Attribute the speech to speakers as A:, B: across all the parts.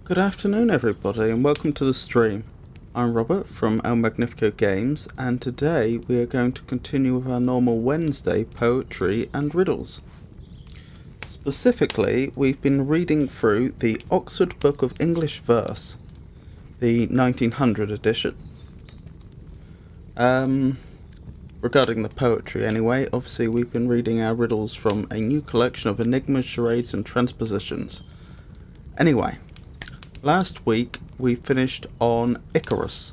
A: Good afternoon everybody and welcome to the stream. I'm Robert from El Magnifico Games and today we are going to continue with our normal Wednesday poetry and riddles. Specifically, we've been reading through the Oxford Book of English Verse, the 1900 edition. Regarding the poetry anyway, obviously we've been reading our riddles from a new collection of enigmas, charades and transpositions. Anyway, last week we finished on Icarus,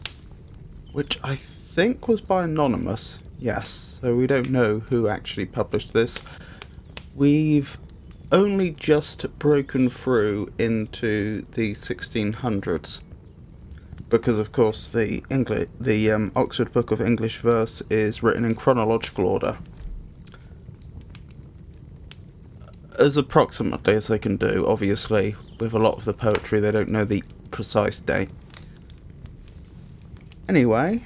A: which I think was by Anonymous, yes, so we don't know who actually published this. We've only just broken through into the 1600s, because of course the Oxford Book of English Verse is written in chronological order, as approximately as they can do. Obviously, with a lot of the poetry they don't know the precise date. Anyway,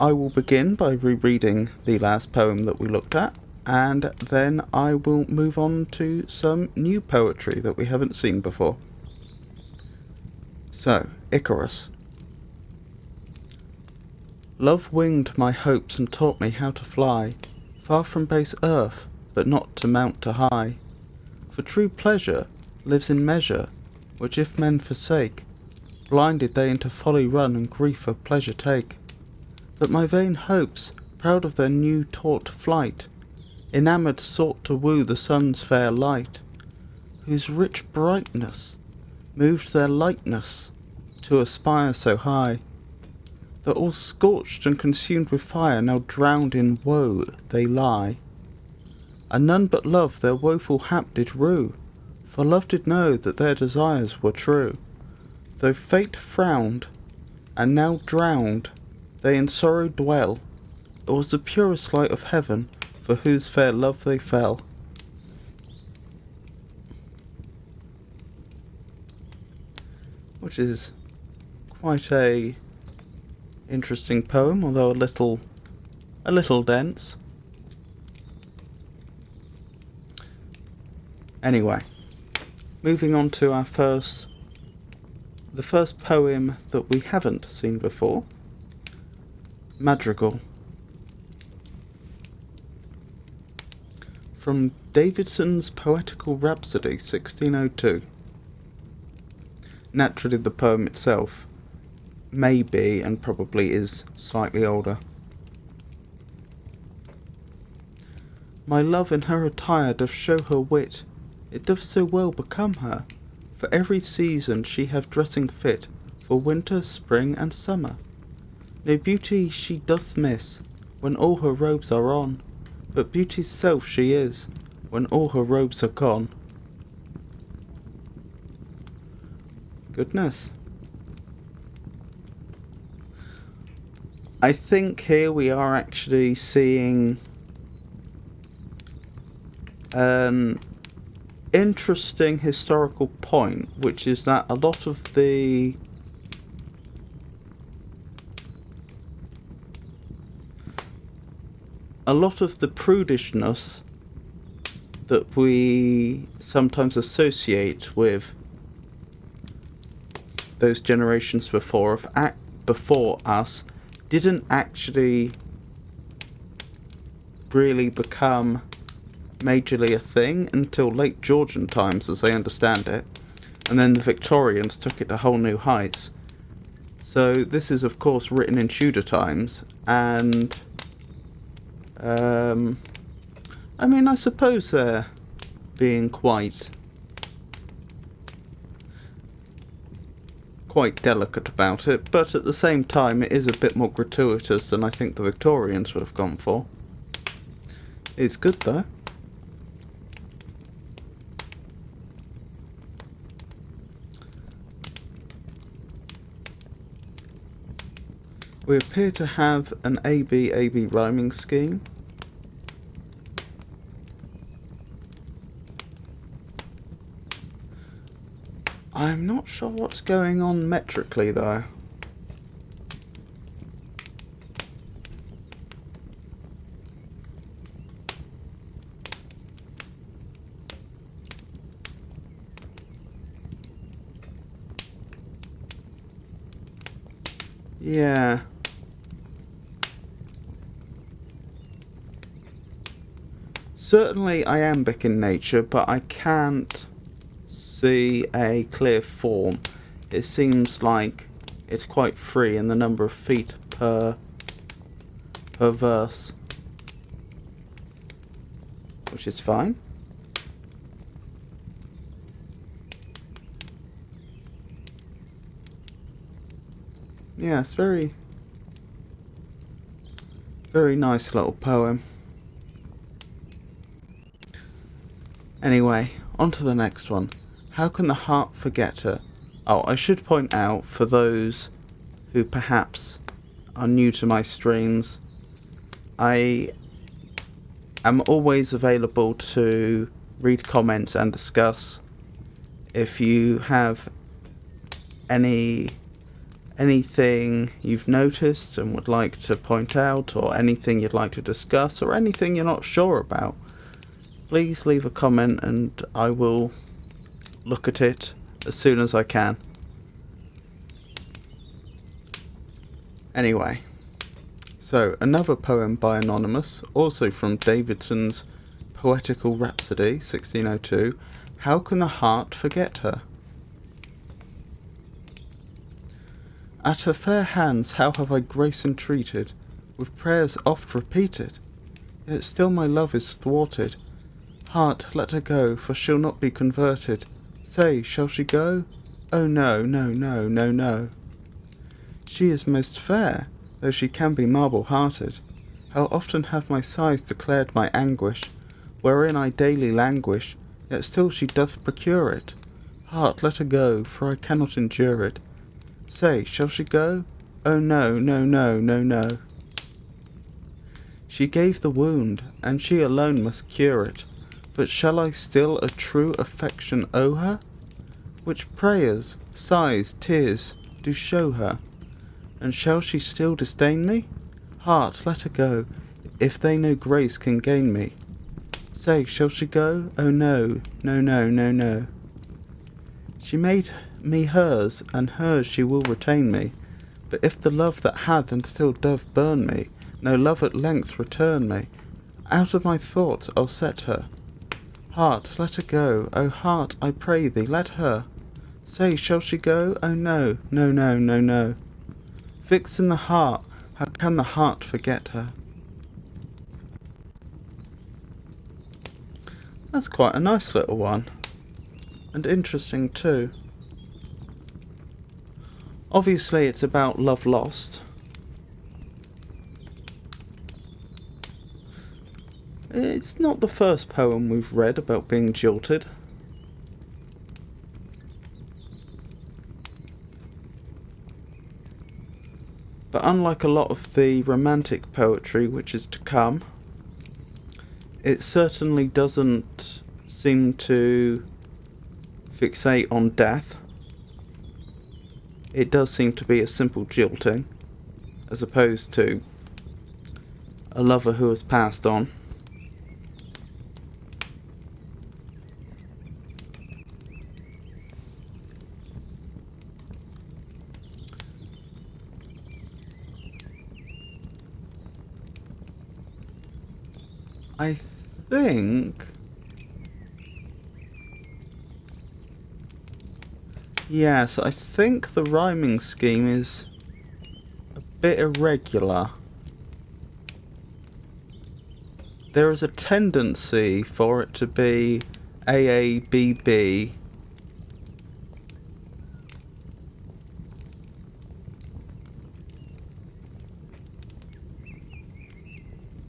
A: I will begin by rereading the last poem that we looked at, and then I will move on to some new poetry that we haven't seen before. So, Icarus. Love winged my hopes and taught me how to fly, far from base earth, but not to mount to high. For true pleasure lives in measure, which if men forsake, blinded they into folly run and grief of pleasure take. But my vain hopes, proud of their new taught flight, enamoured sought to woo the sun's fair light, whose rich brightness moved their lightness to aspire so high, that all scorched and consumed with fire, now drowned in woe they lie. And none but love their woeful hap did rue, for love did know that their desires were true. Though fate frowned, and now drowned, they in sorrow dwell, it was the purest light of heaven, for whose fair love they fell. Which is quite a interesting poem, although a little dense. Anyway, moving on to our the first poem that we haven't seen before, Madrigal. from Davidson's Poetical Rhapsody, 1602. Naturally, the poem itself may be, and probably is, slightly older. My love in her attire doth show her wit, it doth so well become her, for every season she have dressing fit, for winter, spring, and summer. No beauty she doth miss, when all her robes are on, but beauty's self she is, when all her robes are gone. Goodness. I think here we are actually seeing an interesting historical point, which is that a lot of the prudishness that we sometimes associate with those generations before us didn't actually really become majorly a thing until late Georgian times, as I understand it, and then the Victorians took it to whole new heights. So this is of course written in Tudor times, and I mean, I suppose they're being quite delicate about it, but at the same time it is a bit more gratuitous than I think the Victorians would have gone for. It's good though. We appear to have an AB rhyming scheme. I'm not sure what's going on metrically though. Yeah. Certainly iambic in nature, but I can't see a clear form. It seems like it's quite free in the number of feet per verse, which is fine. Yeah, it's very nice little poem. Anyway, on to the next one. How can the heart forget her? Oh, I should point out, for those who perhaps are new to my streams, I am always available to read comments and discuss. If you have anything you've noticed and would like to point out, or anything you'd like to discuss, or anything you're not sure about, please leave a comment and I will look at it as soon as I can. Anyway, so another poem by Anonymous, also from Davidson's Poetical Rhapsody, 1602. How can the heart forget her? At her fair hands how have I grace entreated, with prayers oft repeated, yet still my love is thwarted. Heart, let her go, for she'll not be converted. Say, shall she go? Oh no, no, no, no, no. She is most fair, though she can be marble-hearted. How often have my sighs declared my anguish, wherein I daily languish, yet still she doth procure it. Heart, let her go, for I cannot endure it. Say, shall she go? Oh no, no, no, no, no. She gave the wound, and she alone must cure it. But shall I still a true affection owe her, which prayers, sighs, tears do show her? And shall she still disdain me? Heart, let her go, if they no grace can gain me. Say, shall she go? Oh no, no, no, no, no. She made me hers, and hers she will retain me. But if the love that hath and still doth burn me, no love at length return me, out of my thoughts I'll set her, Heart, let her go. Oh heart, I pray thee, let her. Say, shall she go? Oh no, no, no, no, no. Fixed in the heart, how can the heart forget her? That's quite a nice little one. And interesting too. Obviously it's about love lost. It's not the first poem we've read about being jilted. But unlike a lot of the romantic poetry which is to come, it certainly doesn't seem to fixate on death. It does seem to be a simple jilting, as opposed to a lover who has passed on. I think... yes, I think the rhyming scheme is a bit irregular. There is a tendency for it to be AABB,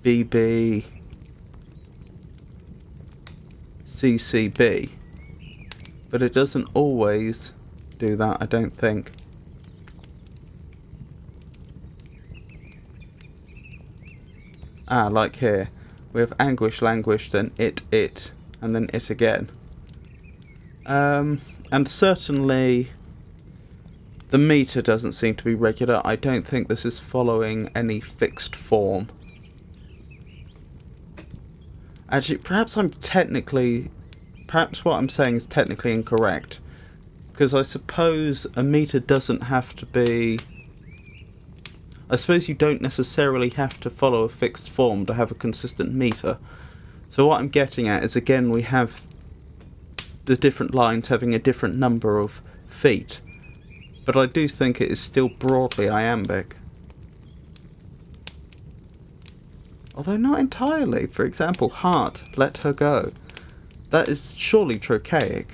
A: BB, CCB, but it doesn't always do that, I don't think. Ah, like here, we have anguish, languish, then it, and then it again. And certainly the meter doesn't seem to be regular. I don't think this is following any fixed form. Actually, perhaps what I'm saying is technically incorrect. Because I suppose a meter doesn't have to be... I suppose you don't necessarily have to follow a fixed form to have a consistent meter. So what I'm getting at is, again, we have the different lines having a different number of feet. But I do think it is still broadly iambic. Although not entirely. For example, heart, let her go. That is surely trochaic.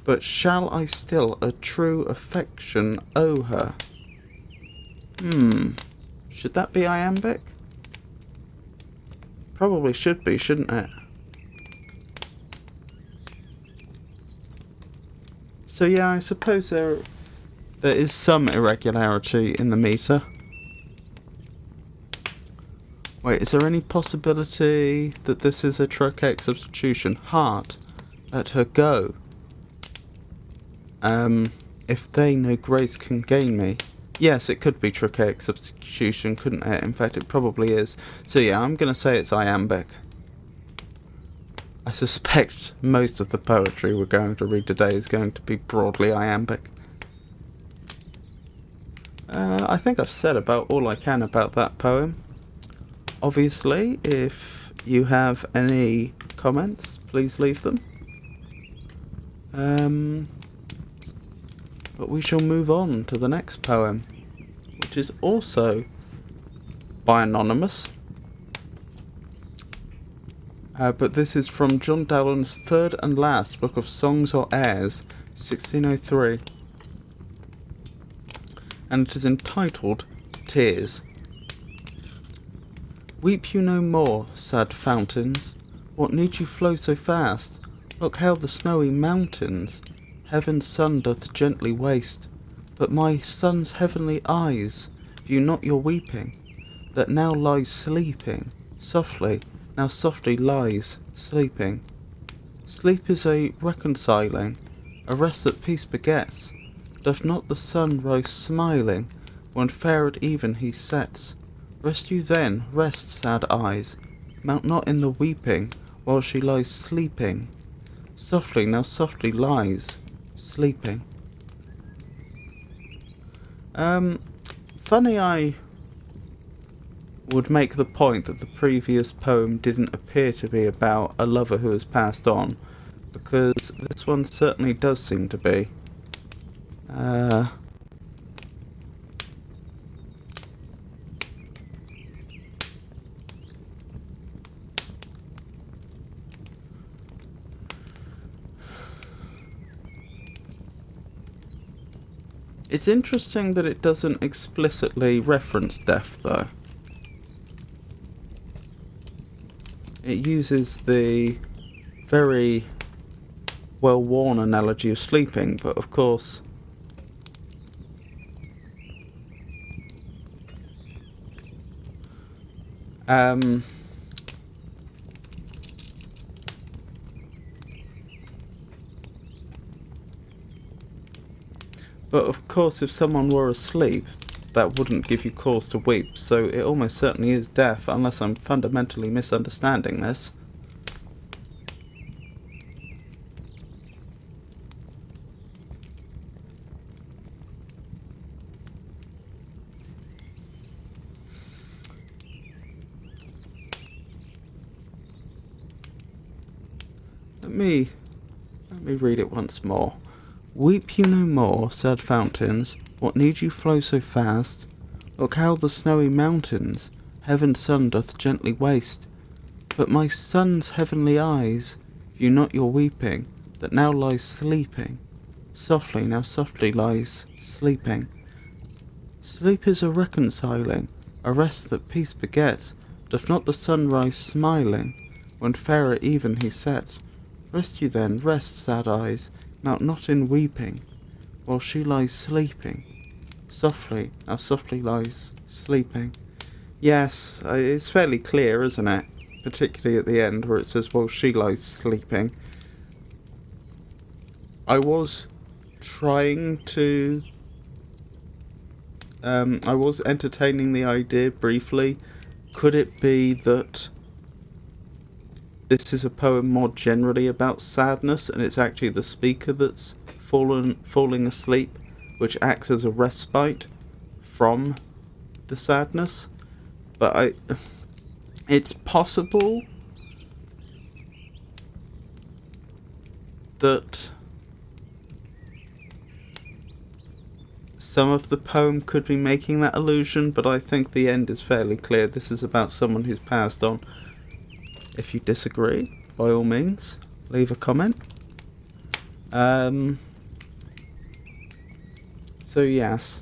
A: But shall I still a true affection owe her? Should that be iambic? Probably should be, shouldn't it? So yeah, I suppose there is some irregularity in the meter. Wait, is there any possibility that this is a trochaic substitution? Heart, let her go. If they no grace can gain me. Yes, it could be trochaic substitution, couldn't it? In fact, it probably is. So yeah, I'm going to say it's iambic. I suspect most of the poetry we're going to read today is going to be broadly iambic. I think I've said about all I can about that poem. Obviously, if you have any comments, please leave them. But we shall move on to the next poem, which is also by Anonymous. But this is from John Dowland's third and last book of Songs or Airs, 1603. And it is entitled Tears. Weep you no more, sad fountains. What need you flow so fast? Look how the snowy mountains heaven's sun doth gently waste. But my son's heavenly eyes view not your weeping, that now lies sleeping, softly, now softly lies sleeping. Sleep is a reconciling, a rest that peace begets. Doth not the sun rise smiling, when fair at even he sets? Rest you then, rest, sad eyes, mount not in the weeping, while she lies sleeping. Softly, now softly lies sleeping. Funny would make the point that the previous poem didn't appear to be about a lover who has passed on, because this one certainly does seem to be. It's interesting that it doesn't explicitly reference death, though. It uses the very well-worn analogy of sleeping, but of course but of course if someone were asleep, that wouldn't give you cause to weep, so it almost certainly is death, unless I'm fundamentally misunderstanding this. Let me read it once more. Weep you no more, sad fountains, what need you flow so fast? Look how the snowy mountains heaven's sun doth gently waste. But my son's heavenly eyes view not your weeping, that now lies sleeping. Softly, now softly lies sleeping. Sleep is a reconciling, a rest that peace begets. Doth not the sun rise smiling, when fairer even he sets? Rest you then, rest, sad eyes, mount not in weeping, while she lies sleeping. Softly, now softly lies sleeping. Yes, it's fairly clear, isn't it? Particularly at the end where it says, while she lies sleeping. I was trying to... I was entertaining the idea briefly. Could it be that this is a poem more generally about sadness, and it's actually the speaker that's falling asleep, which acts as a respite from the sadness? But it's possible that some of the poem could be making that illusion, but I think the end is fairly clear. This is about someone who's passed on. If you disagree, by all means, leave a comment. So yes.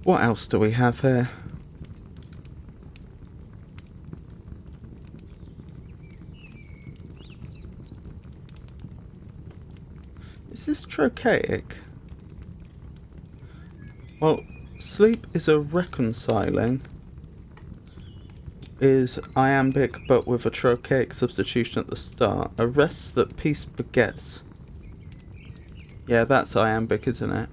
A: What else do we have here? Is this trochaic? Well, sleep is a reconciling, is iambic but with a trochaic substitution at the start. A rest that peace begets. Yeah, that's iambic, isn't it?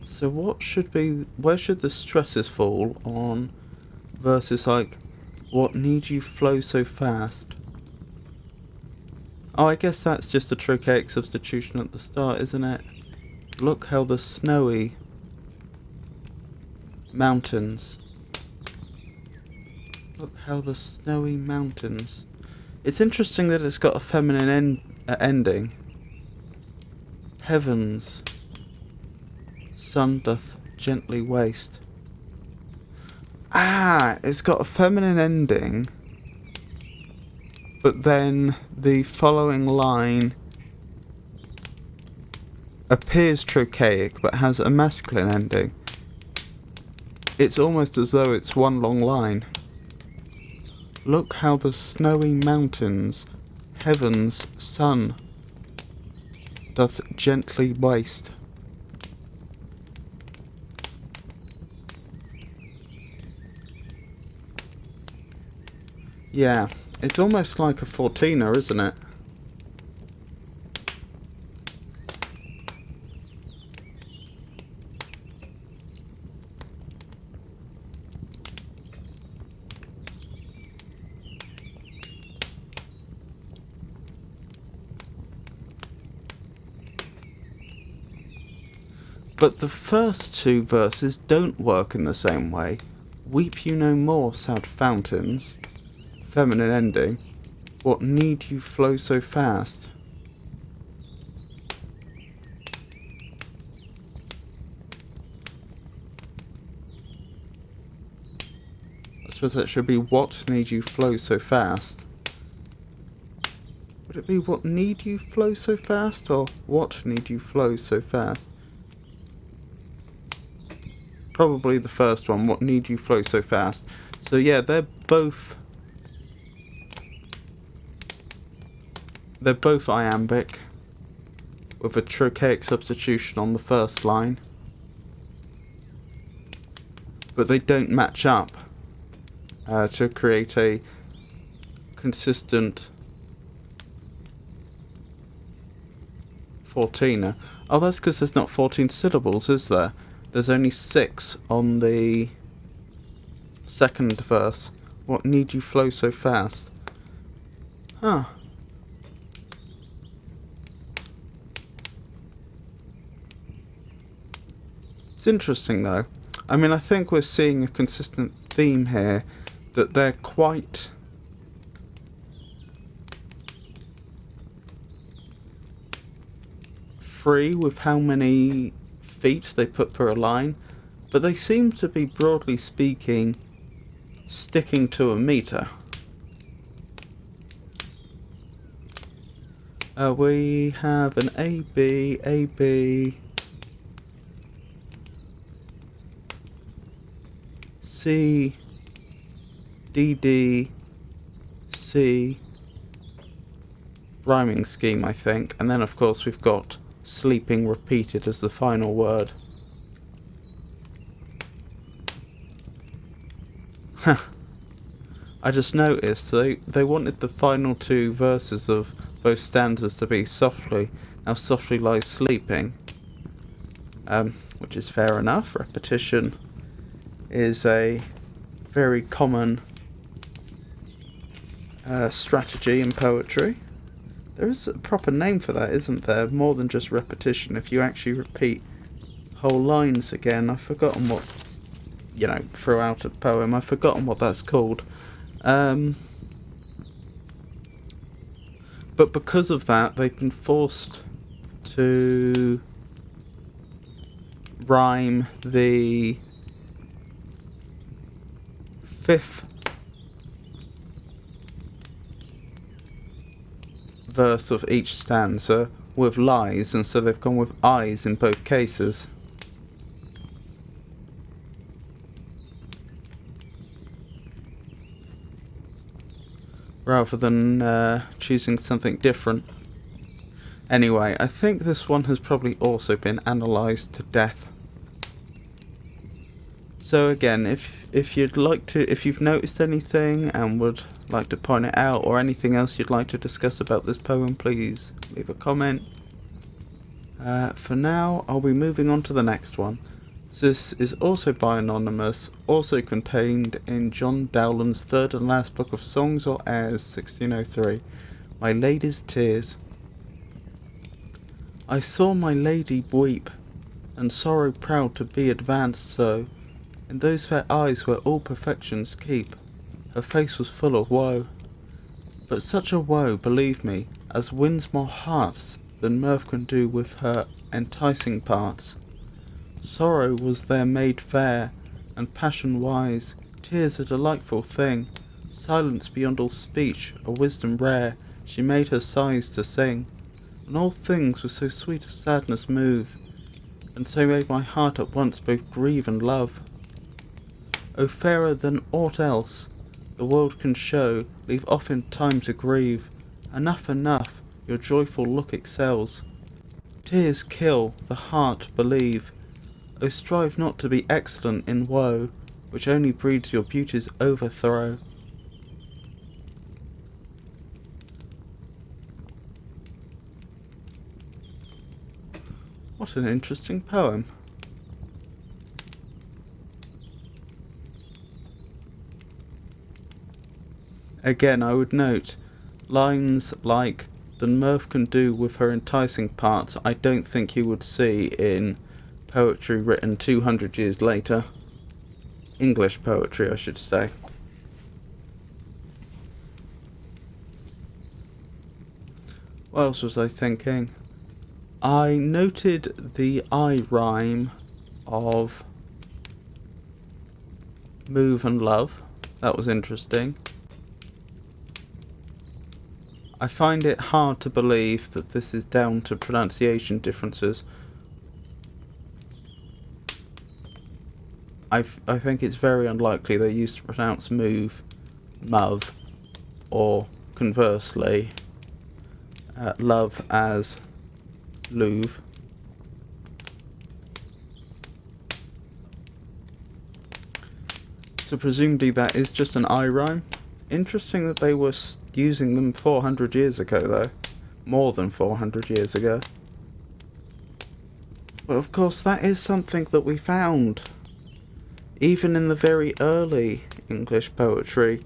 A: So what should be... where should the stresses fall on verses like, what need you flow so fast? Oh, I guess that's just a trochaic substitution at the start, isn't it? Look how the snowy mountains. Look how the snowy mountains. It's interesting that it's got a feminine ending. Heavens, sun doth gently waste. Ah, it's got a feminine ending. But then the following line appears trochaic but has a masculine ending. It's almost as though it's one long line. Look how the snowy mountains, heaven's sun, doth gently waste. Yeah. It's almost like a 14er, isn't it? But the first two verses don't work in the same way. Weep you no more, sad fountains. Feminine ending. What need you flow so fast? I suppose that should be what need you flow so fast. Would it be what need you flow so fast, or what need you flow so fast? Probably the first one, what need you flow so fast. So yeah, they're both iambic, with a trochaic substitution on the first line. But they don't match up to create a consistent 14er. Oh, that's because there's not 14 syllables, is there? There's only 6 on the second verse. What need you flow so fast? Huh. It's interesting though. I mean, I think we're seeing a consistent theme here, that they're quite free with how many feet they put per line, but they seem to be, broadly speaking, sticking to a meter. We have an AB, AB, C, DD, C, rhyming scheme, I think, and then of course we've got sleeping repeated as the final word. I just noticed they wanted the final two verses of both stanzas to be softly. Now softly lies sleeping, which is fair enough. Repetition is a very common strategy in poetry. There is a proper name for that, isn't there? More than just repetition. If you actually repeat whole lines again, I've forgotten what, throughout a poem, I've forgotten what that's called. But because of that, they've been forced to rhyme the fifth verse of each stanza with lies, and so they've gone with eyes in both cases. Rather than choosing something different. Anyway, I think this one has probably also been analysed to death. So again, if you'd like to, if you've noticed anything and would like to point it out, or anything else you'd like to discuss about this poem, please leave a comment. For now, I'll be moving on to the next one. This is also by Anonymous, also contained in John Dowland's third and last book of Songs or Airs, 1603, My Lady's Tears. I saw my lady weep, and sorrow proud to be advanced so, in those fair eyes where all perfections keep, her face was full of woe. But such a woe, believe me, as wins more hearts than mirth can do with her enticing parts. Sorrow was there made fair, and passion wise, tears a delightful thing, silence beyond all speech, a wisdom rare, she made her sighs to sing, and all things with so sweet a sadness move, and so made my heart at once both grieve and love. O fairer than aught else the world can show, leave often time to grieve, enough, enough, your joyful look excels. Tears kill, the heart believe, O strive not to be excellent in woe, which only breeds your beauty's overthrow. What an interesting poem. Again, I would note, lines like, than mirth can do with her enticing parts, I don't think you would see in poetry written 200 years later. English poetry, I should say. What else was I thinking? I noted the I rhyme of move and love. That was interesting. I find it hard to believe that this is down to pronunciation differences. I think it's very unlikely they used to pronounce move, move, or conversely, love as luve. So presumably that is just an I rhyme. Interesting that they were using them 400 years ago though. More than 400 years ago. But of course that is something that we found. Even in the very early English poetry,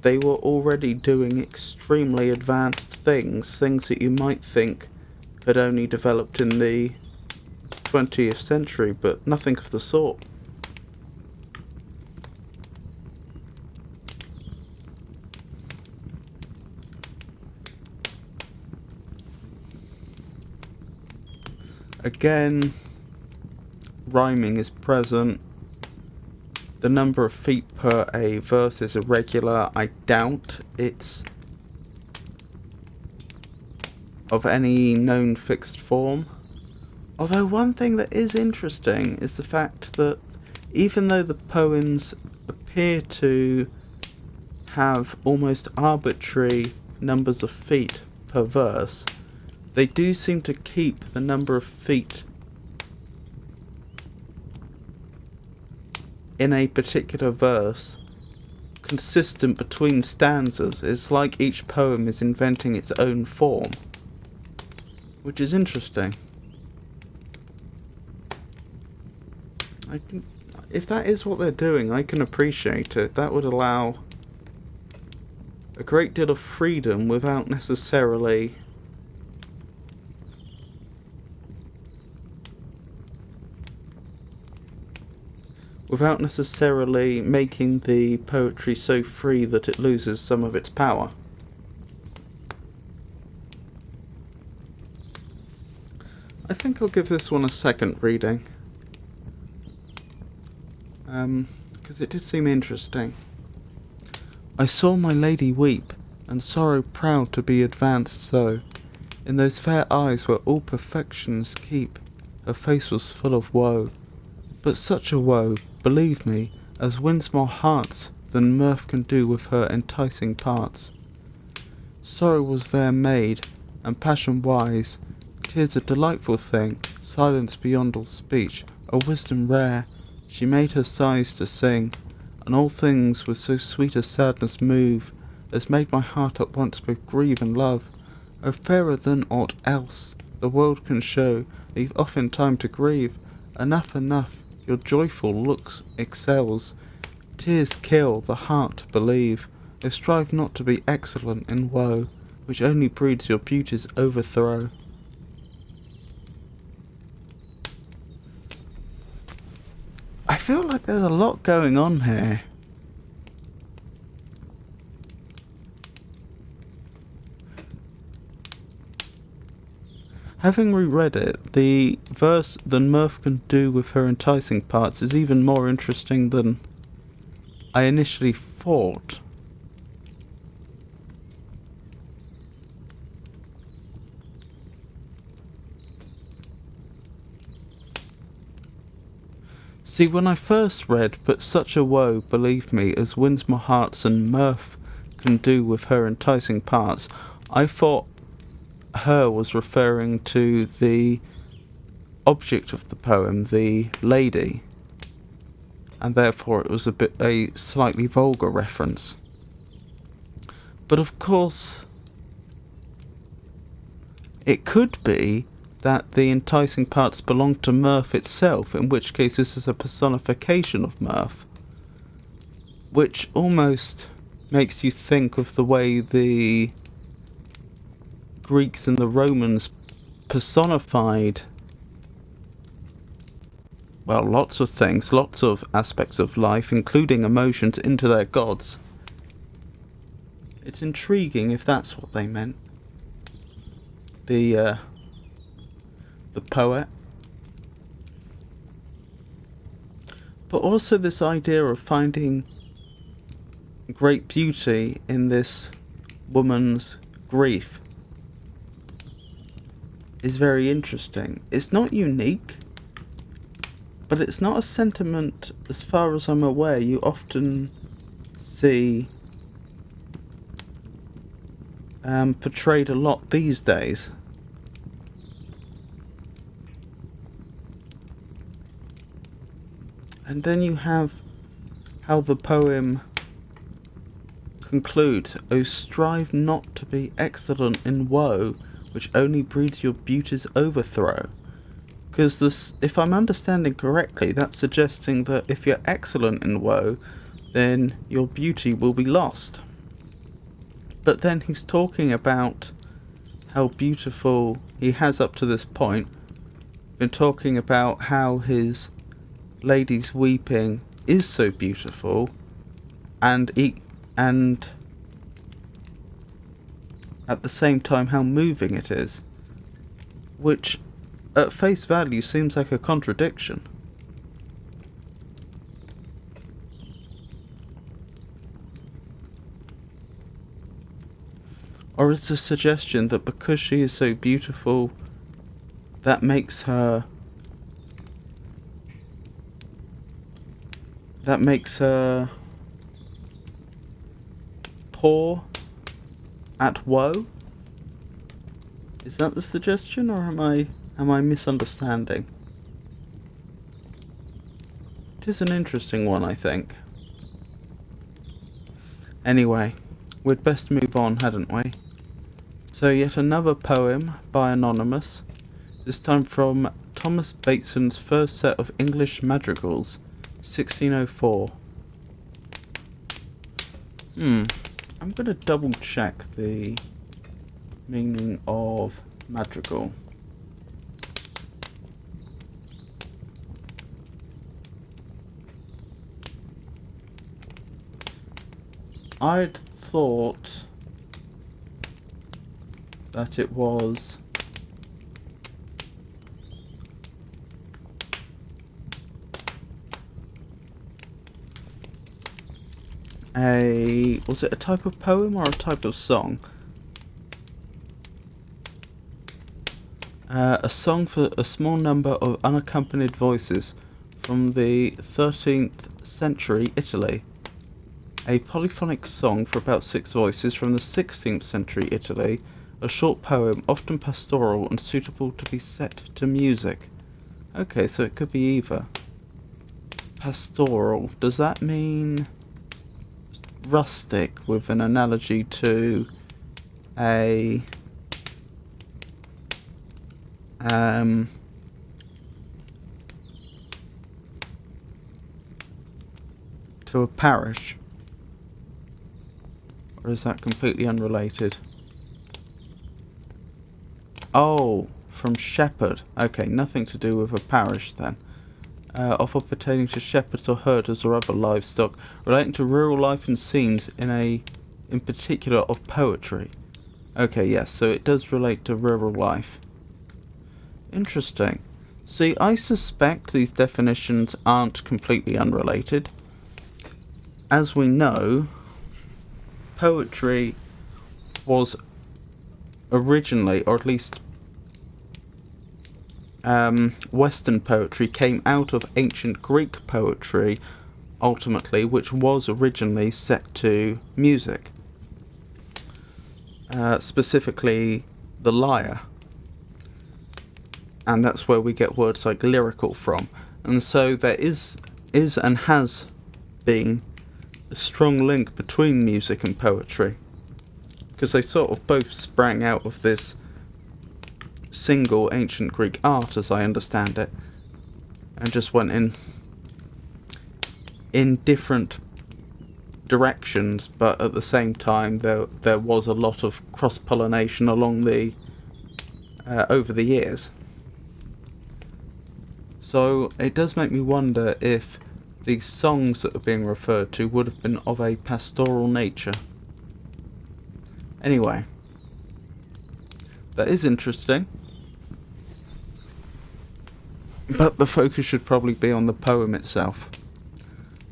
A: they were already doing extremely advanced things that you might think had only developed in the 20th century, but nothing of the sort. Again, rhyming is present. The number of feet per a verse is irregular. I doubt it's of any known fixed form. Although one thing that is interesting is the fact that even though the poems appear to have almost arbitrary numbers of feet per verse, they do seem to keep the number of feet in a particular verse consistent between stanzas. It's like each poem is inventing its own form, which is interesting. If that is what they're doing, I can appreciate it. That would allow a great deal of freedom without necessarily making the poetry so free that it loses some of its power. I think I'll give this one a second reading, because it did seem interesting. I saw my lady weep, and sorrow proud to be advanced so. In those fair eyes where all perfections keep, her face was full of woe. But such a woe, believe me, as wins more hearts than mirth can do with her enticing parts. Sorrow was there made, and passion wise, tears a delightful thing, silence beyond all speech, a wisdom rare, she made her sighs to sing, and all things with so sweet a sadness move, as made my heart at once both grieve and love. O fairer than aught else the world can show, leave often time to grieve, enough, your joyful looks excels, tears kill, the heart believe, O strive not to be excellent in woe, which only breeds your beauty's overthrow. I feel like there's a lot going on here. Having reread it, the verse "than mirth can do with her enticing parts" is even more interesting than I initially thought. See, when I first read, but such a woe, believe me, as wins my hearts and mirth can do with her enticing parts, I thought her was referring to the object of the poem, the lady, and therefore it was a slightly vulgar reference. But of course, it could be that the enticing parts belong to mirth itself, in which case this is a personification of mirth, which almost makes you think of the way the Greeks and the Romans personified well, lots of things, lots of aspects of life, including emotions, into their gods. It's intriguing if that's what they meant. The poet. But also this idea of finding great beauty in this woman's grief is very interesting. It's not unique, but it's not a sentiment, as far as I'm aware, you often see portrayed a lot these days. And then you have how the poem concludes, "O strive not to be excellent in woe, which only breeds your beauty's overthrow." Because this, if I'm understanding correctly, that's suggesting that if you're excellent in woe, then your beauty will be lost. But then he's talking about how beautiful he has up to this point been talking about how his lady's weeping is so beautiful, and at the same time how moving it is, which at face value seems like a contradiction. Or is the suggestion that because she is so beautiful, that makes her poor at woe? Is that the suggestion, or am I misunderstanding? It is an interesting one, I think. Anyway, we'd best move on, hadn't we? So yet another poem by Anonymous, this time from Thomas Bateson's first set of English madrigals, 1604. I'm going to double check the meaning of madrigal. I'd thought that it was was it a type of poem or a type of song? A song for a small number of unaccompanied voices from the 13th century Italy. A polyphonic song for about 6 voices from the 16th century Italy. A short poem, often pastoral and suitable to be set to music. Okay, so it could be either. Pastoral, does that mean rustic, with an analogy to a parish? Or is that completely unrelated? Oh, from shepherd. Okay, nothing to do with a parish then. Offer pertaining to shepherds or herders or other livestock, relating to rural life and scenes in particular of poetry. Okay, yes, so it does relate to rural life. Interesting. See, I suspect these definitions aren't completely unrelated. As we know, poetry was originally, or at least Western poetry came out of ancient Greek poetry, ultimately, which was originally set to music. Specifically, the lyre. And that's where we get words like lyrical from. And so there is and has been a strong link between music and poetry, because they sort of both sprang out of this single ancient Greek art, as I understand it, and just went in different directions, but at the same time there was a lot of cross-pollination along the over the years. So it does make me wonder if these songs that are being referred to would have been of a pastoral nature. Anyway, that is interesting. But the focus should probably be on the poem itself.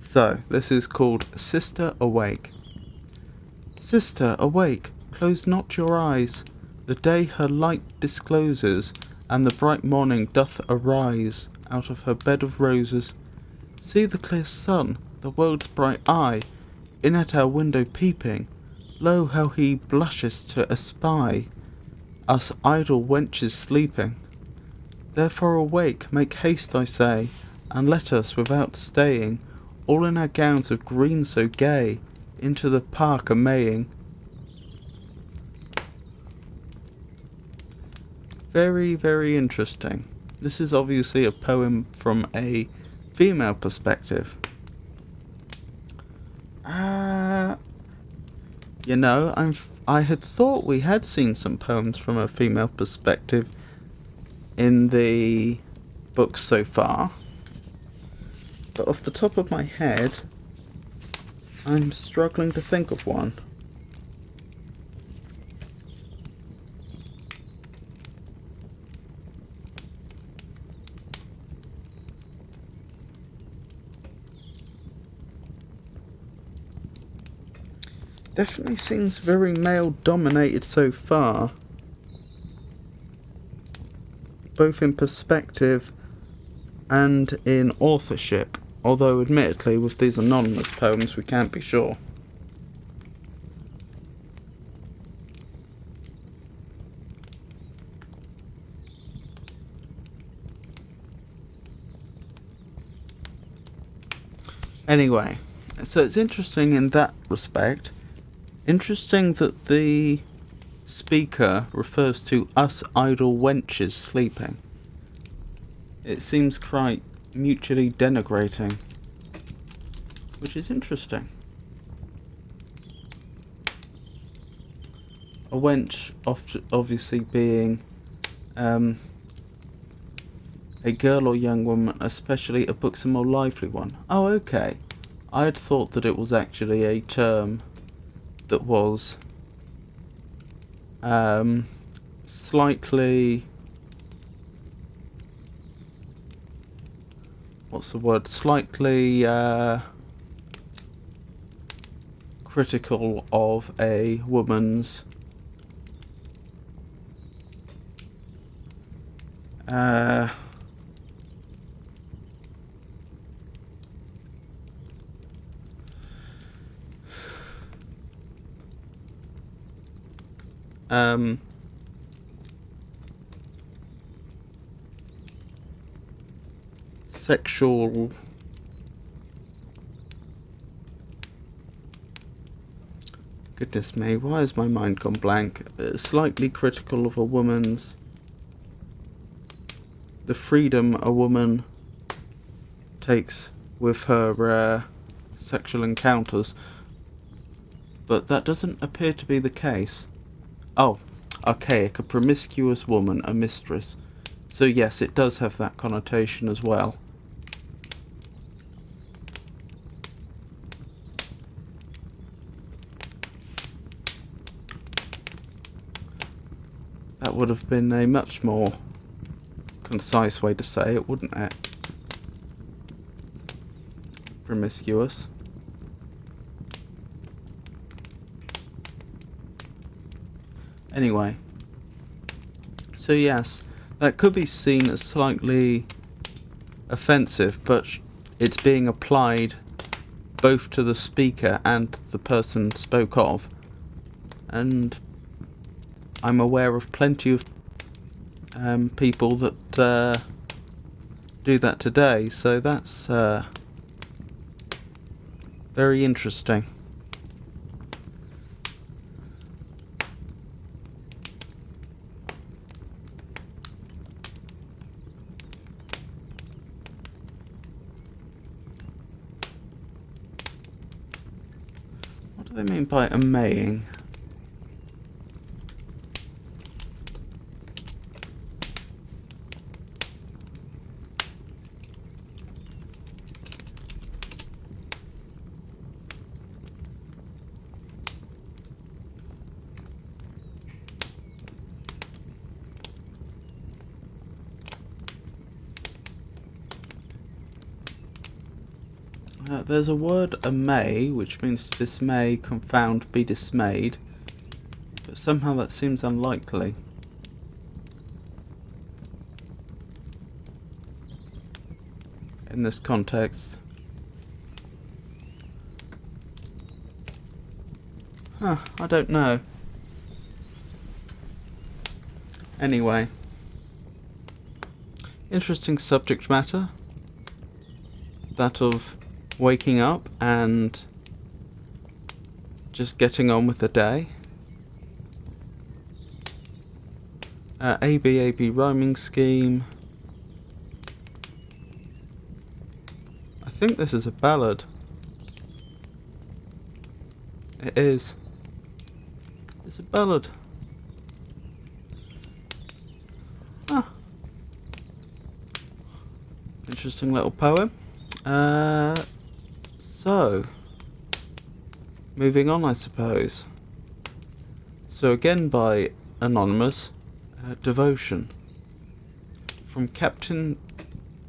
A: So, this is called Sister Awake. Sister, awake, close not your eyes. The day her light discloses, and the bright morning doth arise out of her bed of roses. See the clear sun, the world's bright eye, in at our window peeping. Lo, how he blushes to espy us idle wenches sleeping. Therefore awake, make haste, I say, and let us, without staying, all in our gowns of green so gay, into the park a-maying. Very, very interesting. This is obviously a poem from a female perspective. You know, I had thought we had seen some poems from a female perspective in the book so far, but off the top of my head, I'm struggling to think of one. Definitely seems very male dominated so far, both in perspective and in authorship, although admittedly with these anonymous poems we can't be sure. Anyway, so it's interesting in that respect. Interesting that the speaker refers to us idle wenches sleeping. It seems quite mutually denigrating, which is interesting. A wench obviously being a girl or young woman, especially a buxom or lively one. Oh, okay. I had thought that it was actually a term that was slightly, what's the word, slightly critical of a woman's sexual goodness me, why has my mind gone blank? Slightly critical of a woman's, the freedom a woman takes with her sexual encounters, but that doesn't appear to be the case. Oh, archaic, a promiscuous woman, a mistress. So yes, it does have that connotation as well. That would have been a much more concise way to say it, wouldn't it? Promiscuous. Anyway, so yes, that could be seen as slightly offensive, but it's being applied both to the speaker and the person spoke of, and I'm aware of plenty of people that do that today, so that's very interesting. What do they mean by a maying? There's a word amay, which means to dismay, confound, be dismayed, but somehow that seems unlikely. In this context. I don't know. Anyway. Interesting subject matter. That of waking up and just getting on with the day. ABAB rhyming scheme. I think this is a ballad. It is. It's a ballad. Interesting little poem. So, moving on, I suppose. So again by Anonymous, Devotion. From Captain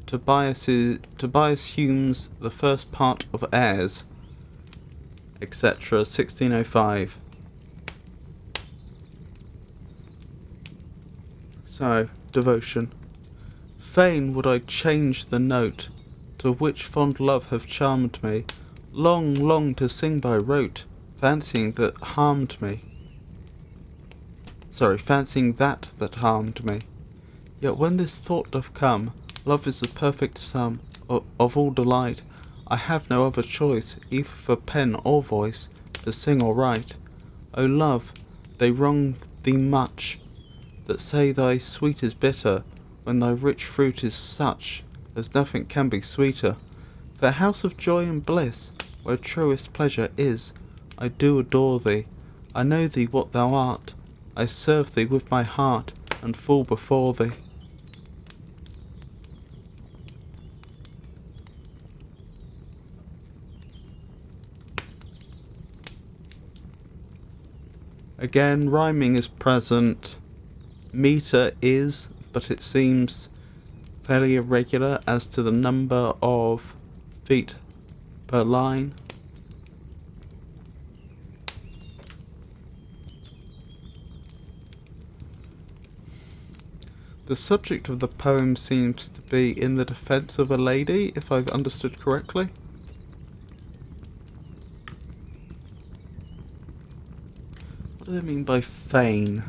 A: Tobias Hume's The First Part of Airs, etc., 1605. So, Devotion. Fain would I change the note to which fond love have charmed me, long, long to sing by rote, fancying that harmed me. Fancying that harmed me. Yet when this thought doth come, love is the perfect sum of all delight. I have no other choice, either for pen or voice, to sing or write. O love, they wrong thee much, that say thy sweet is bitter, when thy rich fruit is such as nothing can be sweeter. For a house of joy and bliss, where truest pleasure is, I do adore thee. I know thee what thou art. I serve thee with my heart, and fall before thee. Again, rhyming is present. Meter is, but it seems fairly irregular as to the number of feet per line. The subject of the poem seems to be in the defense of a lady, if I've understood correctly. What do they mean by feign?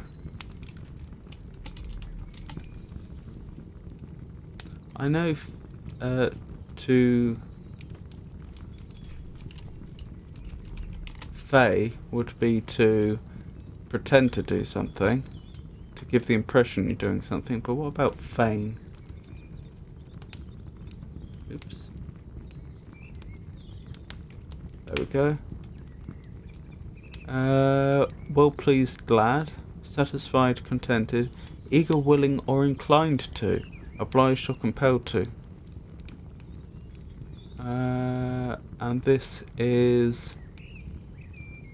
A: I know to feign would be to pretend to do something, to give the impression you're doing something, but what about feign? Oops. There we go. Well pleased, glad, satisfied, contented, eager, willing, or inclined to, obliged or compelled to. And this is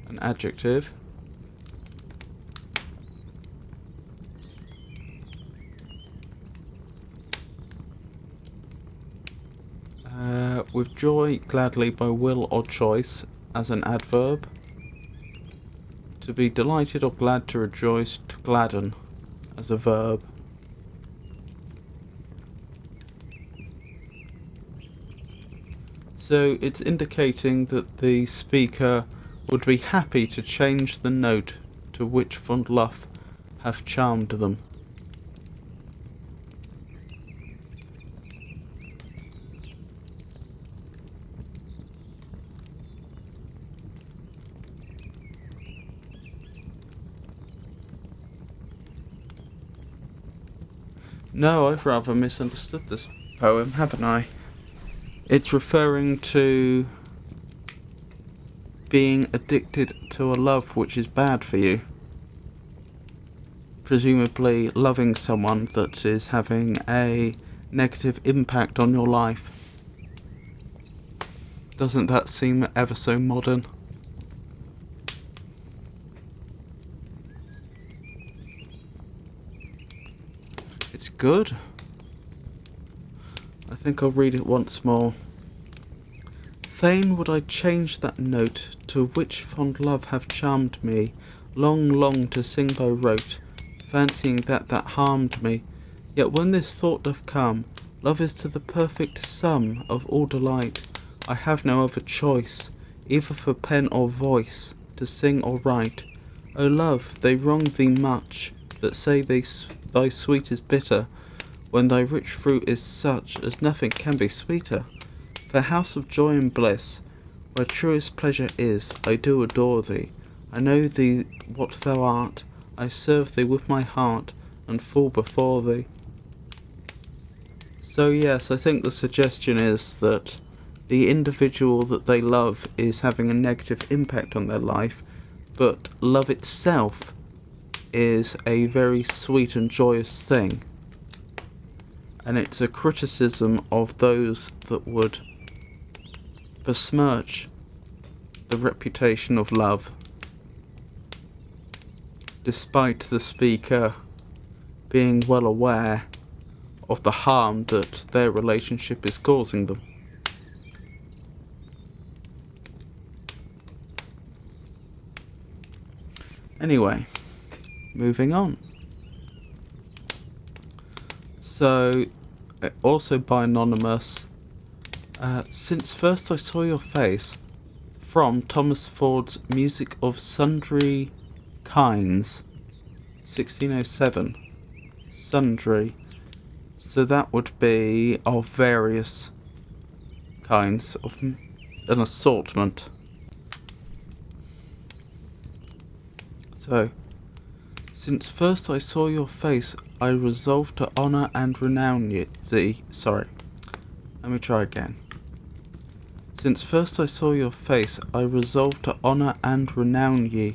A: an adjective. With joy, gladly, by will or choice, as an adverb. To be delighted or glad, to rejoice, to gladden, as a verb. So it's indicating that the speaker would be happy to change the note to which fond love hath charmed them. No, I've rather misunderstood this poem, haven't I? It's referring to being addicted to a love which is bad for you. Presumably loving someone that is having a negative impact on your life. Doesn't that seem ever so modern? It's good. I think I'll read it once more. Fain would I change that note to which fond love hath charmed me, long, long to sing by rote, fancying that harmed me. Yet when this thought doth come, love is to the perfect sum of all delight. I have no other choice, either for pen or voice, to sing or write. O love, they wrong thee much, that say thy sweet is bitter, when thy rich fruit is such as nothing can be sweeter. The house of joy and bliss, where truest pleasure is, I do adore thee. I know thee what thou art, I serve thee with my heart, and fall before thee. So yes, I think the suggestion is that the individual that they love is having a negative impact on their life, but love itself is a very sweet and joyous thing. And it's a criticism of those that would besmirch the reputation of love, despite the speaker being well aware of the harm that their relationship is causing them. Anyway, moving on. So, also by Anonymous, since first I saw your face, from Thomas Ford's Music of Sundry Kinds, 1607. Sundry. So that would be of various kinds, of an assortment. So, since first I saw your face, I resolved to honour and renown thee. Sorry. Let me try again. Since first I saw your face, I resolved to honour and renown ye.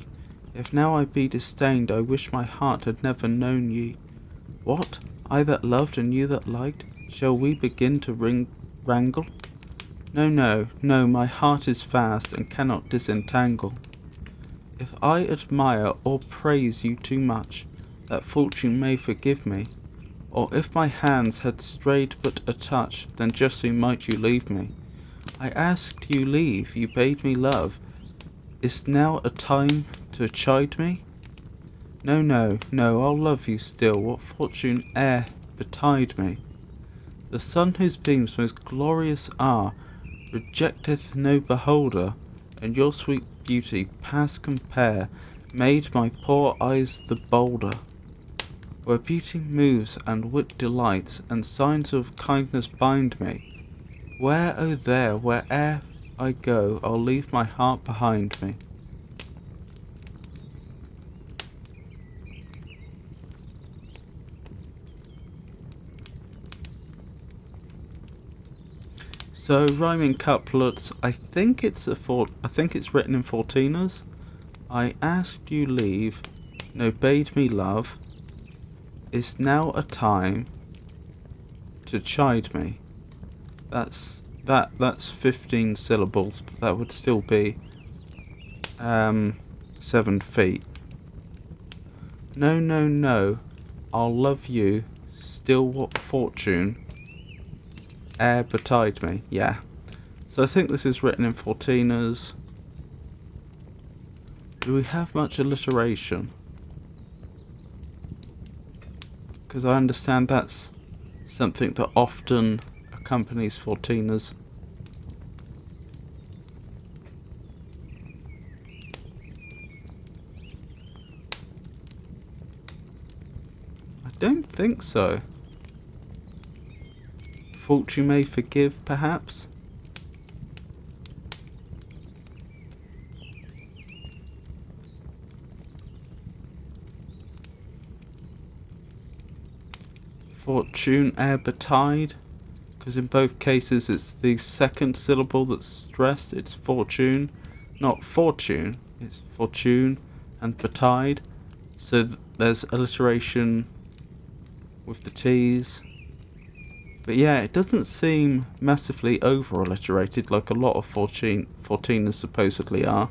A: If now I be disdained, I wish my heart had never known ye. What? I that loved and you that liked, shall we begin to wrangle? No, no, no, my heart is fast and cannot disentangle. If I admire or praise you too much, that fortune may forgive me. Or if my hands had strayed but a touch, then justly might you leave me. I asked you leave, you bade me love. Is now a time to chide me? No, no, no, I'll love you still, what fortune e'er betide me. The sun whose beams most glorious are, rejecteth no beholder, and your sweet beauty, past compare, made my poor eyes the bolder. Where beauty moves and wit delights, and signs of kindness bind me, where, oh there, where'er I go, I'll leave my heart behind me. So rhyming couplets, I think it's written in 14ers. I asked you leave, no bade me love. Is now a time to chide me. That's 15 syllables, but that would still be 7 feet. No, no, no, I'll love you still, what fortune e'er betide me. Yeah. So I think this is written in 14ers. Do we have much alliteration? Because I understand that's something that often accompanies 14ers. I don't think so. Fault you may forgive, perhaps? Fortune e'er betide? Because in both cases it's the second syllable that's stressed. It's fortune, not fortune. It's fortune and betide. So there's alliteration with the T's. But yeah, it doesn't seem massively over-alliterated like a lot of 14ers supposedly are.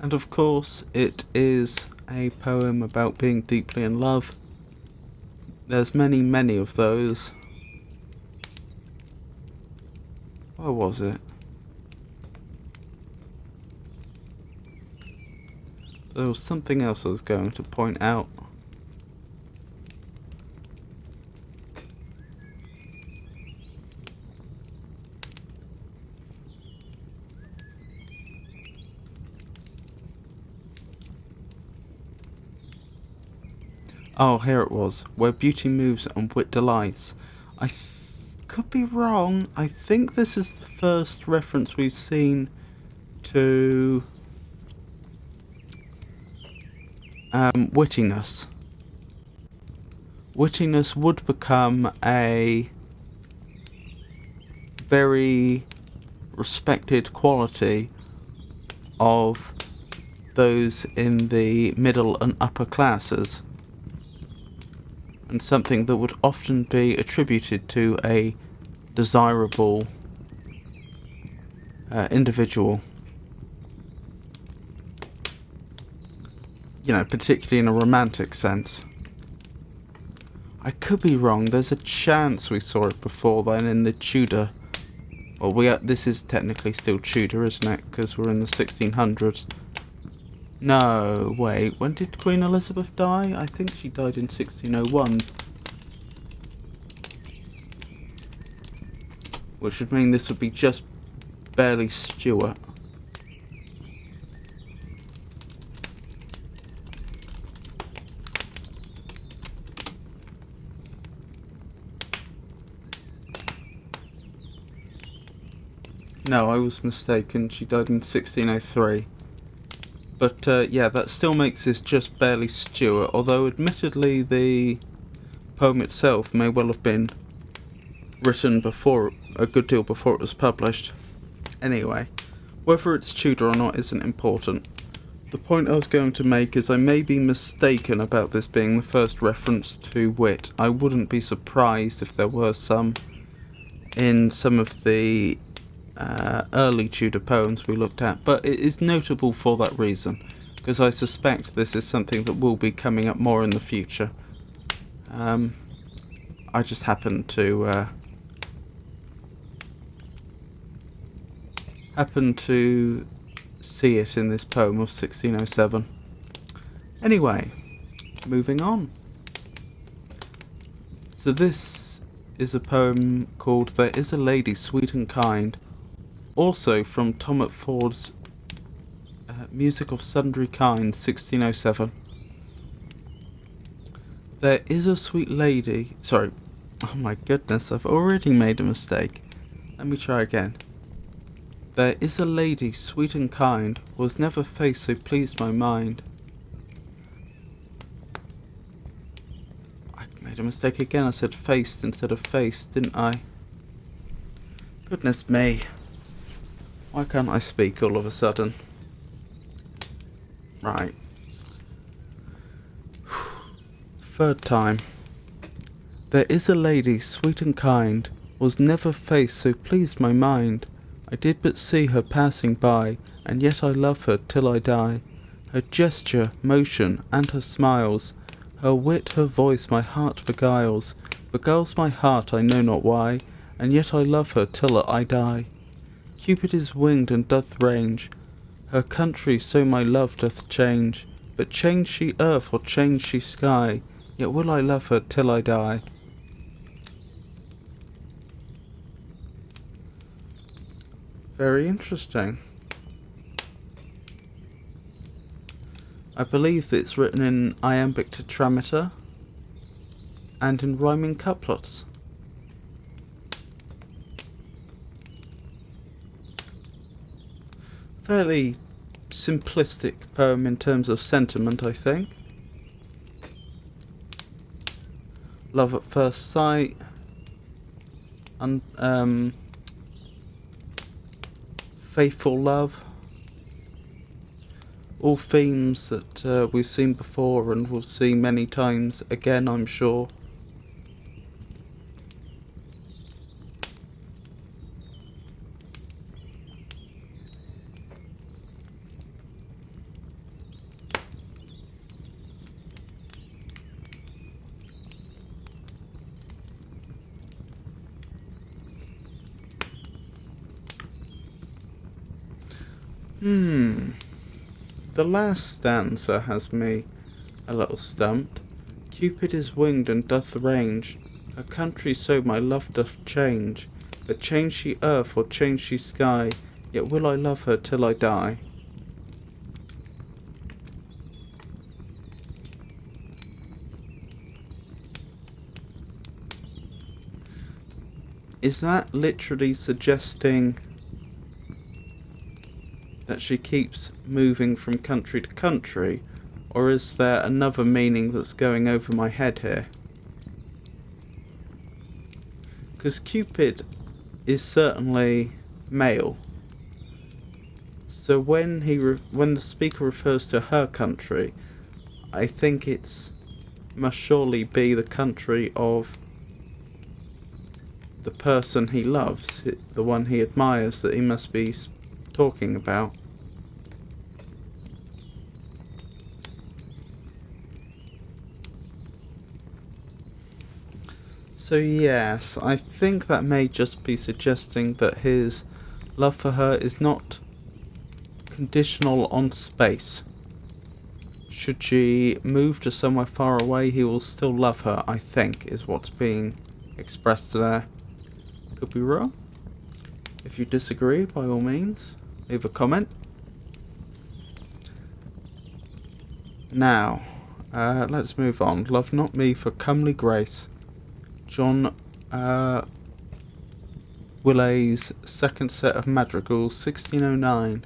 A: And of course, it is a poem about being deeply in love. There's many, many of those. Where was it? There was something else I was going to point out. Oh, here it was. Where beauty moves and wit delights. I could be wrong. I think this is the first reference we've seen to wittiness. Wittiness would become a very respected quality of those in the middle and upper classes, and something that would often be attributed to a desirable individual. You know, particularly in a romantic sense. I could be wrong. There's a chance we saw it before then in the Tudor. Well, this is technically still Tudor, isn't it? Because we're in the 1600s. No, wait. When did Queen Elizabeth die? I think she died in 1601. Which would mean this would be just barely Stuart. No, I was mistaken. She died in 1603. But yeah, that still makes this just barely Stuart, although admittedly the poem itself may well have been written before, a good deal before it was published. Anyway, whether it's Tudor or not isn't important. The point I was going to make is I may be mistaken about this being the first reference to wit. I wouldn't be surprised if there were some in some of the early Tudor poems we looked at, but it is notable for that reason, because I suspect this is something that will be coming up more in the future. I just happened to see it in this poem of 1607. Anyway, moving on. So this is a poem called There Is a Lady Sweet and Kind, also from Tom Ford's Music of Sundry Kinds, 1607. There is a sweet lady... Sorry. Oh my goodness, I've already made a mistake. Let me try again. There is a lady sweet and kind, was never face so pleased my mind. I made a mistake again, I said faced instead of face, didn't I? Goodness me. Why can't I speak all of a sudden? Right. Third time. There is a lady sweet and kind, was never face so pleased my mind. I did but see her passing by, and yet I love her till I die. Her gesture, motion, and her smiles, her wit, her voice my heart beguiles my heart I know not why, and yet I love her till I die. Cupid is winged and doth range, her country so my love doth change, but change she earth or change she sky, yet will I love her till I die. Very interesting. I believe that it's written in iambic tetrameter and in rhyming couplets. Fairly simplistic poem in terms of sentiment, I think. Love at first sight, faithful love, all themes that we've seen before and will see many times again, I'm sure. The last stanza has me a little stumped. Cupid is winged and doth range her country, so my love doth change. But change she earth or change she sky, yet will I love her till I die. Is that literally suggesting that she keeps moving from country to country, or is there another meaning that's going over my head here? Because Cupid is certainly male, so when the speaker refers to her country, I think it's must surely be the country of the person he loves, the one he admires, that he must be talking about. So yes, I think that may just be suggesting that his love for her is not conditional on space. Should she move to somewhere far away, he will still love her, I think, is what's being expressed there. Could be wrong. If you disagree, by all means, leave a comment. Now, let's move on. Love not me for comely grace. John Willay's second set of madrigals, 1609.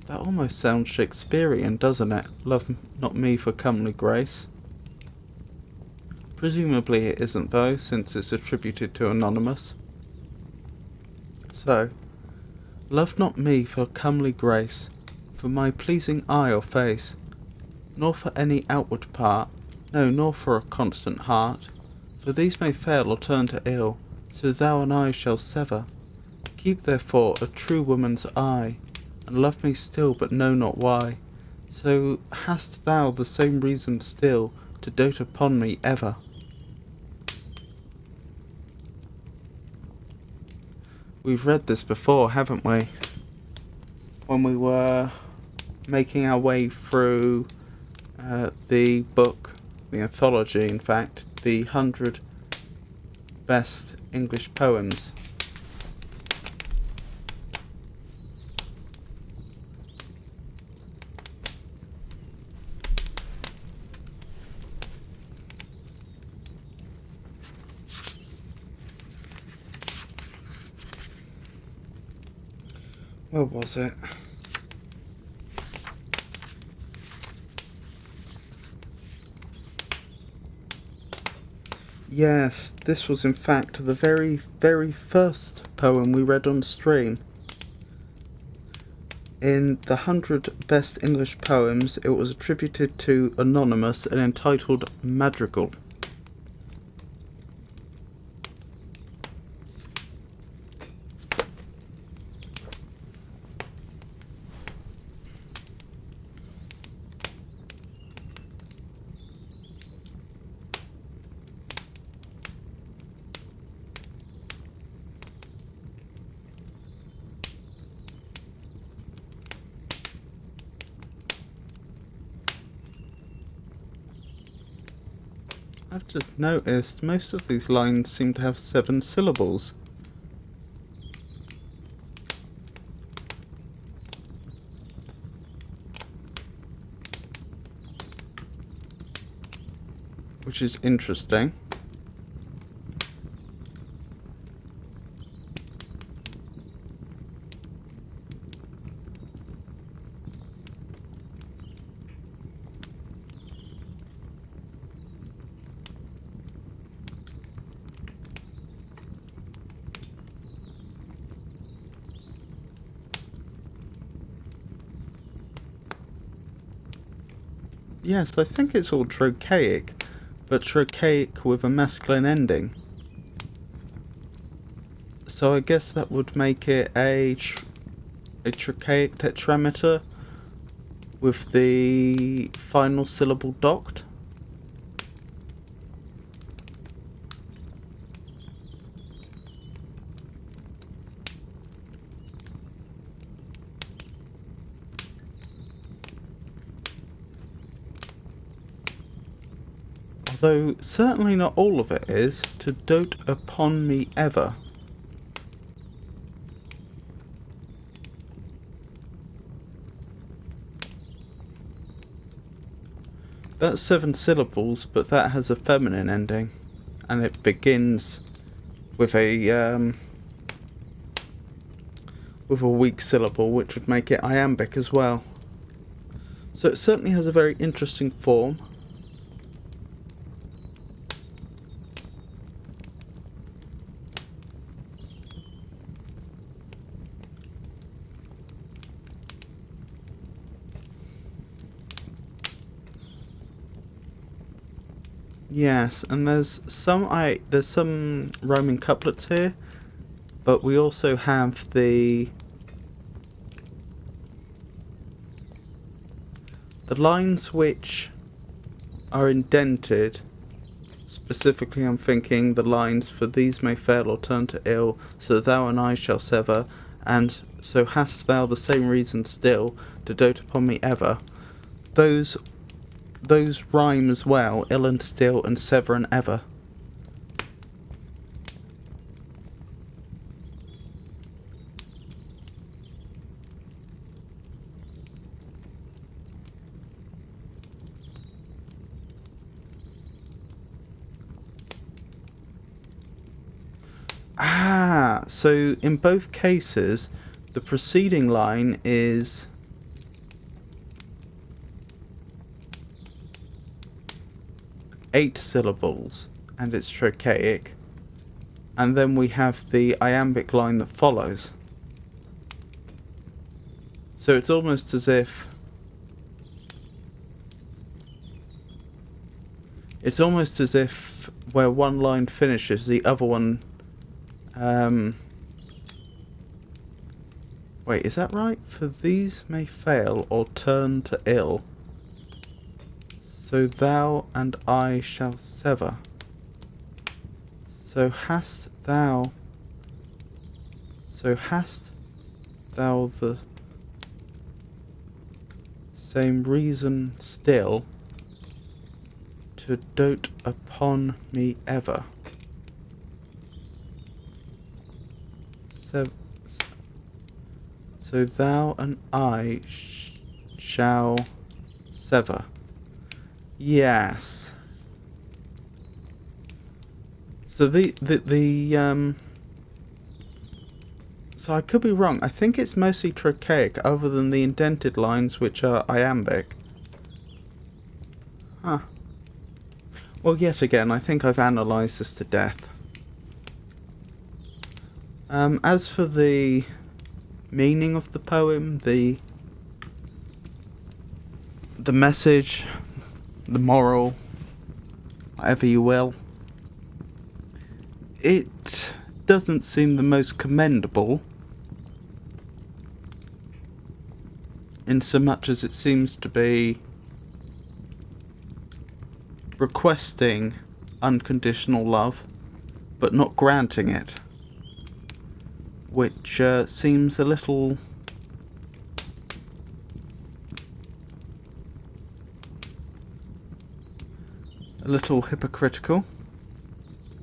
A: That almost sounds Shakespearean, doesn't it? Love not me for comely grace. Presumably it isn't though, since it's attributed to Anonymous. So, love not me for comely grace, for my pleasing eye or face, nor for any outward part, no, nor for a constant heart, for these may fail or turn to ill, so thou and I shall sever. Keep therefore a true woman's eye, and love me still, but know not why. So hast thou the same reason still to dote upon me ever. We've read this before, haven't we? When we were making our way through the book, the anthology in fact, the 100 Best English Poems. Where was it? Yes, this was in fact the very, very first poem we read on stream. In the 100 Best English Poems, it was attributed to Anonymous and entitled Madrigal. I've just noticed most of these lines seem to have 7 syllables. Which is interesting. Yes, I think it's all trochaic, but trochaic with a masculine ending. So I guess that would make it a trochaic tetrameter with the final syllable docked. though certainly not all of it is, to dote upon me ever. That's 7 syllables, but that has a feminine ending, and it begins with a weak syllable, which would make it iambic as well. So it certainly has a very interesting form. Yes, and there's some rhyming couplets here, but we also have the lines which are indented. Specifically, I'm thinking the lines, "For these may fail or turn to ill, so thou and I shall sever, and so hast thou the same reason still to dote upon me ever." Those rhyme as well, ill and still and sever and ever. So in both cases, the preceding line is eight syllables, and it's trochaic, and then we have the iambic line that follows. So it's almost as if where one line finishes, the other one wait, is that right? "For these may fail or turn to ill, so thou and I shall sever. So hast thou the same reason still to dote upon me ever." So thou and I shall sever. Yes. So so I could be wrong. I think it's mostly trochaic, other than the indented lines, which are iambic. Huh. Well, yet again, I think I've analysed this to death. As for the meaning of the poem, the message, the moral, whatever you will, it doesn't seem the most commendable, in so much as it seems to be requesting unconditional love, but not granting it, which seems a little hypocritical.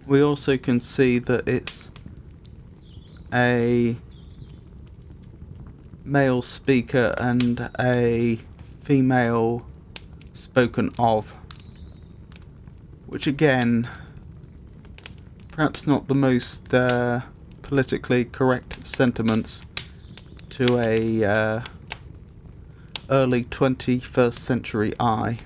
A: We also can see that it's a male speaker and a female spoken of, which again, perhaps not the most politically correct sentiments to a early 21st century eye.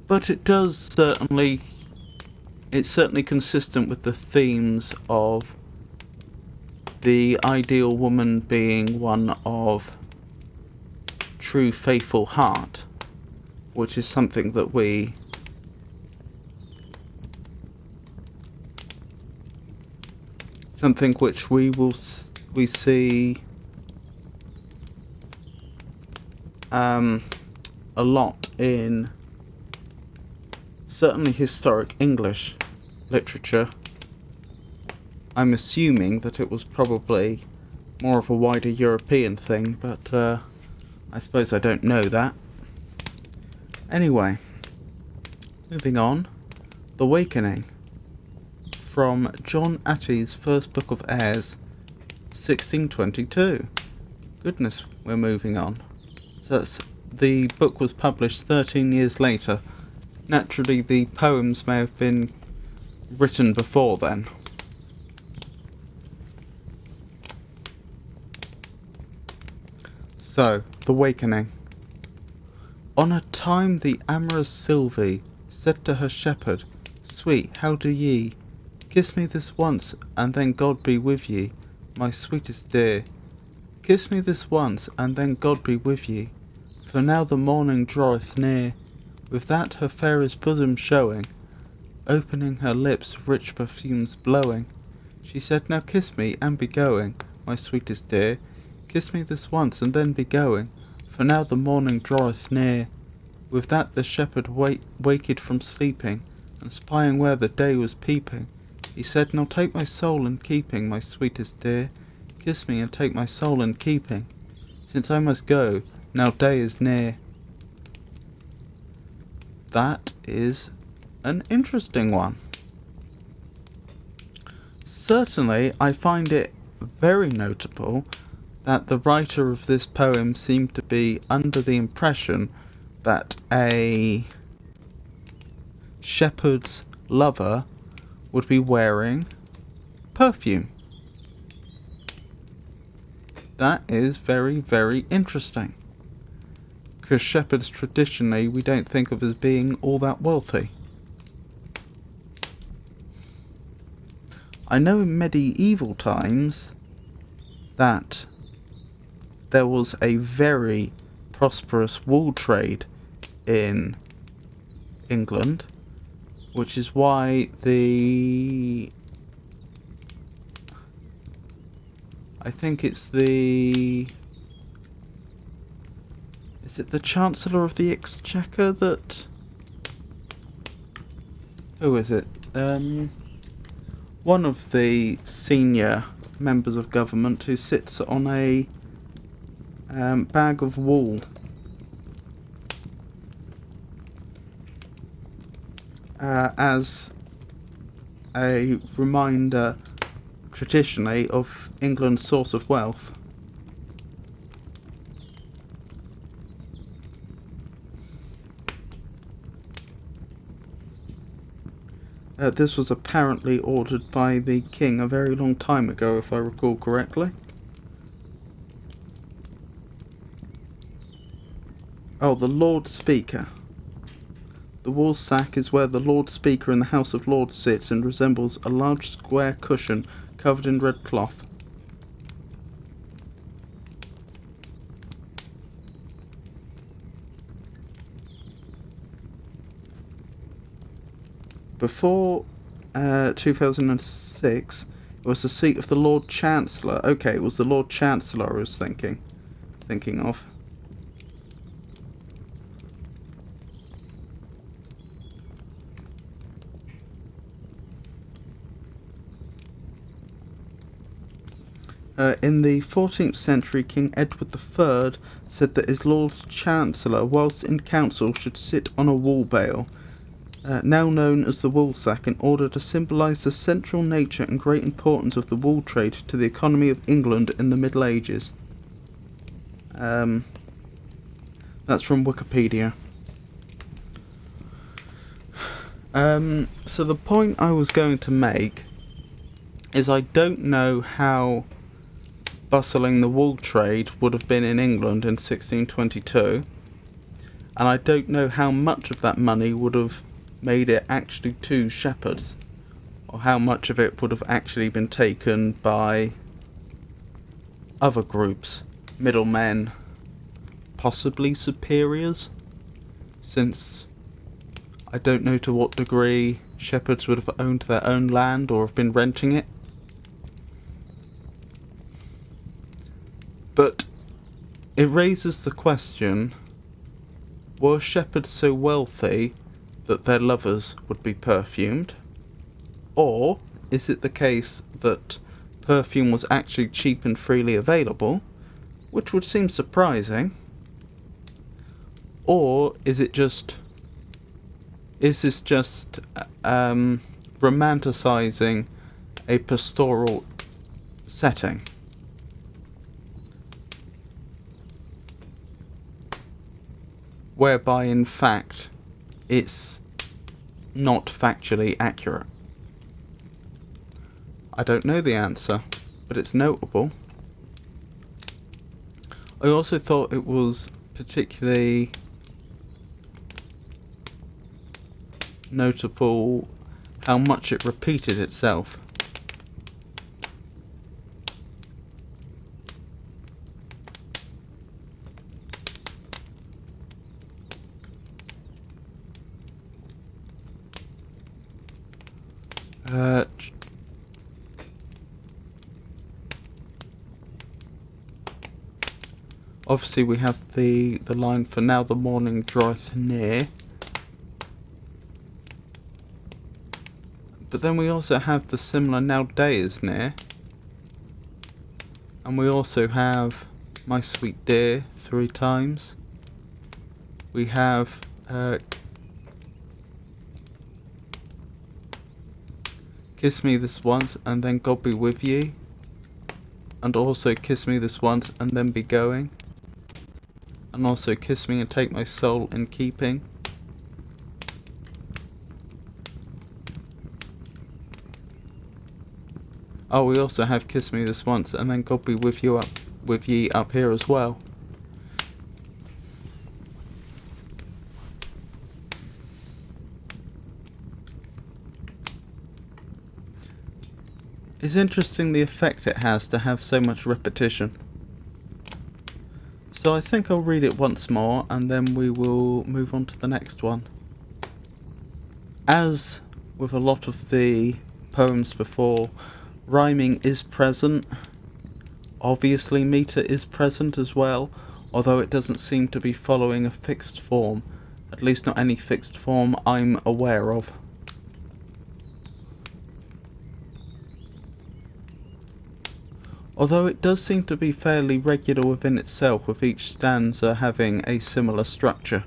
A: But it's certainly consistent with the themes of the ideal woman being one of true faithful heart, which is something that we see a lot in certainly historic English literature. I'm assuming that it was probably more of a wider European thing, but I suppose I don't know that. Anyway, moving on. The Awakening, from John Atty's First Book of Airs, 1622. Goodness, we're moving on. So the book was published 13 years later. Naturally, the poems may have been written before then. So, The Awakening. On a time the amorous Sylvie said to her shepherd, "Sweet, how do ye? Kiss me this once, and then God be with ye, my sweetest dear. Kiss me this once, and then God be with ye, for now the morning draweth near." With that her fairest bosom showing, opening her lips, rich perfumes blowing, she said, "Now kiss me, and be going, my sweetest dear. Kiss me this once, and then be going, for now the morning draweth near." With that the shepherd waked from sleeping, and spying where the day was peeping, he said, "Now take my soul in keeping, my sweetest dear. Kiss me and take my soul in keeping, since I must go, now day is near." That is an interesting one. Certainly, I find it very notable that the writer of this poem seemed to be under the impression that a shepherd's lover would be wearing perfume. That is very, very interesting, because shepherds traditionally we don't think of as being all that wealthy. I know in medieval times that there was a very prosperous wool trade in England, which is why I think it's is it the Chancellor of the Exchequer that... Who is it? One of the senior members of government who sits on a bag of wool. As a reminder, traditionally, of England's source of wealth. This was apparently ordered by the king a very long time ago, if I recall correctly. Oh, the Lord Speaker. The wool sack is where the Lord Speaker in the House of Lords sits and resembles a large square cushion covered in red cloth. Before 2006, it was the seat of the Lord Chancellor. Okay, it was the Lord Chancellor I was thinking of. In the 14th century, King Edward III said that his Lord Chancellor, whilst in council, should sit on a wool bale, now known as the wool sack, in order to symbolise the central nature and great importance of the wool trade to the economy of England in the Middle Ages. That's from Wikipedia. So the point I was going to make is I don't know how bustling the wool trade would have been in England in 1622, and I don't know how much of that money would have made it actually to shepherds, or how much of it would have actually been taken by other groups, middlemen, possibly superiors, since I don't know to what degree shepherds would have owned their own land or have been renting it. But it raises the question, were shepherds so wealthy that their lovers would be perfumed? Or is it the case that perfume was actually cheap and freely available, which would seem surprising. Or is this just romanticizing a pastoral setting? Whereby, in fact, it's not factually accurate. I don't know the answer, but it's notable. I also thought it was particularly notable how much it repeated itself. Obviously we have the line for now the morning draweth near. But then we also have the similar now day is near. And we also have my sweet dear 3 times. We have kiss me this once and then God be with ye. And also kiss me this once and then be going. And also kiss me and take my soul in keeping. Oh, we also have kiss me this once and then God be with ye up here as well. It's interesting the effect it has to have so much repetition. So I think I'll read it once more and then we will move on to the next one. As with a lot of the poems before, rhyming is present. Obviously meter is present as well, although it doesn't seem to be following a fixed form, at least not any fixed form I'm aware of. Although it does seem to be fairly regular within itself, with each stanza having a similar structure.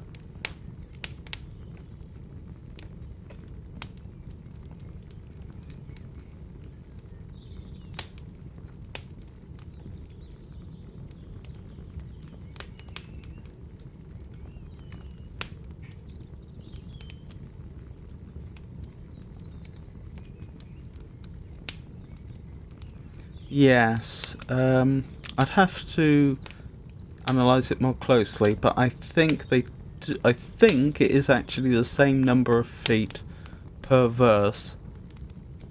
A: Yes, I'd have to analyse it more closely, but I think I think it is actually the same number of feet per verse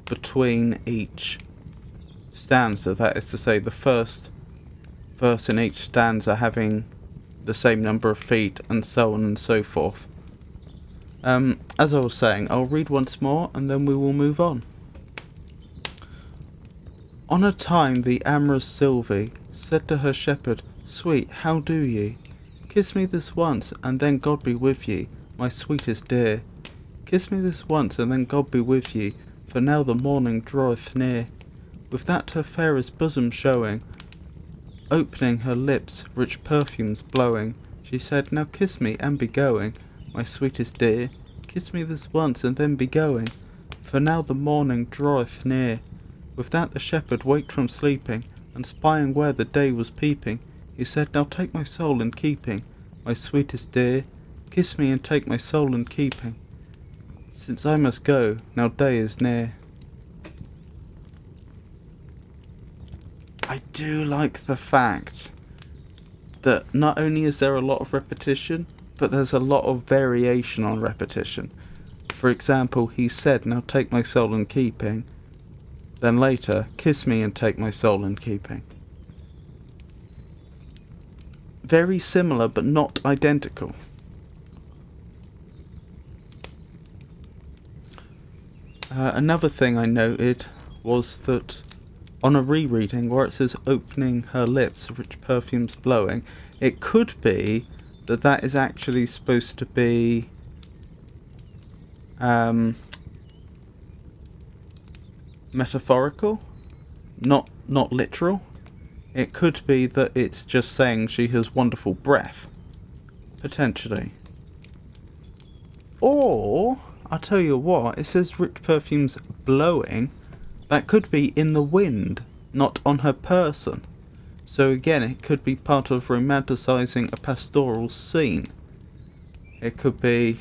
A: between each stanza. That is to say, the first verse in each stanza having the same number of feet, and so on and so forth. As I was saying, I'll read once more and then we will move on. On a time the amorous Sylvie said to her shepherd, "Sweet, how do ye? Kiss me this once, and then God be with ye, my sweetest dear. Kiss me this once, and then God be with ye, for now the morning draweth near." With that her fairest bosom showing, opening her lips, rich perfumes blowing, she said, "Now kiss me and be going, my sweetest dear. Kiss me this once, and then be going, for now the morning draweth near." With that the shepherd waked from sleeping, and spying where the day was peeping, he said, "Now take my soul in keeping, my sweetest dear. Kiss me and take my soul in keeping, since I must go, now day is near." I do like the fact that not only is there a lot of repetition, but there's a lot of variation on repetition. For example, he said, "Now take my soul in keeping," then later, "Kiss me and take my soul in keeping." Very similar, but not identical. Another thing I noted was that on a rereading where it says "opening her lips, rich perfumes blowing," it could be that that is actually supposed to be metaphorical, not not literal. It could be that it's just saying she has wonderful breath. Potentially. Or, I'll tell you what, it says rich perfumes blowing. That could be in the wind, not on her person. So again, it could be part of romanticising a pastoral scene. It could be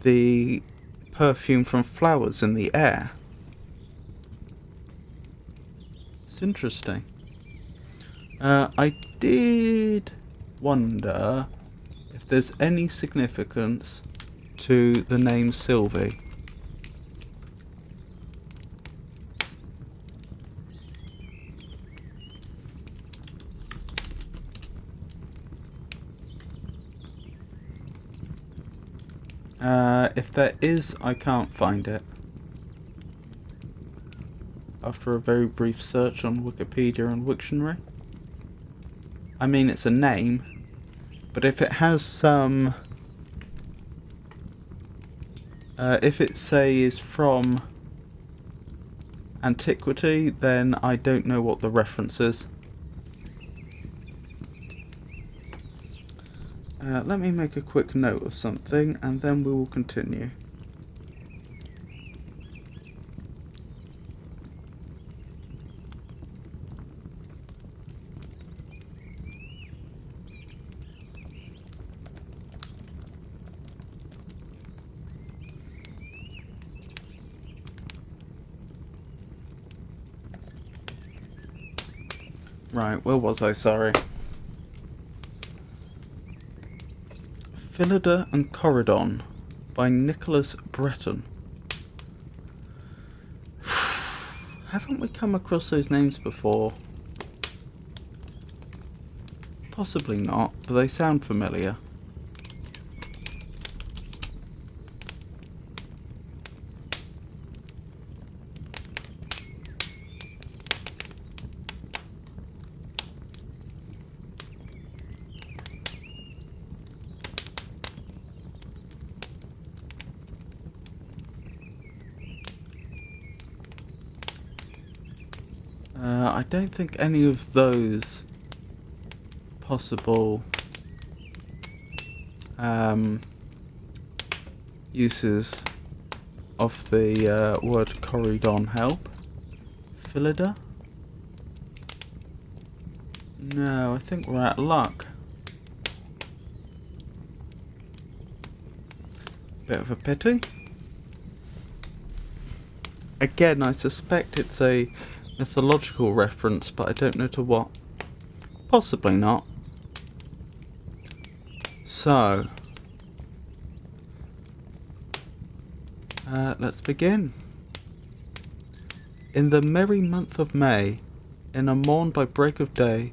A: the perfume from flowers in the air. It's interesting. I did wonder if there's any significance to the name Sylvie. If there is, I can't find it. After a very brief search on Wikipedia and Wiktionary. I mean, it's a name, but if it has some... if it, say, is from antiquity, then I don't know what the reference is. Let me make a quick note of something, and then we will continue. Right, where was I? Sorry. Phillida and Corydon by Nicholas Breton. Haven't we come across those names before? Possibly not, but they sound familiar. I don't think any of those possible uses of the word Corydon help. Phillida? No, I think we're out of luck. Bit of a pity. Again, I suspect it's a mythological reference, but I don't know to what. Possibly not. So, let's begin. In the merry month of May, in a morn by break of day,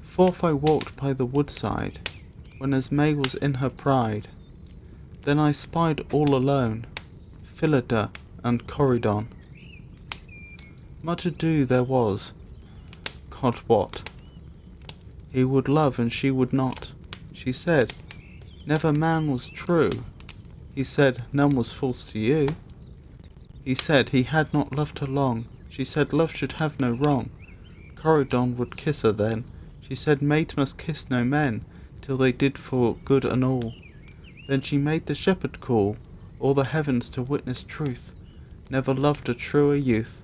A: forth I walked by the woodside, when as May was in her pride. Then I spied all alone, Phillida and Corydon. Much ado there was, God wot. He would love and she would not. She said, never man was true. He said, none was false to you. He said, he had not loved her long. She said, love should have no wrong. Corydon would kiss her then. She said, maids must kiss no men, till they did for good and all. Then she made the shepherd call, all the heavens to witness truth. Never loved a truer youth.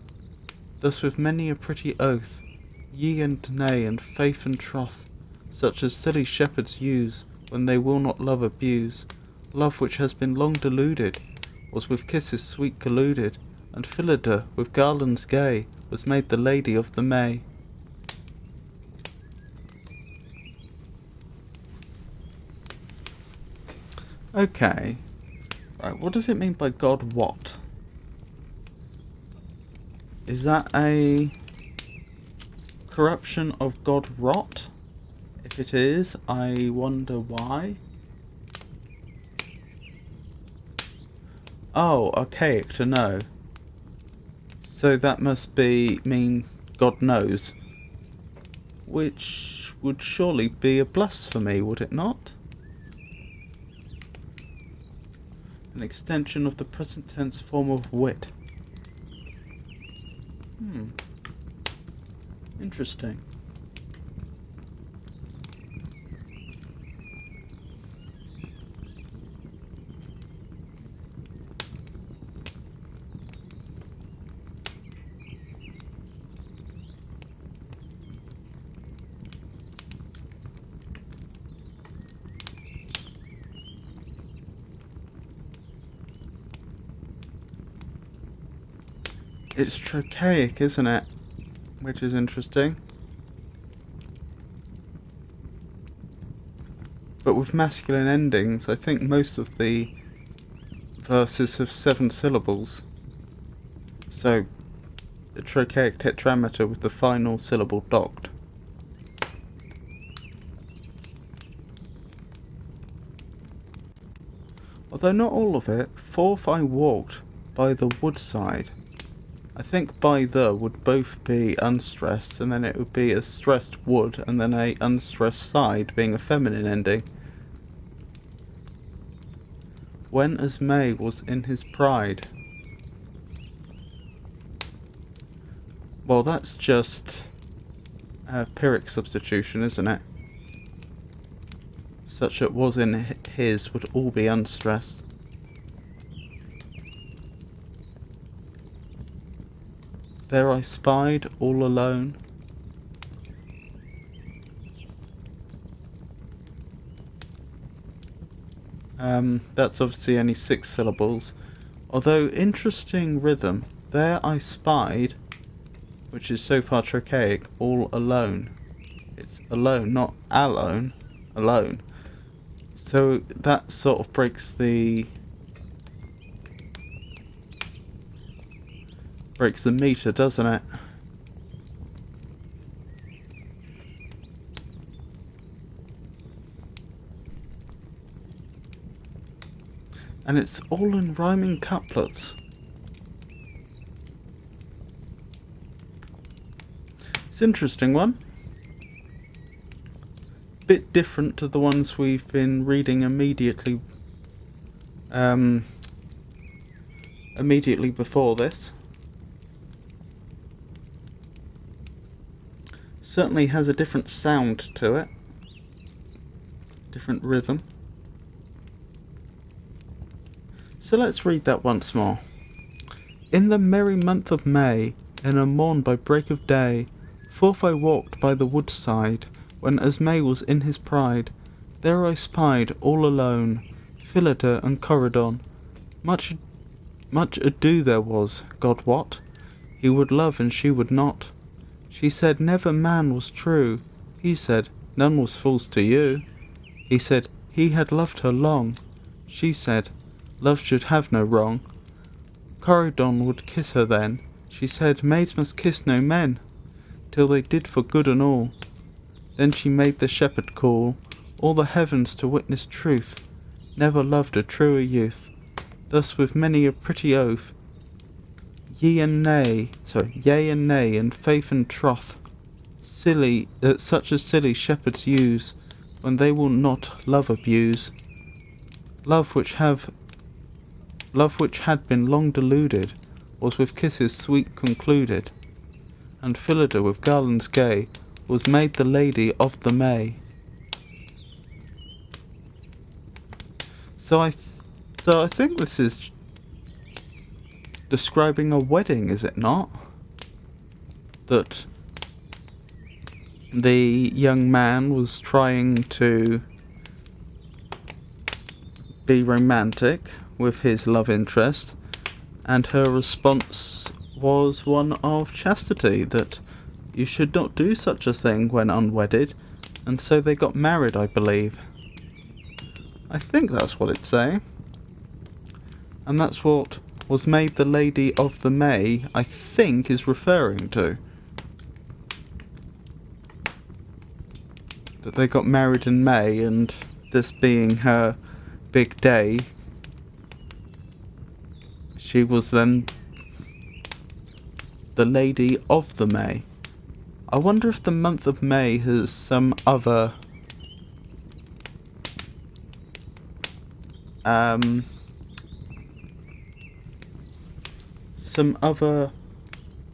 A: Thus with many a pretty oath, yea and nay and faith and troth, such as silly shepherds use, when they will not love abuse, love which has been long deluded, was with kisses sweet colluded, and Phillida with garlands gay, was made the lady of the May. Okay, right, what does it mean by God what? Is that a corruption of God rot? If it is, I wonder why. Oh, archaic to know. So that must mean God knows. Which would surely be a blasphemy, would it not? An extension of the present tense form of wit. Interesting. It's trochaic, isn't it? Which is interesting. But with masculine endings, I think most of the verses have 7 syllables. So, a trochaic tetrameter with the final syllable docked. Although not all of it, forth I walked by the woodside. I think by the would both be unstressed, and then it would be a stressed wood, and then a unstressed side being a feminine ending. When as May was in his pride. Well, that's just a Pyrrhic substitution, isn't it? Such it was in his would all be unstressed. There I spied, all alone, that's obviously only 6 syllables. Although, interesting rhythm. There I spied, which is so far trochaic, all alone. It's alone, not alone, alone. So that sort of breaks the meter, doesn't it? And it's all in rhyming couplets. It's an interesting one. Bit different to the ones we've been reading immediately before this. Certainly has a different sound to it. Different rhythm. So let's read that once more. In the merry month of May, in a morn by break of day, forth I walked by the woodside, when as May was in his pride. There I spied, all alone, Philida and Corydon. Much ado there was, God wot, he would love and she would not. She said never man was true, he said none was false to you. He said he had loved her long, she said love should have no wrong. Corydon would kiss her then, she said maids must kiss no men, till they did for good and all. Then she made the shepherd call all the heavens to witness truth, never loved a truer youth. Thus with many a pretty oath, yea and nay, and faith and troth, such as silly shepherds use, when they will not love abuse. Love which had been long deluded, was with kisses sweet concluded, and Philida with garlands gay, was made the lady of the May. So I think this is describing a wedding, is it not? That the young man was trying to be romantic with his love interest, and her response was one of chastity, that you should not do such a thing when unwedded, and so they got married, I believe. I think that's what it's saying. And that's what was made the lady of the May, I think, is referring to. That they got married in May, and this being her big day, she was then the lady of the May. I wonder if the month of May has some other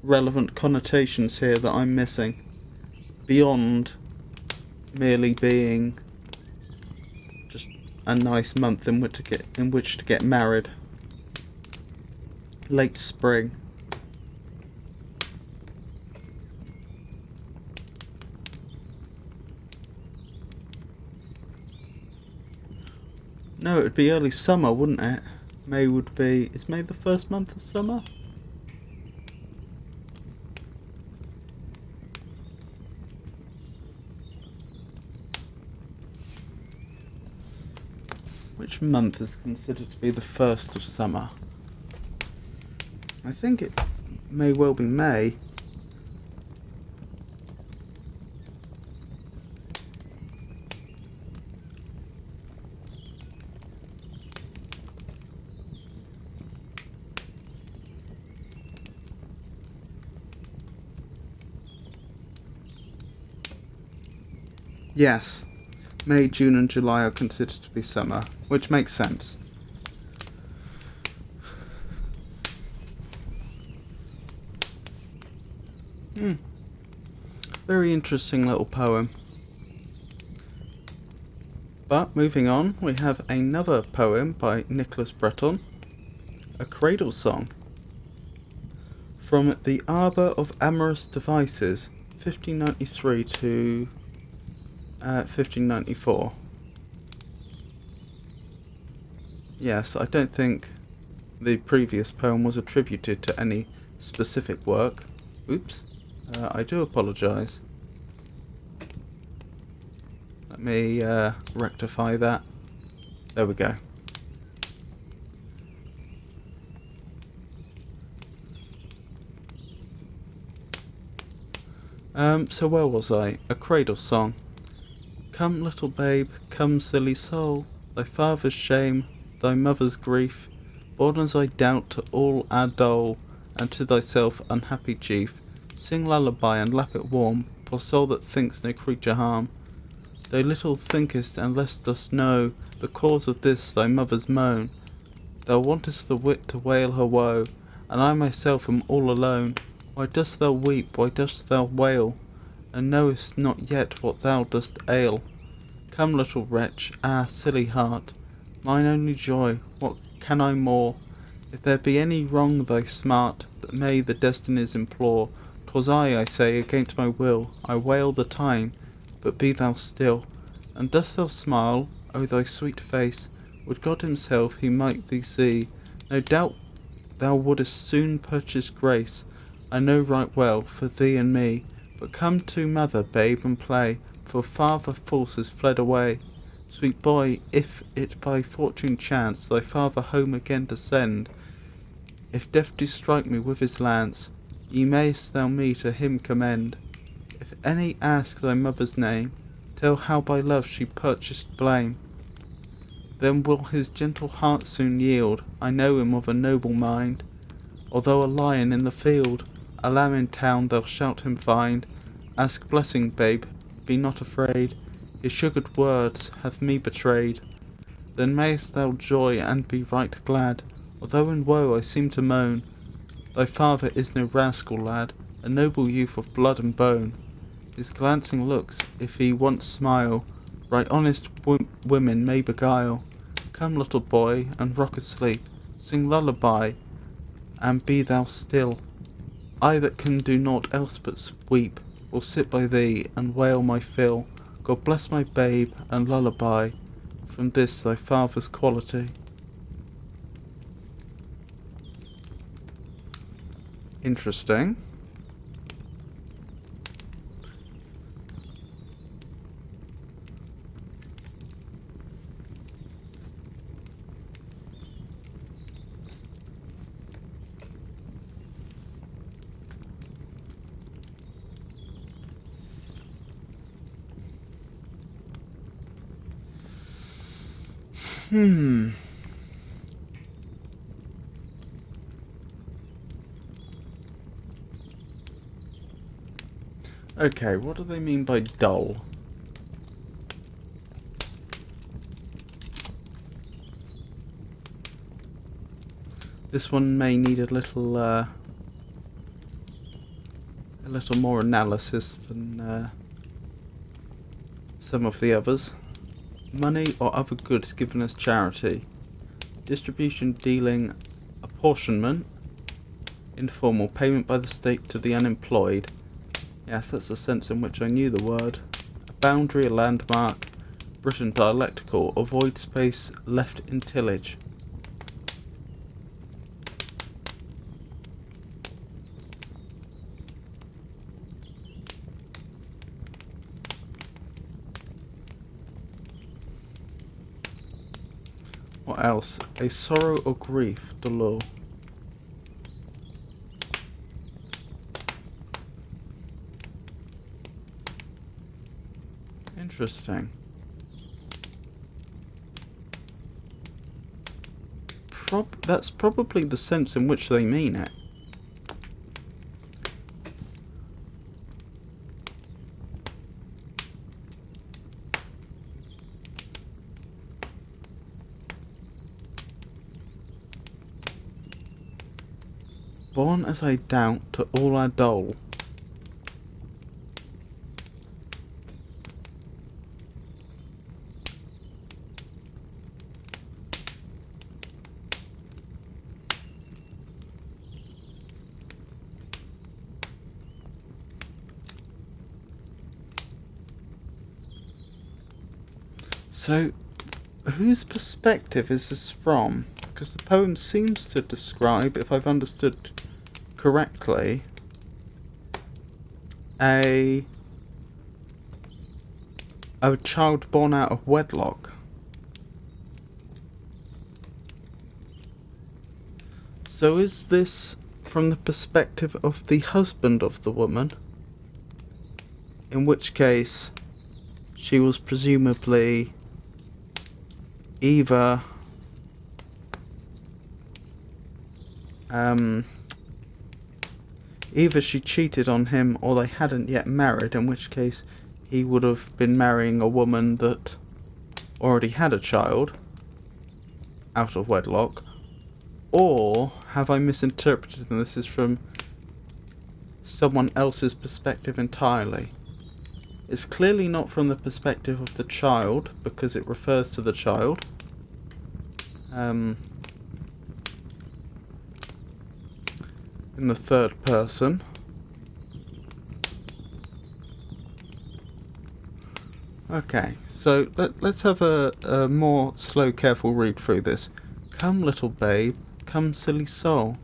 A: relevant connotations here that I'm missing. beyond merely being just a nice month in which to get married. Late spring. No, it would be early summer, wouldn't it? May would be... Is May the first month of summer? Which month is considered to be the first of summer? I think it may well be May. Yes, May, June and July are considered to be summer, which makes sense. Very interesting little poem. But moving on, we have another poem by Nicholas Breton, A Cradle Song. From The Arbour of Amorous Devices, 1593 to 1594. Yes, I don't think the previous poem was attributed to any specific work. Oops, I do apologise. Let me rectify that. There we go. So where was I? A Cradle Song. Come, little babe, come, silly soul, thy father's shame, thy mother's grief, born as I doubt to all our dole, and to thyself, unhappy chief, sing lullaby and lap it warm, poor soul that thinks no creature harm. Though little thinkest and less dost know the cause of this thy mother's moan, thou wantest the wit to wail her woe, and I myself am all alone. Why dost thou weep, why dost thou wail, and knowest not yet what thou dost ail? Come, little wretch, ah, silly heart, mine only joy, what can I more? If there be any wrong thy smart, that may the destinies implore, 'twas I say, against my will, I wail the time, but be thou still. And dost thou smile, O thy sweet face, would God himself he might thee see, no doubt thou wouldest soon purchase grace, I know right well, for thee and me. But come to mother, babe, and play, for father false is fled away. Sweet boy, if it by fortune chance thy father home again to send, if death do strike me with his lance, ye mayst thou me to him commend. If any ask thy mother's name, tell how by love she purchased blame. Then will his gentle heart soon yield, I know him of a noble mind. Although a lion in the field, a lamb in town thou shalt him find. Ask blessing, babe, be not afraid, his sugared words hath me betrayed. Then mayst thou joy and be right glad, although in woe I seem to moan. Thy father is no rascal lad, a noble youth of blood and bone. His glancing looks, if he once smile, right honest women may beguile. Come, little boy, and rock asleep, sing lullaby, and be thou still. I that can do naught else but weep, will sit by thee and wail my fill. God bless my babe and lullaby, from this thy father's quality. Interesting. Okay, what do they mean by dull? This one may need a little more analysis than some of the others. Money or other goods given as charity. Distribution, dealing, apportionment. Informal, payment by the state to the unemployed. Yes, that's the sense in which I knew the word. A boundary, a landmark. Written dialectical, or void space left in tillage. What else? A sorrow or grief, dolor. Interesting. That's probably the sense in which they mean it. Born as I doubt to all I dole. So, whose perspective is this from? Because the poem seems to describe, if I've understood correctly, a child born out of wedlock. So is this from the perspective of the husband of the woman? In which case, she was presumably either either she cheated on him or they hadn't yet married, in which case he would have been marrying a woman that already had a child out of wedlock. Or have I misinterpreted and this is from someone else's perspective entirely? It's clearly not from the perspective of the child, because it refers to the child. In the third person. Okay, so let's have a more slow, careful read through this. Come, little babe, come, silly soul,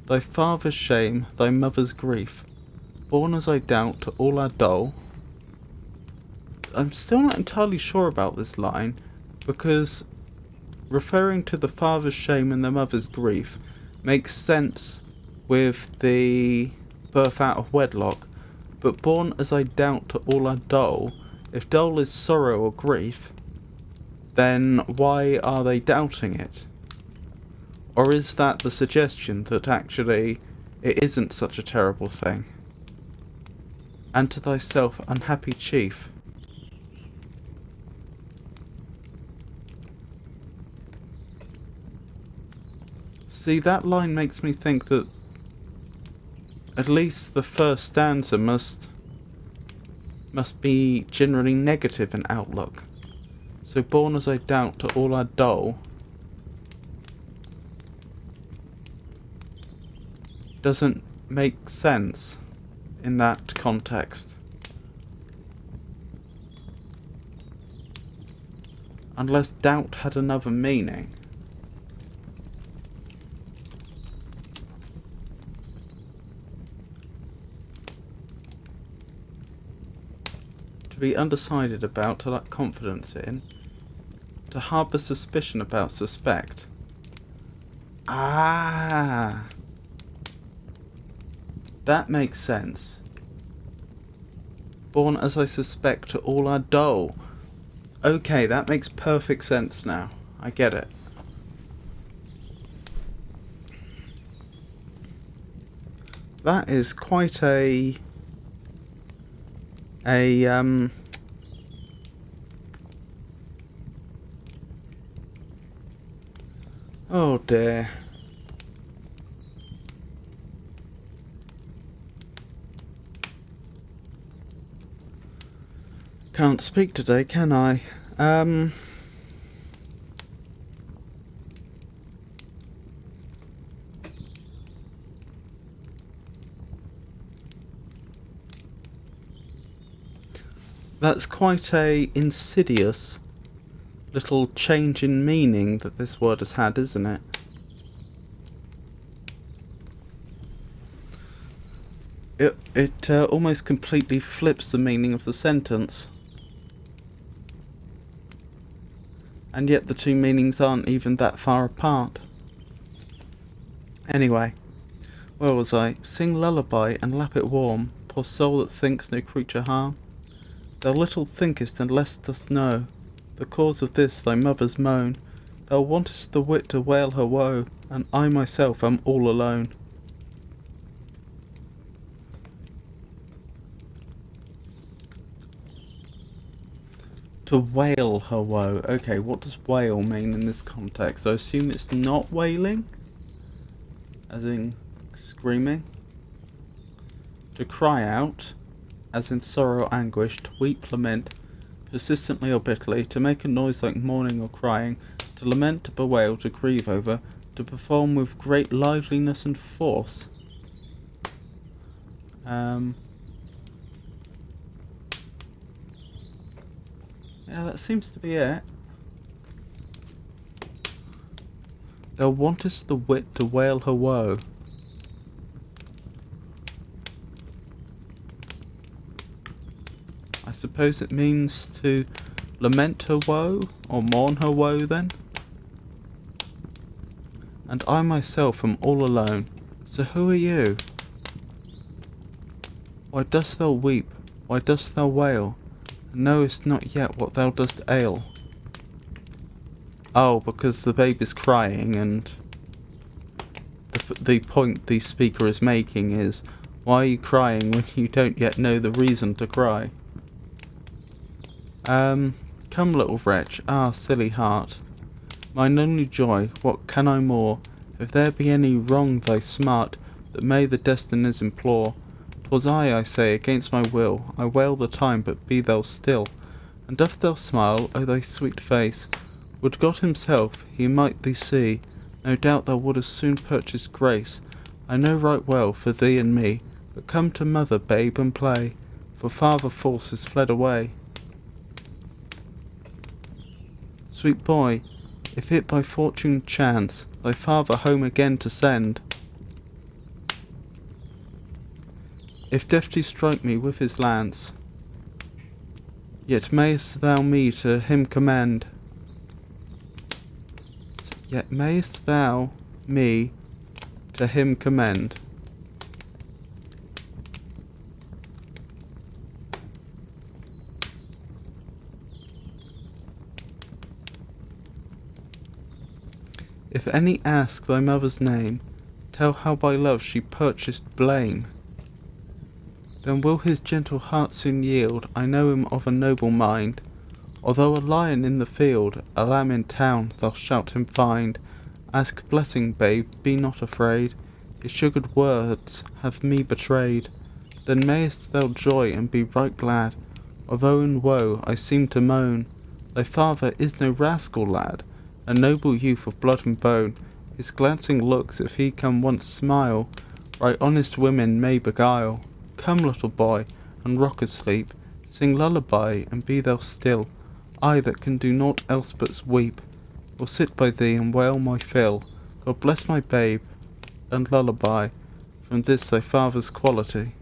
A: thy father's shame, thy mother's grief, born as I doubt to all our dole. I'm still not entirely sure about this line, because referring to the father's shame and the mother's grief makes sense with the birth out of wedlock, but born as I doubt to all our dole, if dole is sorrow or grief, then why are they doubting it? Or is that the suggestion that actually it isn't such a terrible thing? And to thyself, unhappy chief. See, that line makes me think that at least the first stanza must be generally negative in outlook. So born as I doubt to all our dole doesn't make sense in that context. Unless doubt had another meaning. To be undecided about, to lack confidence in, to harbour suspicion about, suspect. Ah, that makes sense. Born as I suspect to all our dole. Okay, that makes perfect sense now. I get it. That is quite a oh dear. Can't speak today, can I? That's quite a insidious little change in meaning that this word has had, isn't it? It almost completely flips the meaning of the sentence. And yet the two meanings aren't even that far apart. Anyway, where was I? Sing lullaby and lap it warm, poor soul that thinks no creature harm. Thou little thinkest and less dost know the cause of this thy mother's moan. Thou wantest the wit to wail her woe, and I myself am all alone. To wail her woe. Okay, what does wail mean in this context? I assume it's not wailing, as in screaming. To cry out, as in sorrow, anguish. To weep, lament, persistently or bitterly. To make a noise like mourning or crying. To lament, to bewail, to grieve over. To perform with great liveliness and force. Yeah, that seems to be it. Thou wantest the wit to wail her woe. I suppose it means to lament her woe, or mourn her woe then. And I myself am all alone. So who are you? Why dost thou weep? Why dost thou wail? And knowest not yet what thou dost ail. Oh, because the babe is crying, and the point the speaker is making is, why are you crying when you don't yet know the reason to cry? Come, little wretch, ah, silly heart, mine only joy, what can I more? If there be any wrong thy smart, that may the destinies implore, 'twas I say, against my will, I wail the time, but be thou still. And doth thou smile, O thy sweet face? Would God himself he might thee see, no doubt thou wouldst soon purchase grace. I know right well, for thee and me, but come to mother, babe, and play, for father false is fled away. Sweet boy, if it by fortune chance, thy father home again to send, if death do strike me with his lance, yet mayst thou me to him commend. Yet mayst thou me to him commend. If any ask thy mother's name, tell how by love she purchased blame. Then will his gentle heart soon yield, I know him of a noble mind. Although a lion in the field, a lamb in town, thou shalt him find. Ask blessing, babe, be not afraid, his sugared words have me betrayed. Then mayst thou joy and be right glad, although in woe I seem to moan. Thy father is no rascal, lad, a noble youth of blood and bone. His glancing looks, if he can once smile, right honest women may beguile. Come, little boy, and rock asleep, sing lullaby, and be thou still. I that can do naught else but weep, will sit by thee and wail my fill. God bless my babe, and lullaby, from this thy father's quality.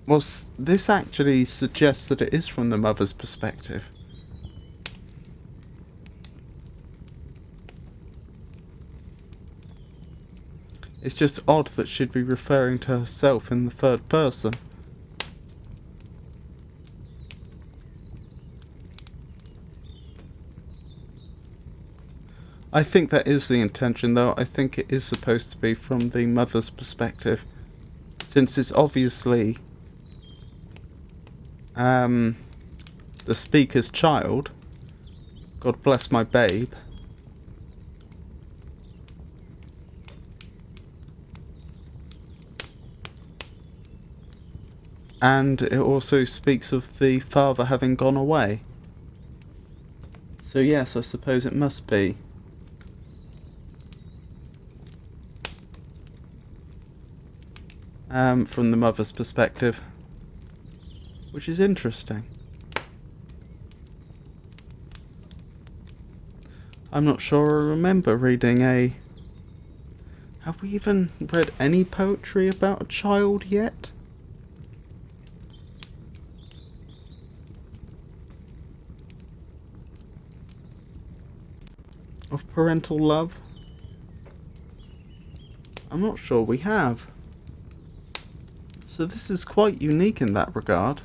A: Well, this actually suggests that it is from the mother's perspective. It's just odd that she'd be referring to herself in the third person. I think that is the intention, though. I think it is supposed to be from the mother's perspective, since it's obviously the speaker's child. God bless my babe. And it also speaks of the father having gone away. So yes, I suppose it must be. From the mother's perspective. Which is interesting. I'm not sure I remember reading a... Have we even read any poetry about a child yet? Of parental love? I'm not sure we have. So this is quite unique in that regard.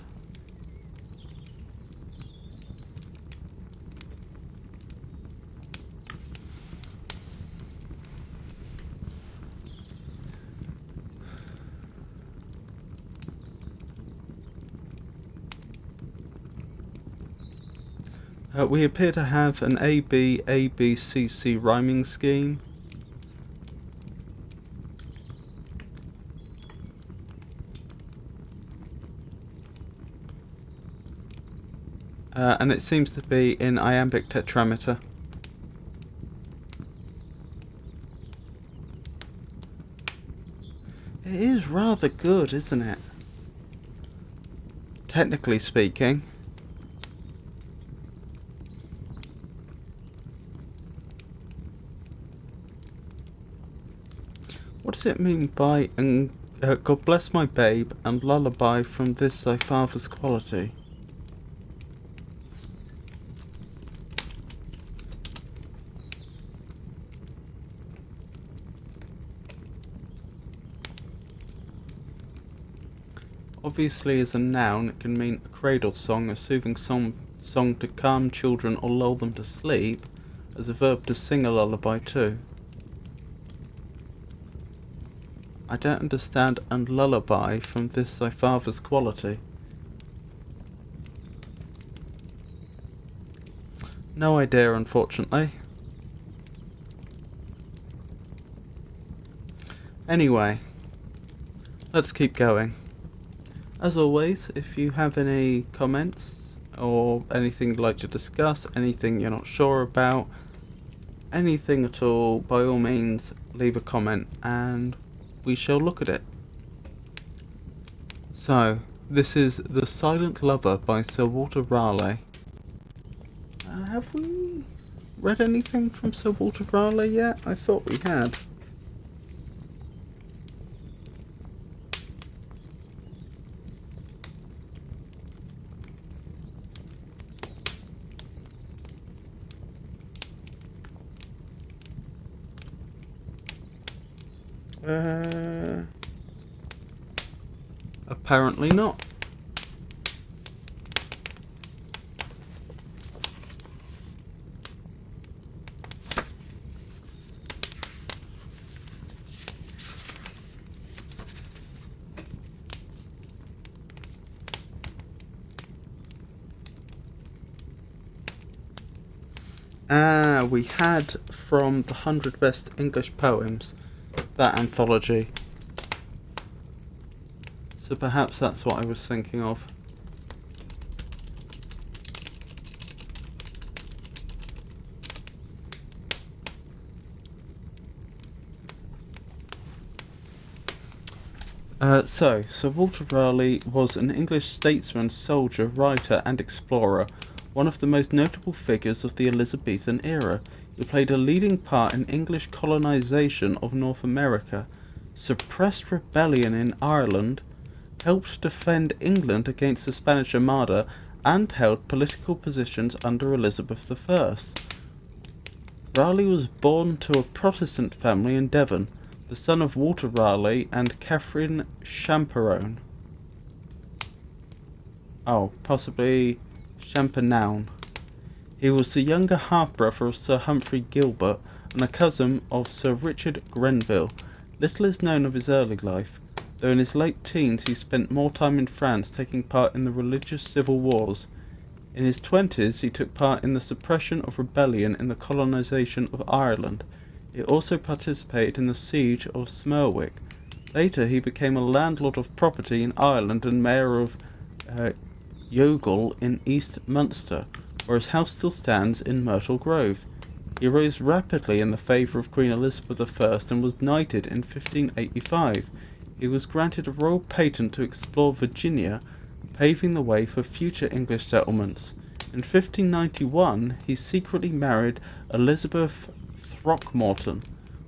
A: We appear to have an A-B-C-C rhyming scheme. And it seems to be in iambic tetrameter. It is rather good, isn't it? Technically speaking. What does it mean by God bless my babe and lullaby from this thy father's quality? Obviously, as a noun, it can mean a cradle song, a soothing song to calm children or lull them to sleep, as a verb to sing a lullaby too. I don't understand and lullaby from this thy father's quality. No idea, unfortunately. Anyway, let's keep going. As always, if you have any comments or anything you'd like to discuss, anything you're not sure about, anything at all, by all means leave a comment and we shall look at it. So, this is The Silent Lover by Sir Walter Raleigh. Have we read anything from Sir Walter Raleigh yet? I thought we had. Apparently not. We had from the 100 Best English Poems, that anthology. So perhaps that's what I was thinking of. Sir Walter Raleigh was an English statesman, soldier, writer and explorer, one of the most notable figures of the Elizabethan era. He played a leading part in English colonization of North America, suppressed rebellion in Ireland, helped defend England against the Spanish Armada, and held political positions under Elizabeth I. Raleigh was born to a Protestant family in Devon, the son of Walter Raleigh and Catherine Champernoun. Oh, possibly Champernowne. He was the younger half-brother of Sir Humphrey Gilbert and a cousin of Sir Richard Grenville. Little is known of his early life, though in his late teens he spent more time in France taking part in the religious civil wars. In his 20s he took part in the suppression of rebellion in the colonization of Ireland. He also participated in the siege of Smerwick. Later he became a landlord of property in Ireland and mayor of Youghal in East Munster, where his house still stands in Myrtle Grove. He rose rapidly in the favour of Queen Elizabeth I and was knighted in 1585. He was granted a royal patent to explore Virginia, paving the way for future English settlements. In 1591 he secretly married Elizabeth Throckmorton,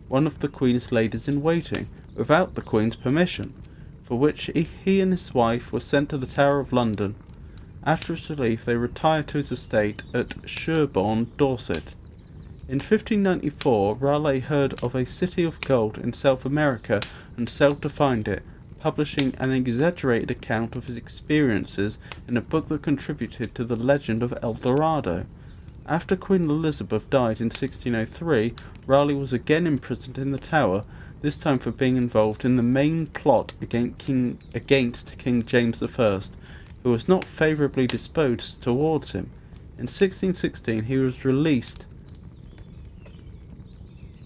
A: one of the Queen's ladies-in-waiting, without the Queen's permission, for which he and his wife were sent to the Tower of London. After his relief they retired to his estate at Sherborne, Dorset. In 1594 Raleigh heard of a city of gold in South America and sailed to find it, publishing an exaggerated account of his experiences in a book that contributed to the legend of El Dorado. After Queen Elizabeth died in 1603, Raleigh was again imprisoned in the Tower, this time for being involved in the main plot against King James I, who was not favourably disposed towards him. In 1616 he was released.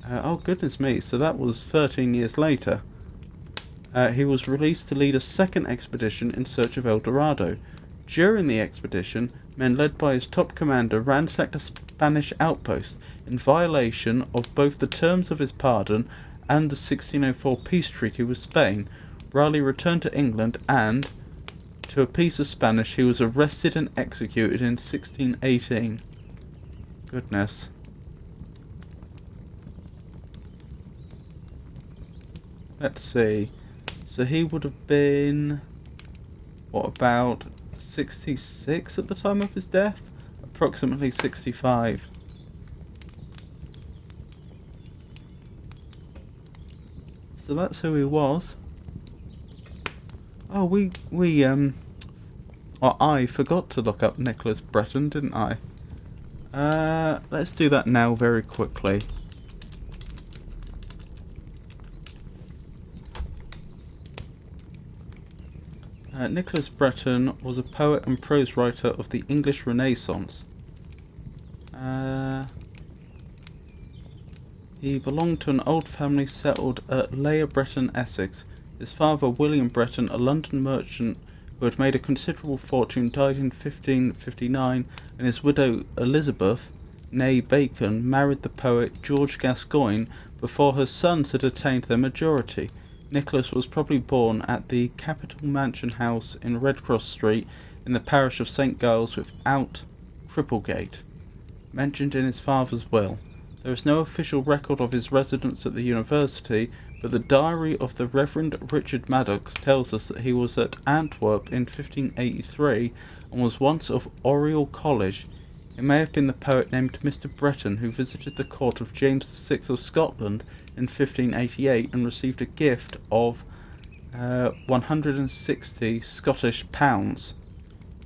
A: Oh goodness me, so that was 13 years later. He was released to lead a second expedition in search of El Dorado. During the expedition, men led by his top commander ransacked a Spanish outpost in violation of both the terms of his pardon and the 1604 peace treaty with Spain. Raleigh returned to England and, to appease the Spanish, he was arrested and executed in 1618. Goodness. Let's see. So he would have been, what, about 66 at the time of his death? Approximately 65. So that's who he was. Oh, I forgot to look up Nicholas Breton, didn't I? Let's do that now very quickly. Nicholas Breton was a poet and prose writer of the English Renaissance. He belonged to an old family settled at Layer Breton, Essex. His father, William Breton, a London merchant who had made a considerable fortune, died in 1559, and his widow Elizabeth, née Bacon, married the poet George Gascoigne before her sons had attained their majority. Nicholas was probably born at the Capitol Mansion House in Redcross Street in the parish of St Giles without Cripplegate, mentioned in his father's will. There is no official record of his residence at the university, but the diary of the Reverend Richard Maddox tells us that he was at Antwerp in 1583 and was once of Oriel College. It may have been the poet named Mr. Breton who visited the court of James VI of Scotland in 1588 and received a gift of 160 Scottish pounds.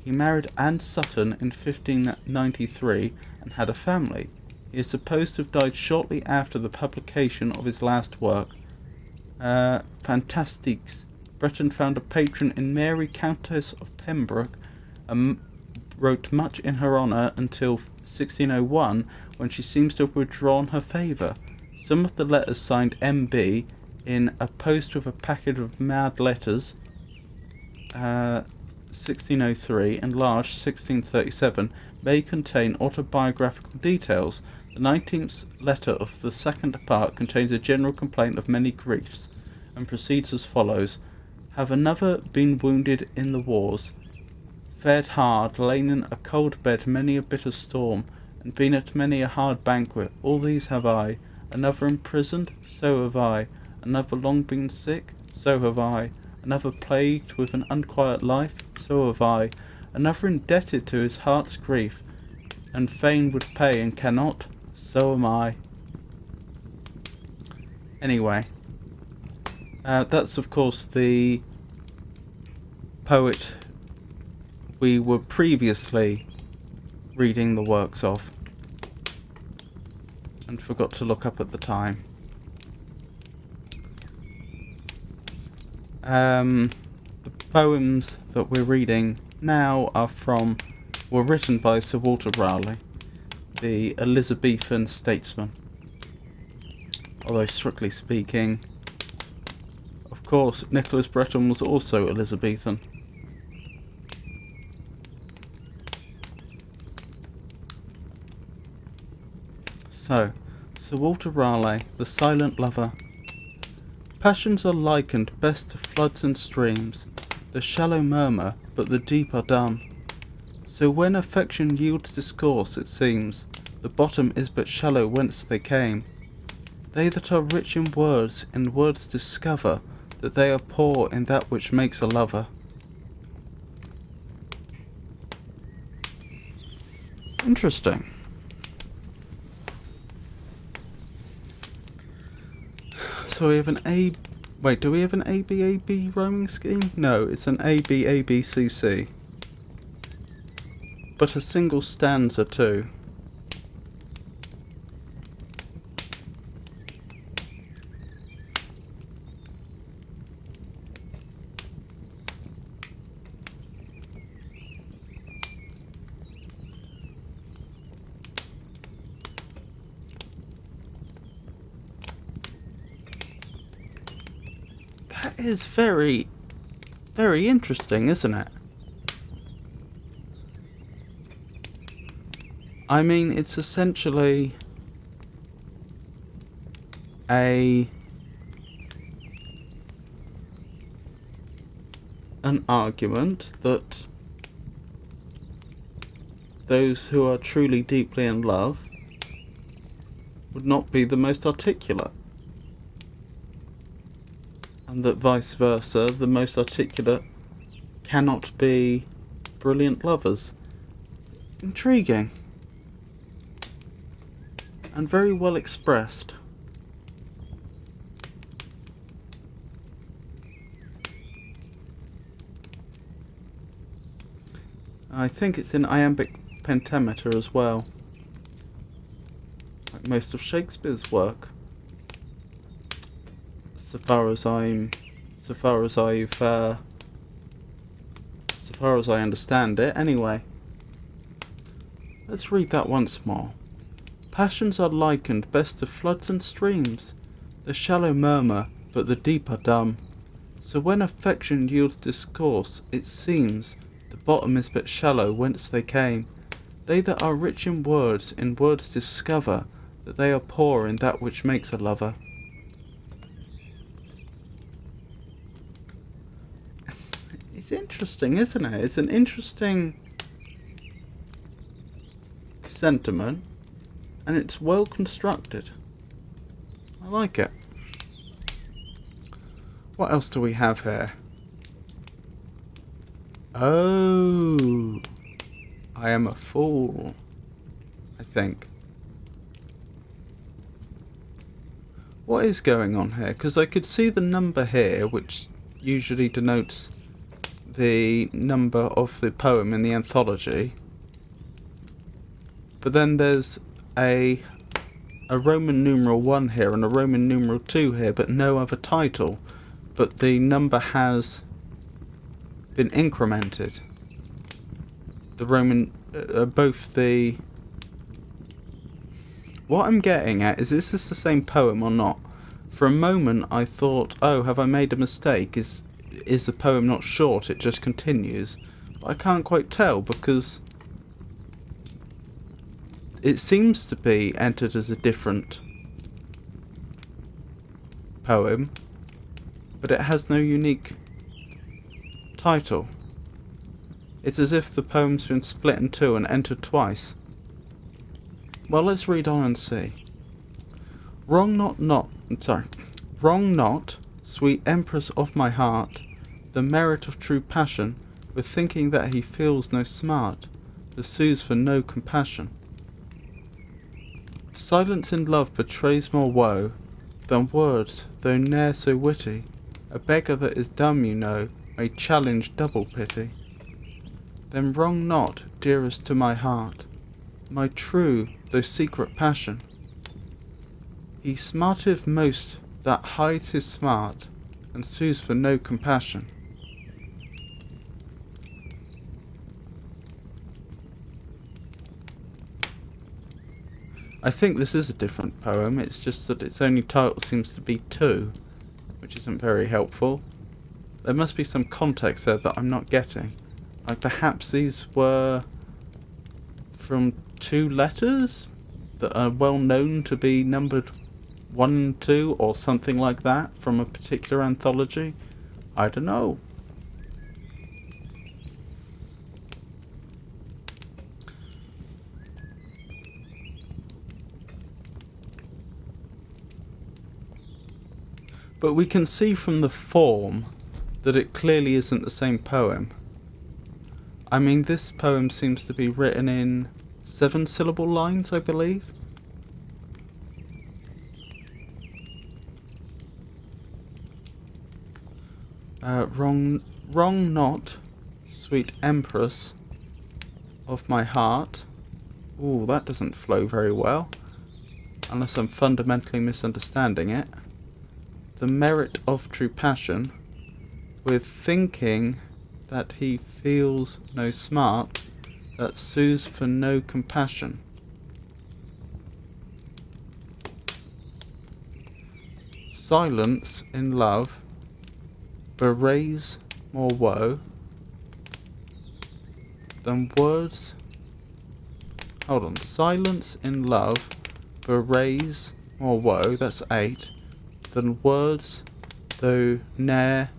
A: He married Anne Sutton in 1593 and had a family. He is supposed to have died shortly after the publication of his last work, Fantastiques. Breton found a patron in Mary, Countess of Pembroke, and wrote much in her honour until 1601, when she seems to have withdrawn her favour. Some of the letters signed M.B. in A Post with a Packet of Mad Letters, 1603, enlarged 1637, may contain autobiographical details. The 19th letter of the second part contains a general complaint of many griefs, and proceeds as follows. Have another been wounded in the wars, fared hard, lain in a cold bed many a bitter storm, and been at many a hard banquet, all these have I. Another imprisoned, so have I. Another long been sick, so have I. Another plagued with an unquiet life, so have I. Another indebted to his heart's grief, and fain would pay and cannot, so am I. Anyway, that's of course the poet we were previously reading the works of, and forgot to look up at the time. The poems that we're reading now were written by Sir Walter Raleigh, the Elizabethan statesman. Although strictly speaking, of course, Nicholas Breton was also Elizabethan. So, Sir Walter Raleigh, the silent lover. Passions are likened best to floods and streams. The shallow murmur, but the deep are dumb. So when affection yields discourse, it seems, the bottom is but shallow whence they came. They that are rich in words discover that they are poor in that which makes a lover. Interesting. So we have an A... Wait, do we have an ABAB roaming scheme? No, it's an ABABCC. But a single stanza too. That is very, very interesting, isn't it? I mean, it's essentially an argument that those who are truly deeply in love would not be the most articulate. And that vice versa, the most articulate cannot be brilliant lovers. Intriguing. And very well expressed. I think it's in iambic pentameter as well, like most of Shakespeare's work. So far as I understand it, anyway. Let's read that once more. Passions are likened best to floods and streams. The shallow murmur, but the deep are dumb. So when affection yields discourse, it seems the bottom is but shallow whence they came. They that are rich in words discover that they are poor in that which makes a lover. It's interesting, isn't it? It's an interesting sentiment, and it's well constructed. I like it. What else do we have here? Oh, I am a fool, I think. What is going on here? Because I could see the number here, which usually denotes the number of the poem in the anthology. But then there's a Roman numeral 1 here and a Roman numeral 2 here, but no other title. But the number has been incremented. The Roman, both the... What I'm getting at is this the same poem or not? For a moment I thought, oh, have I made a mistake? Is the poem not short? It just continues. But I can't quite tell because it seems to be entered as a different poem, but it has no unique title. It's as if the poem's been split in two and entered twice. Well, let's read on and see. Wrong not, sweet empress of my heart, the merit of true passion, with thinking that he feels no smart, pursues for no compassion. Silence in love betrays more woe than words, though ne'er so witty. A beggar that is dumb, you know, may challenge double pity. Then wrong not, dearest to my heart, my true, though secret passion. He smarteth most that hides his smart, and sues for no compassion. I think this is a different poem, it's just that its only title seems to be 2. which isn't very helpful. There must be some context there that I'm not getting. Like perhaps these were from 2 letters that are well known to be numbered 1 and 2 or something like that from a particular anthology. I don't know. But we can see from the form that it clearly isn't the same poem. I mean, this poem seems to be written in 7-syllable lines, I believe. Wrong not, sweet empress of my heart. Ooh, that doesn't flow very well, unless I'm fundamentally misunderstanding it. The merit of true passion, with thinking that he feels no smart, that sues for no compassion. Silence in love bewrays more woe than words. Hold on. Silence in love bewrays more woe, that's 8, than words, though ne'er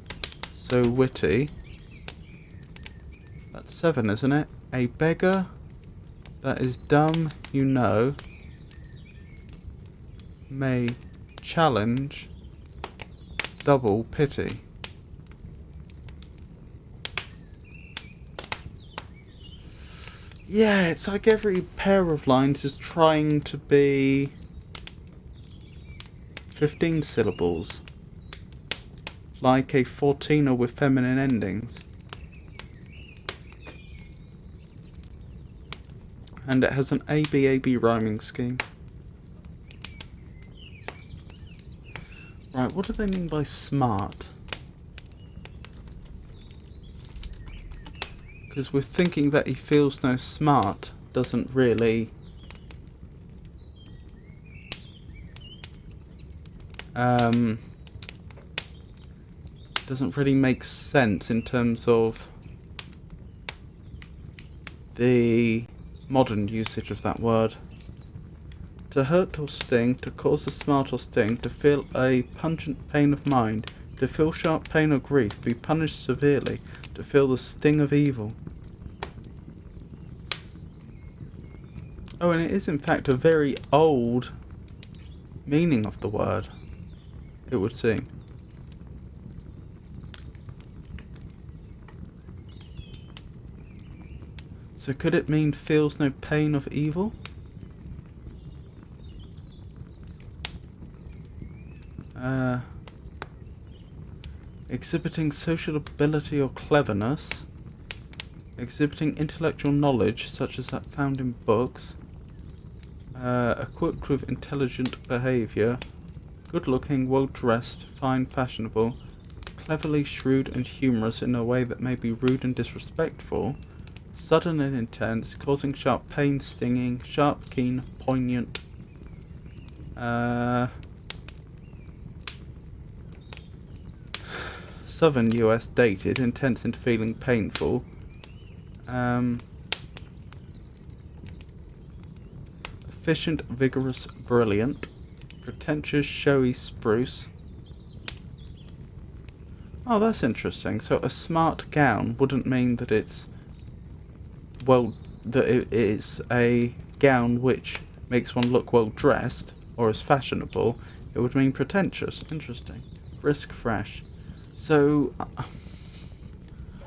A: so witty. That's 7, isn't it? A beggar that is dumb, you know, may challenge double pity. Yeah, it's like every pair of lines is trying to be 15 syllables. Like a 14er with feminine endings. And it has an ABAB rhyming scheme. Right, what do they mean by smart? Because we're thinking that he feels no smart doesn't really make sense in terms of the modern usage of that word. To hurt or sting, to cause a smart or sting, to feel a pungent pain of mind, to feel sharp pain or grief, be punished severely, to feel the sting of evil. Oh, and it is in fact a very old meaning of the word, it would seem. So could it mean feels no pain of evil? Exhibiting social ability or cleverness, exhibiting intellectual knowledge such as that found in books, equipped with intelligent behaviour, good looking, well dressed, fine, fashionable, cleverly shrewd and humorous in a way that may be rude and disrespectful, sudden and intense, causing sharp pain, stinging, sharp, keen, poignant, Southern US dated, intense and feeling painful, efficient, vigorous, brilliant, pretentious, showy, spruce. Oh, that's interesting. So a smart gown wouldn't mean that it's, well, that it is a gown which makes one look well dressed or is fashionable. It would mean pretentious. Interesting. Brisk, fresh. So,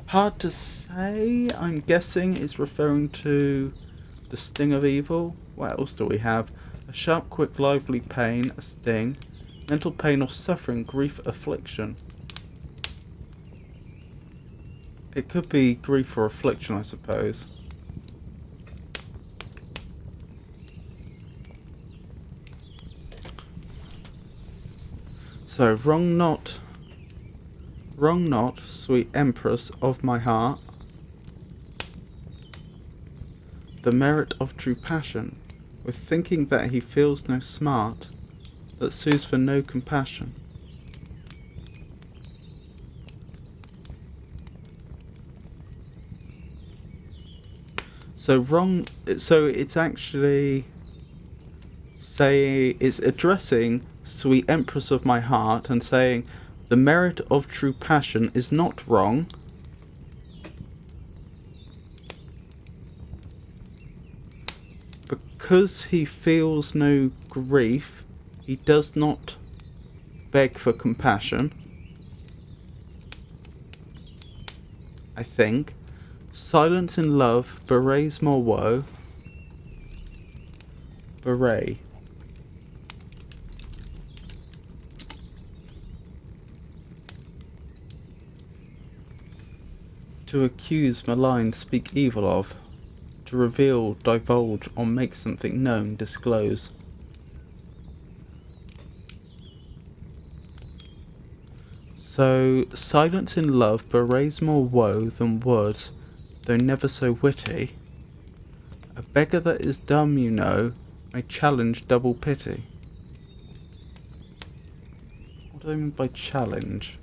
A: hard to say. I'm guessing it's referring to the sting of evil. What else do we have? A sharp, quick, lively pain, a sting, mental pain or suffering, grief, affliction. It could be grief or affliction, I suppose. So, wrong not, sweet empress of my heart, the merit of true passion, with thinking that he feels no smart, that sues for no compassion. So wrong. So it's actually it's addressing sweet empress of my heart and saying the merit of true passion is not wrong. Because he feels no grief, he does not beg for compassion. I think. Silence in love bewrays more woe. Bewray. To accuse, malign, speak evil of. To reveal, divulge, or make something known, disclose. So, silence in love bewrays more woe than words, though never so witty. A beggar that is dumb, you know, may challenge double pity. What do I mean by challenge?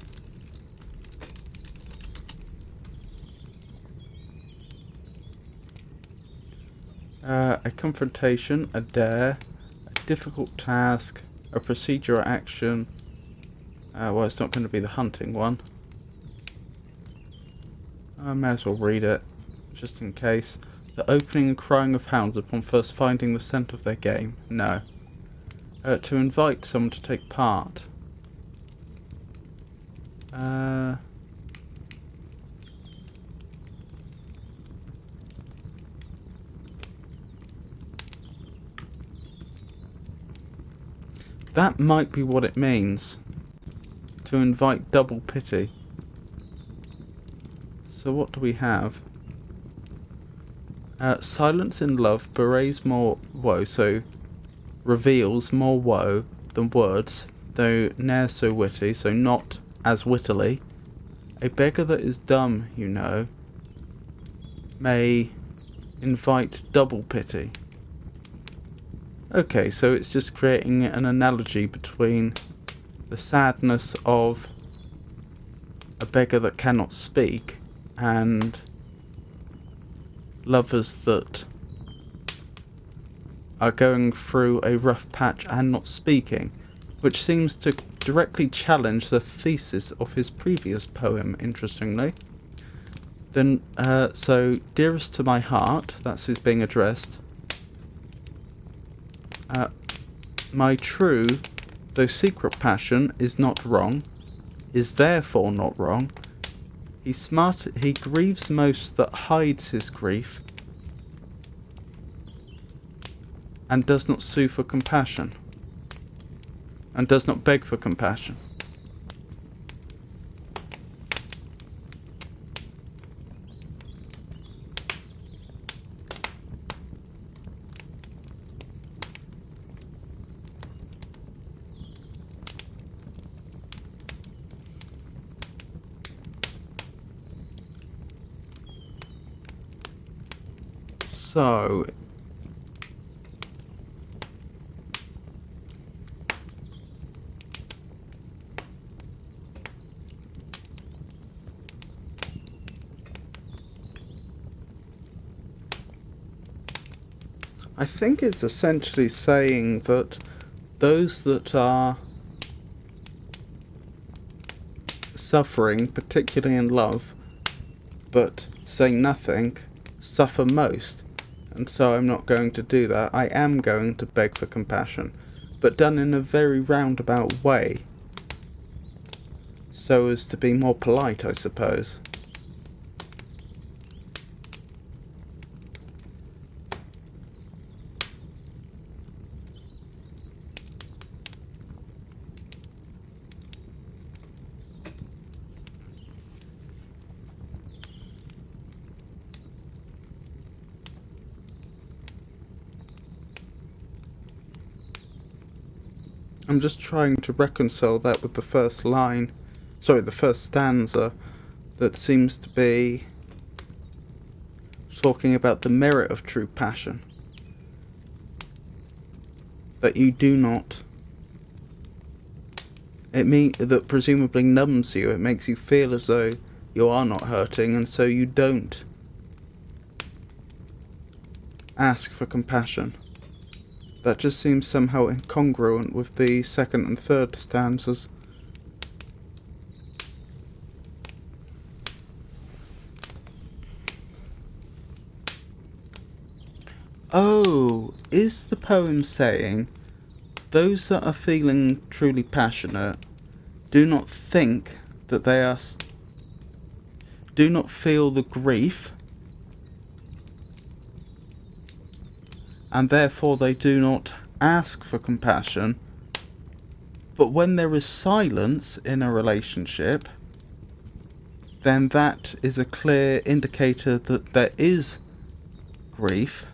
A: A confrontation, a dare, a difficult task, a procedure or action. Well, it's not going to be the hunting one. I may as well read it, just in case. The opening and crying of hounds upon first finding the scent of their game. No. To invite someone to take part. That might be what it means. To invite double pity. So what do we have? Silence in love bewrays more woe, so reveals more woe than words, though ne'er so witty, so not as wittily. A beggar that is dumb, you know, may invite double pity. Okay, so it's just creating an analogy between the sadness of a beggar that cannot speak and lovers that are going through a rough patch and not speaking, which seems to directly challenge the thesis of his previous poem, interestingly. Then, so, dearest to my heart, that's who's being addressed. My true, though secret passion is not wrong, is therefore not wrong. He grieves most that hides his grief, and does not sue for compassion, and does not beg for compassion. So, I think it's essentially saying that those that are suffering, particularly in love, but say nothing, suffer most. And so I'm not going to do that. I am going to beg for compassion, but done in a very roundabout way, so as to be more polite, I suppose. I'm just trying to reconcile that with the first line, the first stanza, that seems to be talking about the merit of true passion. That you do not, that presumably numbs you, it makes you feel as though you are not hurting, and so you don't ask for compassion. That just seems somehow incongruent with the second and third stanzas. Oh, is the poem saying, those that are feeling truly passionate do not think that they are, do not feel the grief, and therefore they do not ask for compassion, but when there is silence in a relationship, then that is a clear indicator that there is grief,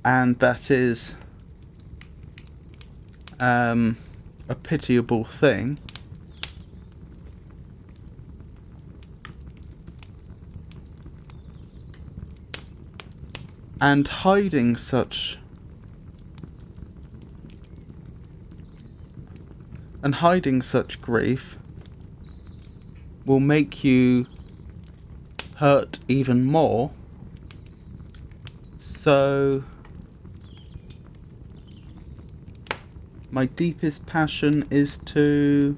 A: and that is a pitiable thing. And hiding such grief will make you hurt even more. So my deepest passion is to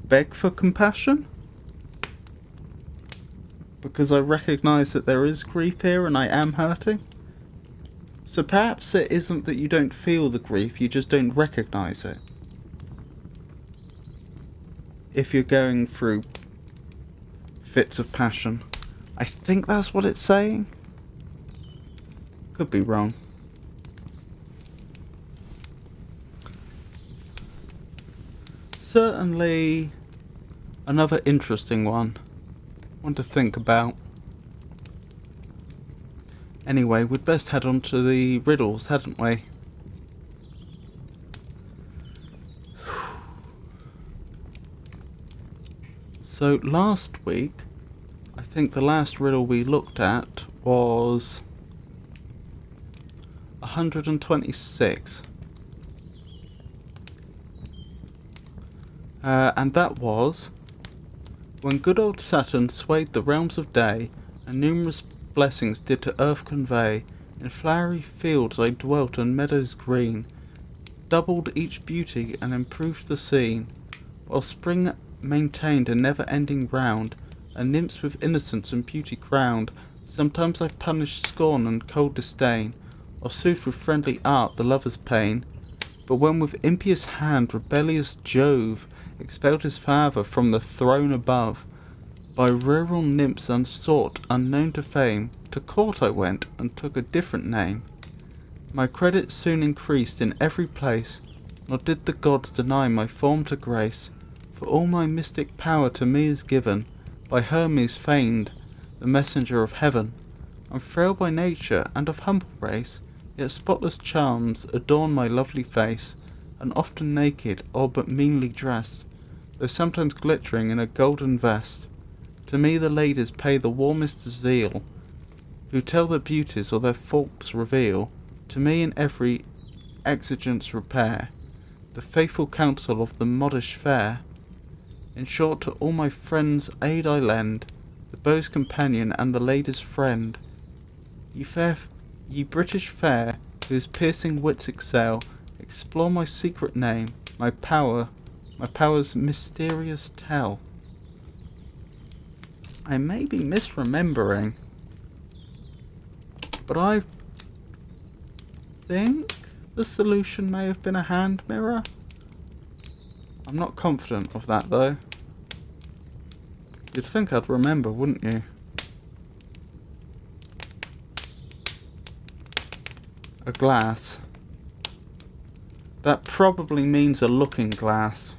A: beg for compassion, because I recognise that there is grief here and I am hurting. So perhaps it isn't that you don't feel the grief, you just don't recognise it. If you're going through fits of passion. I think that's what it's saying. Could be wrong. Certainly another interesting one to think about. Anyway, we'd best head on to the riddles, hadn't we? So last week, I think the last riddle we looked at was 126. And that was, when good old Saturn swayed the realms of day, and numerous blessings did to earth convey, in flowery fields I dwelt and meadows green, doubled each beauty and improved the scene, while spring maintained a never-ending round, and nymphs with innocence and beauty crowned. Sometimes I punished scorn and cold disdain, or soothed with friendly art the lover's pain. But when with impious hand rebellious Jove expelled his father from the throne above, by rural nymphs unsought, unknown to fame, to court I went and took a different name. My credit soon increased in every place, nor did the gods deny my form to grace, for all my mystic power to me is given, by Hermes feigned, the messenger of heaven. I'm frail by nature and of humble race, yet spotless charms adorn my lovely face, and often naked, or but meanly dressed, though sometimes glittering in a golden vest. To me the ladies pay the warmest zeal, who tell their beauties or their faults reveal, to me in every exigence repair, the faithful counsel of the modish fair. In short, to all my friends aid I lend, the beau's companion and the lady's friend. Ye British fair, whose piercing wits excel, explore my secret name, my powers mysterious tell. I may be misremembering, but I think the solution may have been a hand mirror. I'm not confident of that though. You'd think I'd remember, wouldn't you? A glass. That probably means a looking glass.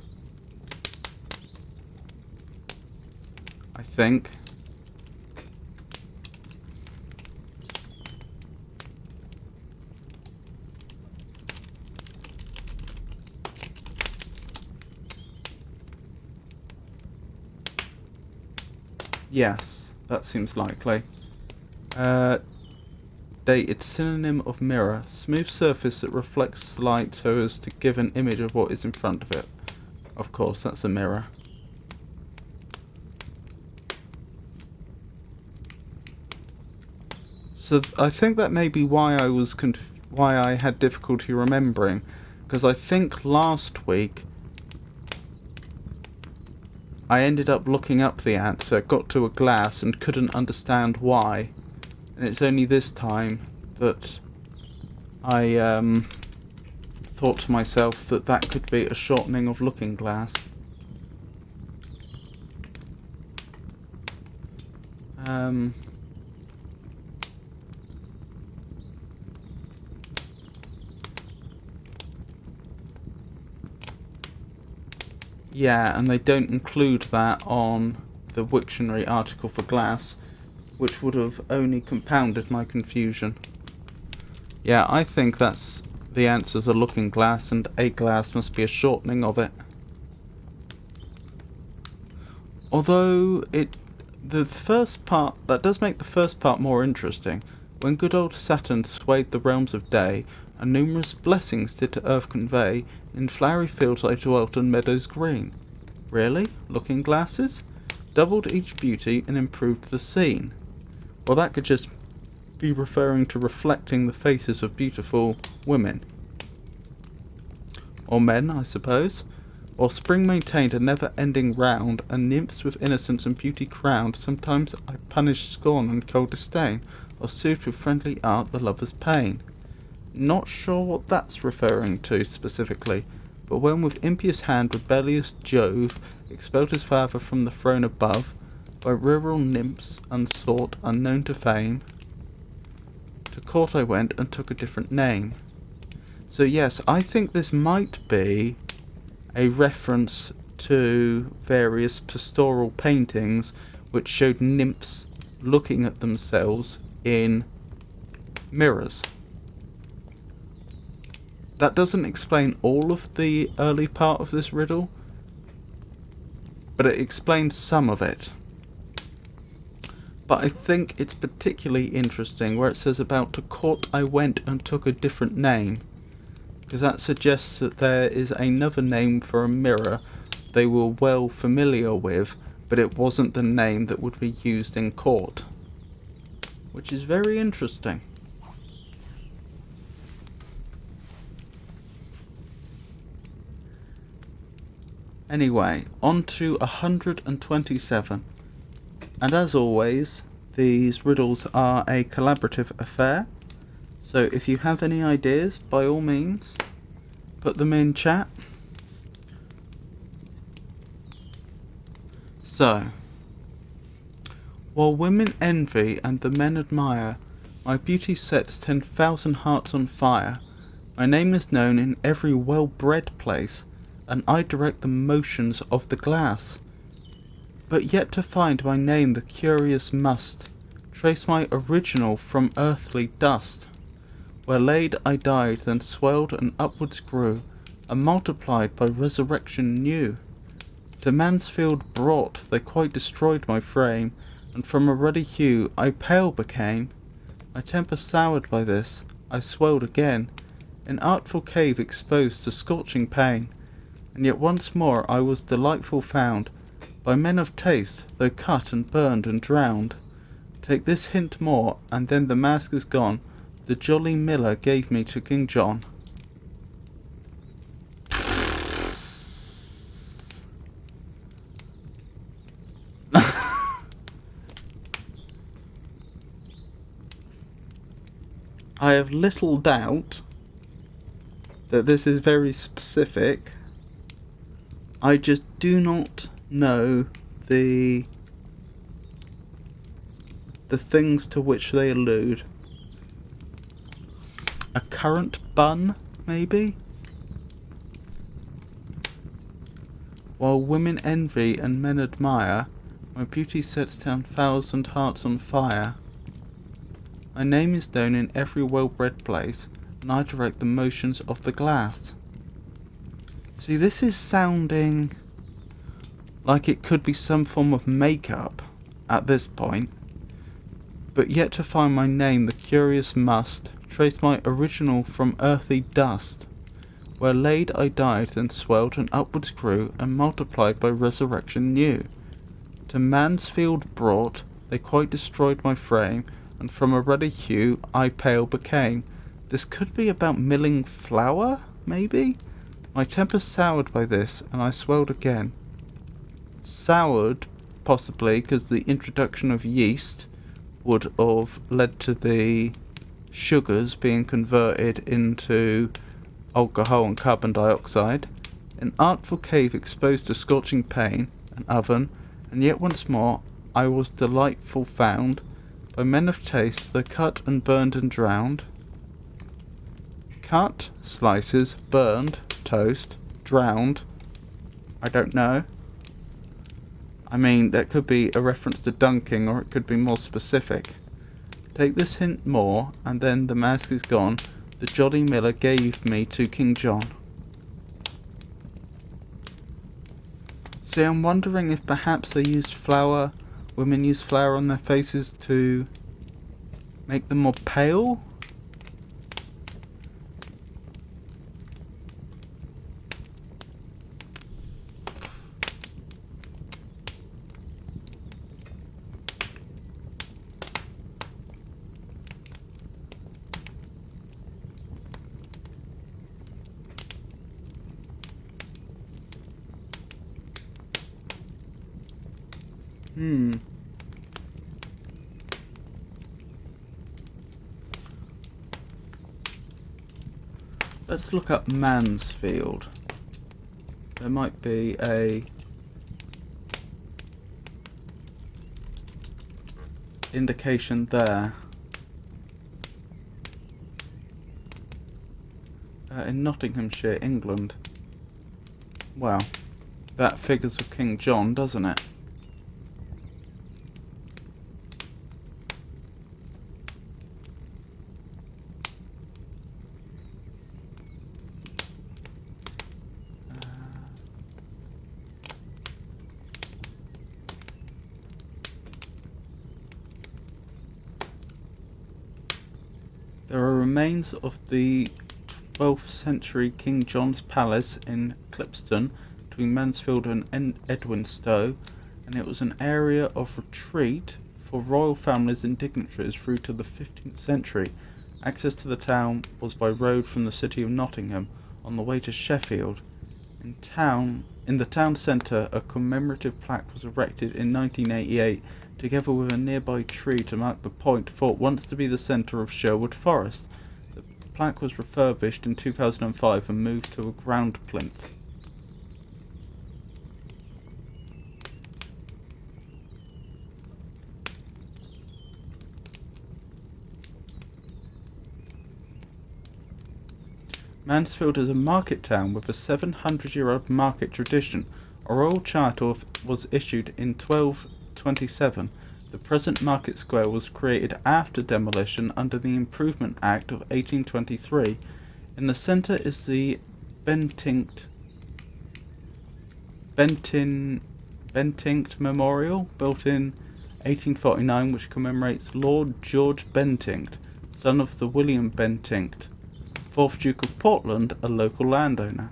A: I think. Yes, that seems likely. Dated synonym of mirror. Smooth surface that reflects light so as to give an image of what is in front of it. Of course, that's a mirror. So I think that may be why why I had difficulty remembering, because I think last week I ended up looking up the answer, got to a glass and couldn't understand why, and it's only this time that I thought to myself that that could be a shortening of looking glass. Yeah, and they don't include that on the Wiktionary article for glass, which would have only compounded my confusion. Yeah, I think that's the answer's a looking glass, and a glass must be a shortening of it. Although the first part, that does make the first part more interesting. When good old Saturn swayed the realms of day, and numerous blessings did to earth convey, in flowery fields I dwelt and meadows green. Really? Looking glasses? Doubled each beauty and improved the scene. Well, that could just be referring to reflecting the faces of beautiful women. Or men, I suppose. While spring maintained a never-ending round, and nymphs with innocence and beauty crowned, sometimes I punished scorn and cold disdain, or soothed with friendly art the lover's pain. Not sure what that's referring to specifically, but when with impious hand rebellious Jove expelled his father from the throne above, by rural nymphs unsought, unknown to fame, to court I went and took a different name. So yes, I think this might be a reference to various pastoral paintings which showed nymphs looking at themselves in mirrors. That doesn't explain all of the early part of this riddle, but it explains some of it. But I think it's particularly interesting where it says about to court I went and took a different name, because that suggests that there is another name for a mirror they were well familiar with, but it wasn't the name that would be used in court, which is very interesting. Anyway, on to 127. And as always, these riddles are a collaborative affair. So if you have any ideas, by all means, put them in chat. So, while women envy and the men admire, my beauty sets 10,000 hearts on fire. My name is known in every well-bred place, and I direct the motions of the glass. But yet to find my name the curious must trace my original from earthly dust. Where laid I died, then swelled and upwards grew, and multiplied by resurrection new. To Mansfield brought, they quite destroyed my frame, and from a ruddy hue I pale became. My temper soured by this, I swelled again, in artful cave exposed to scorching pain, and yet once more I was delightful found, by men of taste, though cut and burned and drowned. Take this hint more, and then the mask is gone, the jolly miller gave me to King John. I have little doubt that this is very specific. I just do not know the things to which they allude. A currant bun, maybe? While women envy and men admire, my beauty sets 10,000 hearts on fire. My name is known in every well-bred place, and I direct the motions of the glass. See, this is sounding like it could be some form of makeup at this point, but yet to find my name the curious must trace my original from earthy dust. Where laid I died, then swelled and upwards grew, and multiplied by resurrection new. To Mansfield brought, they quite destroyed my frame, and from a ruddy hue I pale became. This could be about milling flour, maybe? My temper soured by this, and I swelled again. Soured, possibly, because the introduction of yeast would have led to the sugars being converted into alcohol and carbon dioxide. An artful cave exposed to scorching pain, an oven, and yet once more I was delightful found by men of taste, though cut and burned and drowned. Cut, slices, burned, toast, drowned. I don't know. I mean, that could be a reference to dunking, or it could be more specific. Take this hint more, and then the mask is gone. The jolly miller gave me to King John. See, I'm wondering if perhaps they used flour, women use flour on their faces to make them more pale? Let's look up Mansfield. There might be a indication there. In Nottinghamshire, England. Well, that figures for King John, doesn't it? There are remains of the 12th century King John's Palace in Clipston between Mansfield and Edwinstowe, and it was an area of retreat for royal families and dignitaries through to the 15th century. Access to the town was by road from the city of Nottingham on the way to Sheffield. In the town centre, a commemorative plaque was erected in 1988, together with a nearby tree to mark the point thought once to be the centre of Sherwood Forest. The plaque was refurbished in 2005 and moved to a ground plinth. Mansfield is a market town with a 700-year-old market tradition. A royal charter was issued in 1227. The present market square was created after demolition under the Improvement Act of 1823. In the centre is the Bentinck Memorial, built in 1849, which commemorates Lord George Bentinck, son of the William Bentinck, 4th Duke of Portland, a local landowner.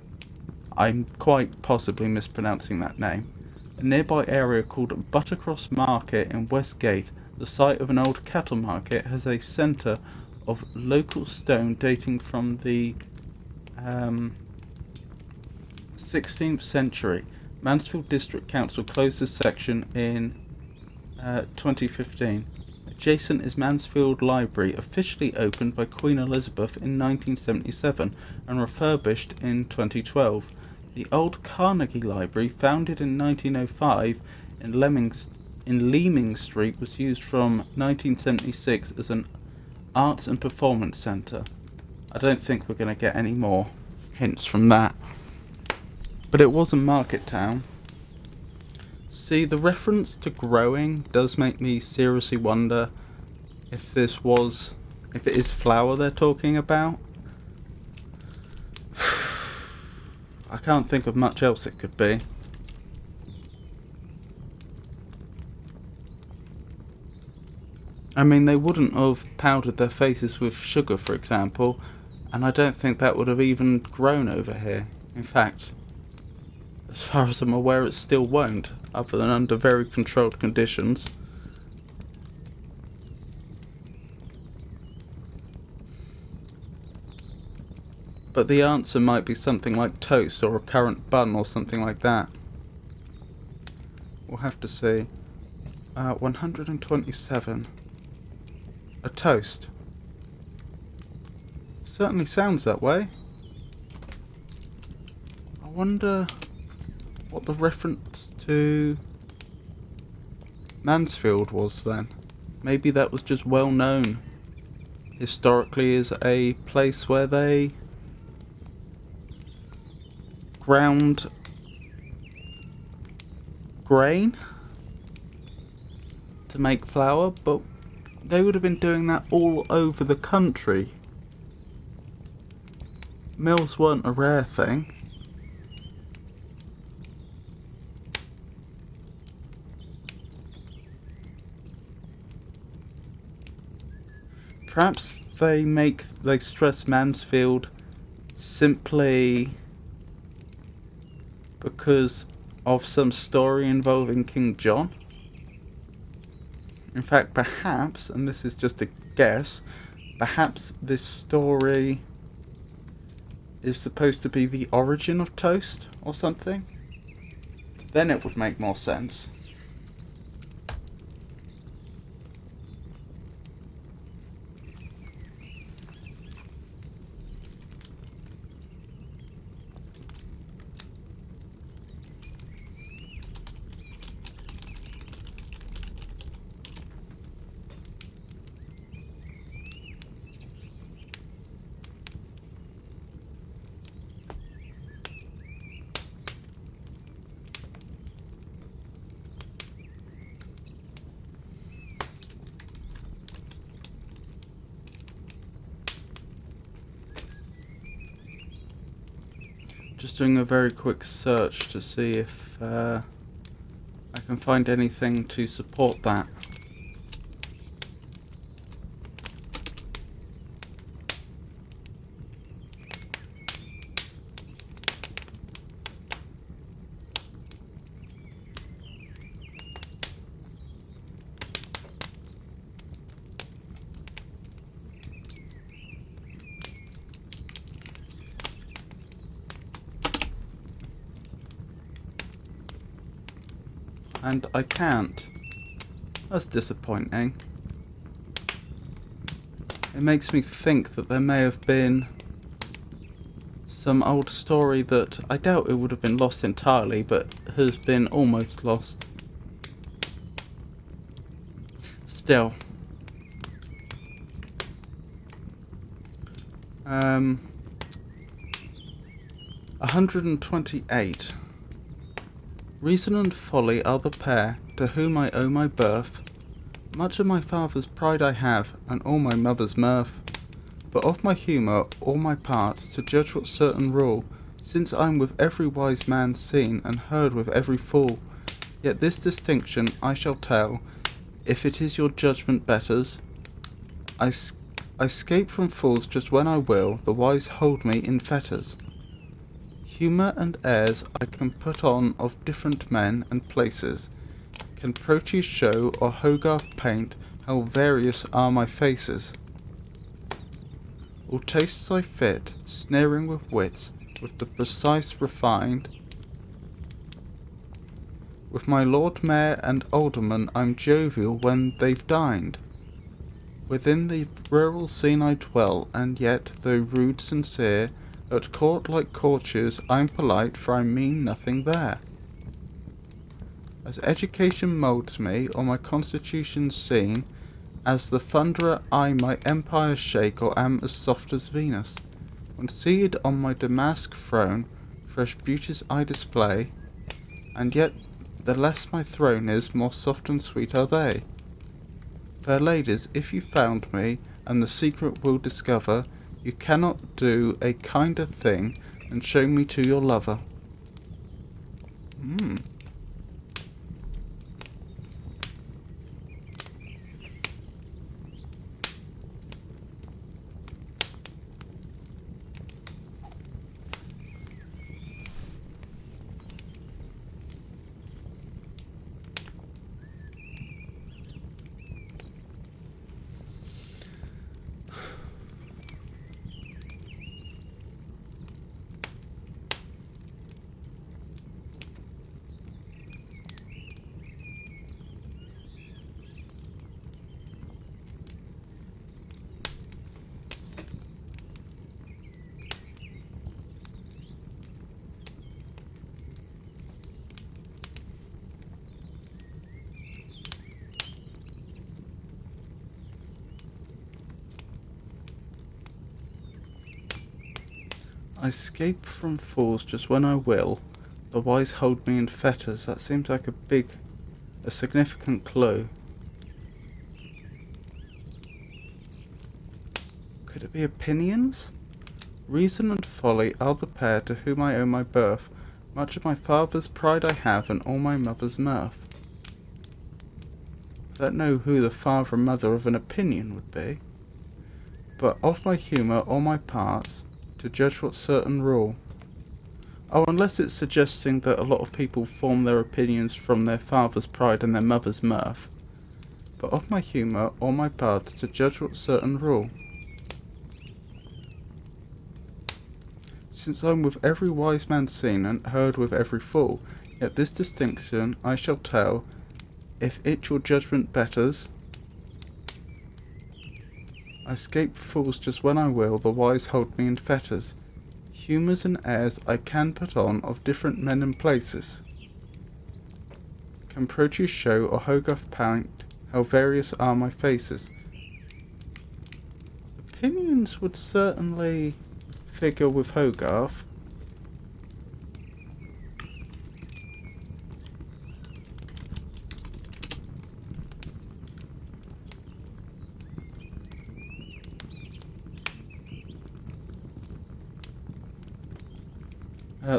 A: I'm quite possibly mispronouncing that name. A nearby area called Buttercross Market in Westgate, the site of an old cattle market, has a centre of local stone dating from the 16th century. Mansfield District Council closed this section in 2015. Adjacent is Mansfield Library, officially opened by Queen Elizabeth in 1977 and refurbished in 2012. The old Carnegie Library, founded in 1905 in Leeming Street, was used from 1976 as an arts and performance centre. I don't think we're going to get any more hints from that. But it was a market town. See, the reference to growing does make me seriously wonder if it is flour they're talking about. I can't think of much else it could be. I mean, they wouldn't have powdered their faces with sugar, for example, and I don't think that would have even grown over here. In fact, as far as I'm aware, it still won't, other than under very controlled conditions. But the answer might be something like toast or a currant bun or something like that. We'll have to see. 127. A toast. Certainly sounds that way. I wonder what the reference to Mansfield was then. Maybe that was just well known historically as a place where they ground grain to make flour, but they would have been doing that all over the country. Mills weren't a rare thing. Perhaps they stress Mansfield simply because of some story involving King John. In fact, perhaps, and this is just a guess, perhaps this story is supposed to be the origin of toast or something. Then it would make more sense. Just doing a very quick search to see if I can find anything to support that. And I can't. That's disappointing. It makes me think that there may have been some old story that I doubt it would have been lost entirely, but has been almost lost. Still. 128. Reason and folly are the pair, to whom I owe my birth. Much of my father's pride I have, and all my mother's mirth. But of my humour, all my parts, to judge what certain rule, since I'm with every wise man seen, and heard with every fool. Yet this distinction I shall tell, if it is your judgment betters. I escape from fools just when I will, the wise hold me in fetters. Humour and airs I can put on of different men and places, can Proteus show or Hogarth paint how various are my faces. All tastes I fit, sneering with wits, with the precise refined. With my Lord Mayor and Alderman I'm jovial when they've dined. Within the rural scene I dwell, and yet, though rude sincere, at court like courtiers I'm polite, for I mean nothing there. As education moulds me, or my constitution's seen, as the thunderer I my empire shake, or am as soft as Venus. When seated on my damask throne, fresh beauties I display, and yet the less my throne is, more soft and sweet are they. Fair ladies, if you found me, and the secret will discover, you cannot do a kinder thing than show me to your lover. I escape from fools just when I will. The wise hold me in fetters. That seems like a significant clue. Could it be opinions? Reason and folly are the pair to whom I owe my birth. Much of my father's pride I have, and all my mother's mirth. I don't know who the father and mother of an opinion would be, but of my humour or my parts, to judge what certain rule. Oh, unless it's suggesting that a lot of people form their opinions from their father's pride and their mother's mirth. But of my humour or my parts, to judge what certain rule. Since I'm with every wise man seen and heard with every fool, yet this distinction I shall tell, if it your judgment betters. I escape fools just when I will, the wise hold me in fetters. Humours and airs I can put on of different men and places. Can Proteus show or Hogarth paint how various are my faces? Opinions would certainly figure with Hogarth.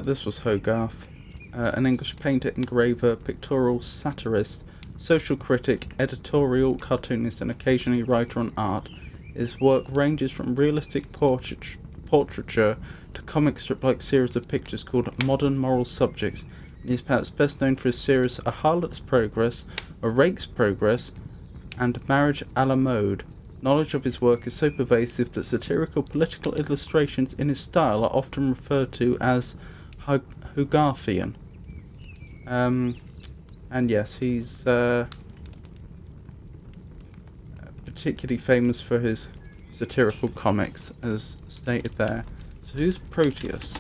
A: This was Hogarth, an English painter, engraver, pictorial satirist, social critic, editorial cartoonist, and occasionally writer on art. His work ranges from realistic portraiture to comic strip-like series of pictures called Modern Moral Subjects. He is perhaps best known for his series A Harlot's Progress, A Rake's Progress, and Marriage a la Mode. Knowledge of his work is so pervasive that satirical political illustrations in his style are often referred to as Hogarthian. And yes, he's particularly famous for his satirical comics, as stated there. So who's Proteus?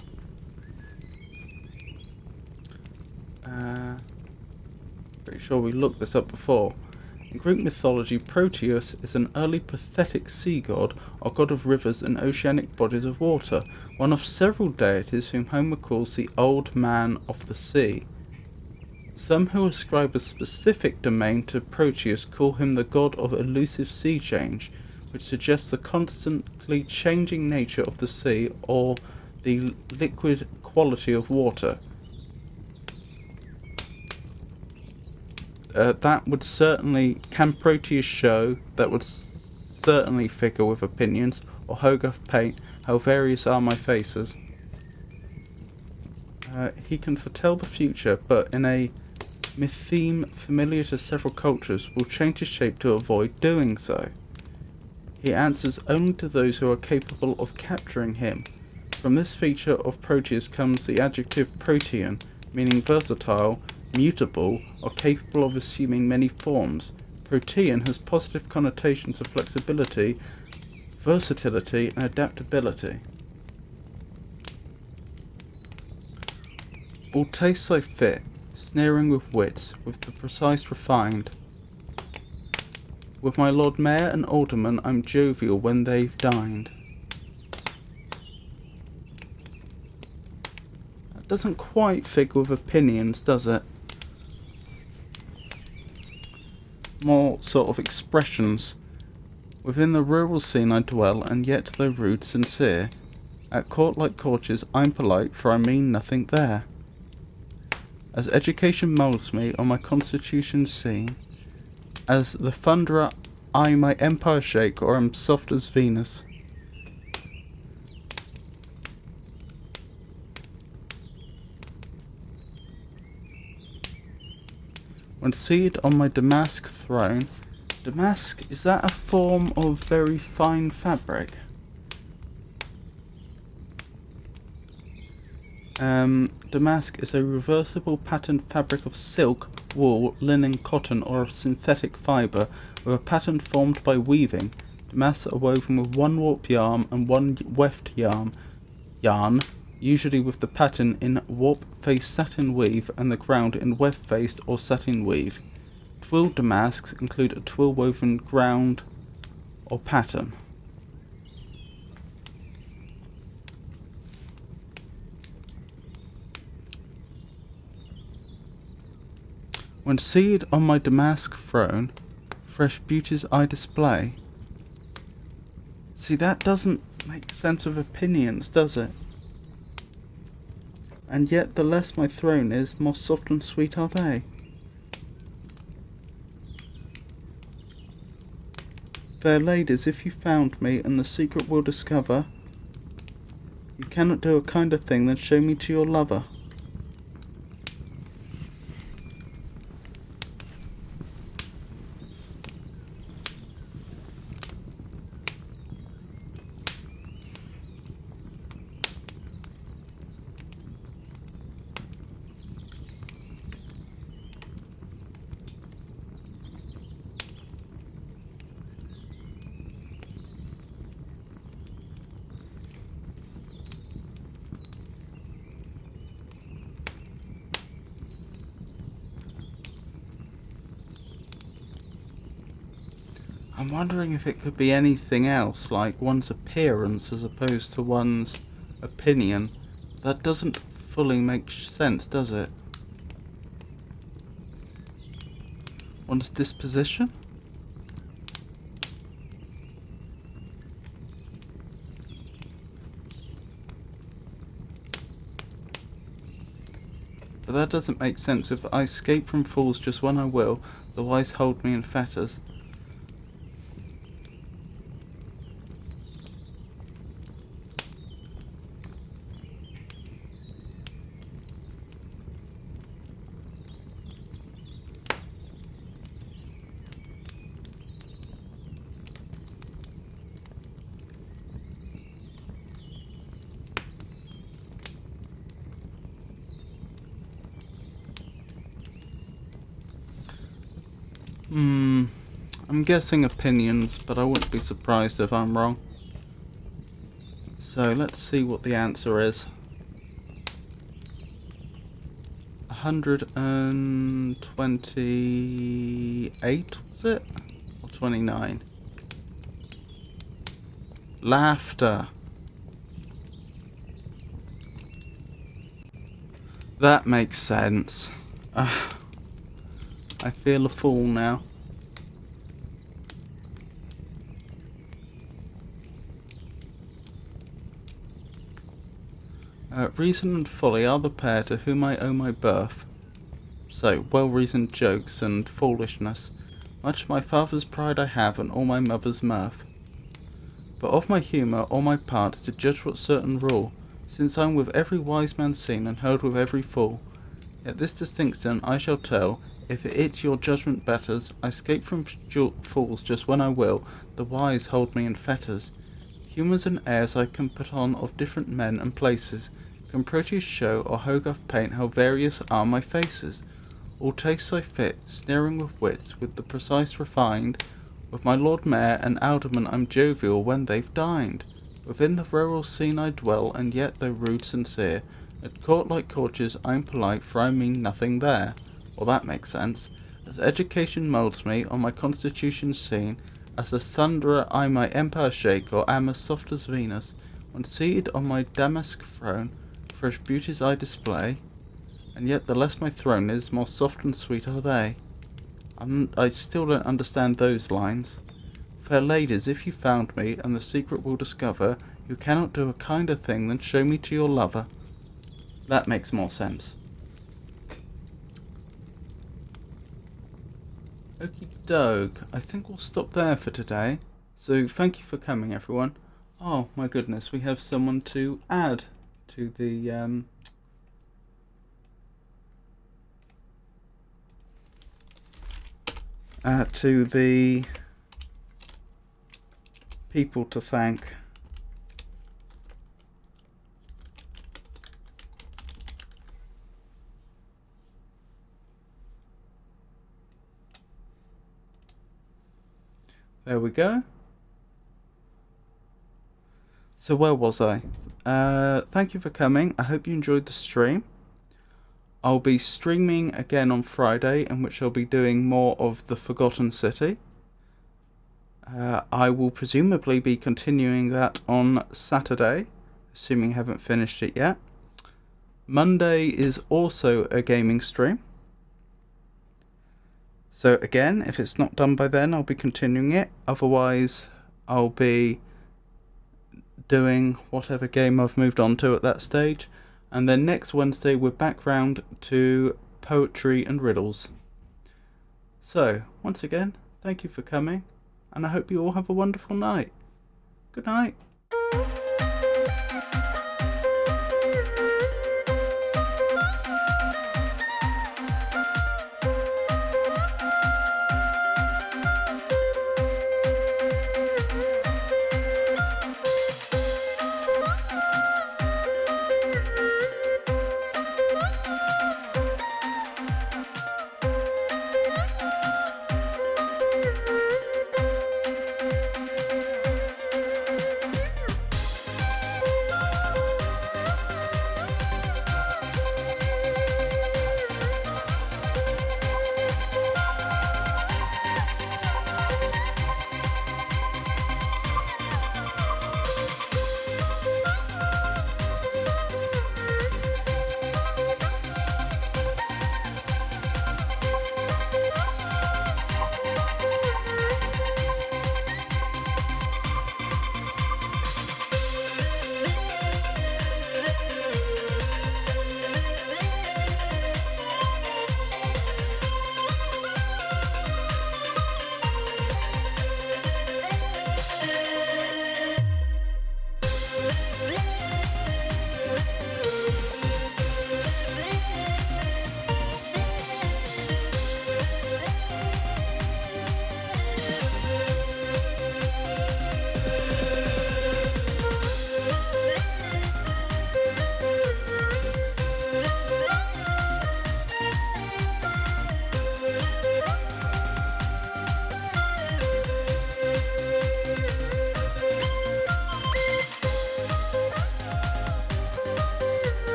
A: Pretty sure we looked this up before. In Greek mythology, Proteus is an early pathetic sea god, or god of rivers and oceanic bodies of water, one of several deities whom Homer calls the Old Man of the Sea. Some who ascribe a specific domain to Proteus call him the god of elusive sea change, which suggests the constantly changing nature of the sea or the liquid quality of water. That would certainly, can Proteus show, that would certainly figure with opinions, or Hogarth paint, how various are my faces. He can foretell the future, but in a mytheme familiar to several cultures, will change his shape to avoid doing so. He answers only to those who are capable of capturing him. From this feature of Proteus comes the adjective protean, meaning versatile, mutable, or capable of assuming many forms. Protean has positive connotations of flexibility, versatility, and adaptability. All tastes I fit, sneering with wits, with the precise refined. With my Lord Mayor and Alderman I'm jovial when they've dined. That doesn't quite figure with opinions, does it? More sort of expressions. Within the rural scene I dwell, and yet though rude, sincere. At court like courtiers I'm polite, for I mean nothing there. As education moulds me on my constitution's scene, as the thunderer I my empire shake, or am soft as Venus. When seated on my damask throne, damask, is that a form of very fine fabric? Damask is a reversible patterned fabric of silk, wool, linen, cotton, or synthetic fibre, with a pattern formed by weaving. Damasks are woven with one warp yarn and one weft yarn, usually with the pattern in warp-faced satin weave and the ground in weft-faced or satin weave. Twill damasks include a twill-woven ground or pattern. When seated on my damask throne, fresh beauties I display. See, that doesn't make sense of opinions, does it? And yet the less my throne is, more soft and sweet are they. Fair ladies, if you found me, and the secret will discover, you cannot do a kinder thing than show me to your lover. I'm wondering if it could be anything else, like one's appearance as opposed to one's opinion. That doesn't fully make sense, does it? One's disposition? But that doesn't make sense. If I escape from fools just when I will, the wise hold me in fetters. I'm guessing opinions, but I wouldn't be surprised if I'm wrong. So let's see what the answer is. 128, was it? Or 29? Laughter. That makes sense. I feel a fool now. Reason and folly are the pair to whom I owe my birth. So, well-reasoned jokes and foolishness. Much of my father's pride I have, and all my mother's mirth. But of my humour, all my parts, to judge what certain rule, since I'm with every wise man seen, and heard with every fool. Yet this distinction I shall tell, if it your judgment betters, I escape from fools just when I will, the wise hold me in fetters. Humours and airs I can put on of different men and places, can Proteus show, or Hogarth paint, how various are my faces. All tastes I fit, sneering with wits, with the precise refined. With my Lord Mayor and Alderman I'm jovial when they've dined. Within the rural scene I dwell, and yet, though rude, sincere. At court like courtiers I'm polite, for I mean nothing there. Well, that makes sense. As education moulds me, on my constitution's seen, as a thunderer I my empire shake, or am as soft as Venus. When seated on my damask throne, fresh beauties I display, and yet the less my throne is, more soft and sweet are they. I still don't understand those lines. Fair ladies, if you found me, and the secret will discover, you cannot do a kinder thing than show me to your lover. That makes more sense. Okie doke, I think we'll stop there for today. So thank you for coming, everyone. Oh my goodness, we have someone to add to the people to thank. There we go. So where was I? Thank you for coming. I hope you enjoyed the stream. I'll be streaming again on Friday, in which I'll be doing more of the Forgotten City. I will presumably be continuing that on Saturday, assuming I haven't finished it yet. Monday is also a gaming stream. So again, if it's not done by then, I'll be continuing it. Otherwise, I'll be doing whatever game I've moved on to at that stage. And then next Wednesday, we're back round to poetry and riddles. So, once again, thank you for coming, and I hope you all have a wonderful night. Good night.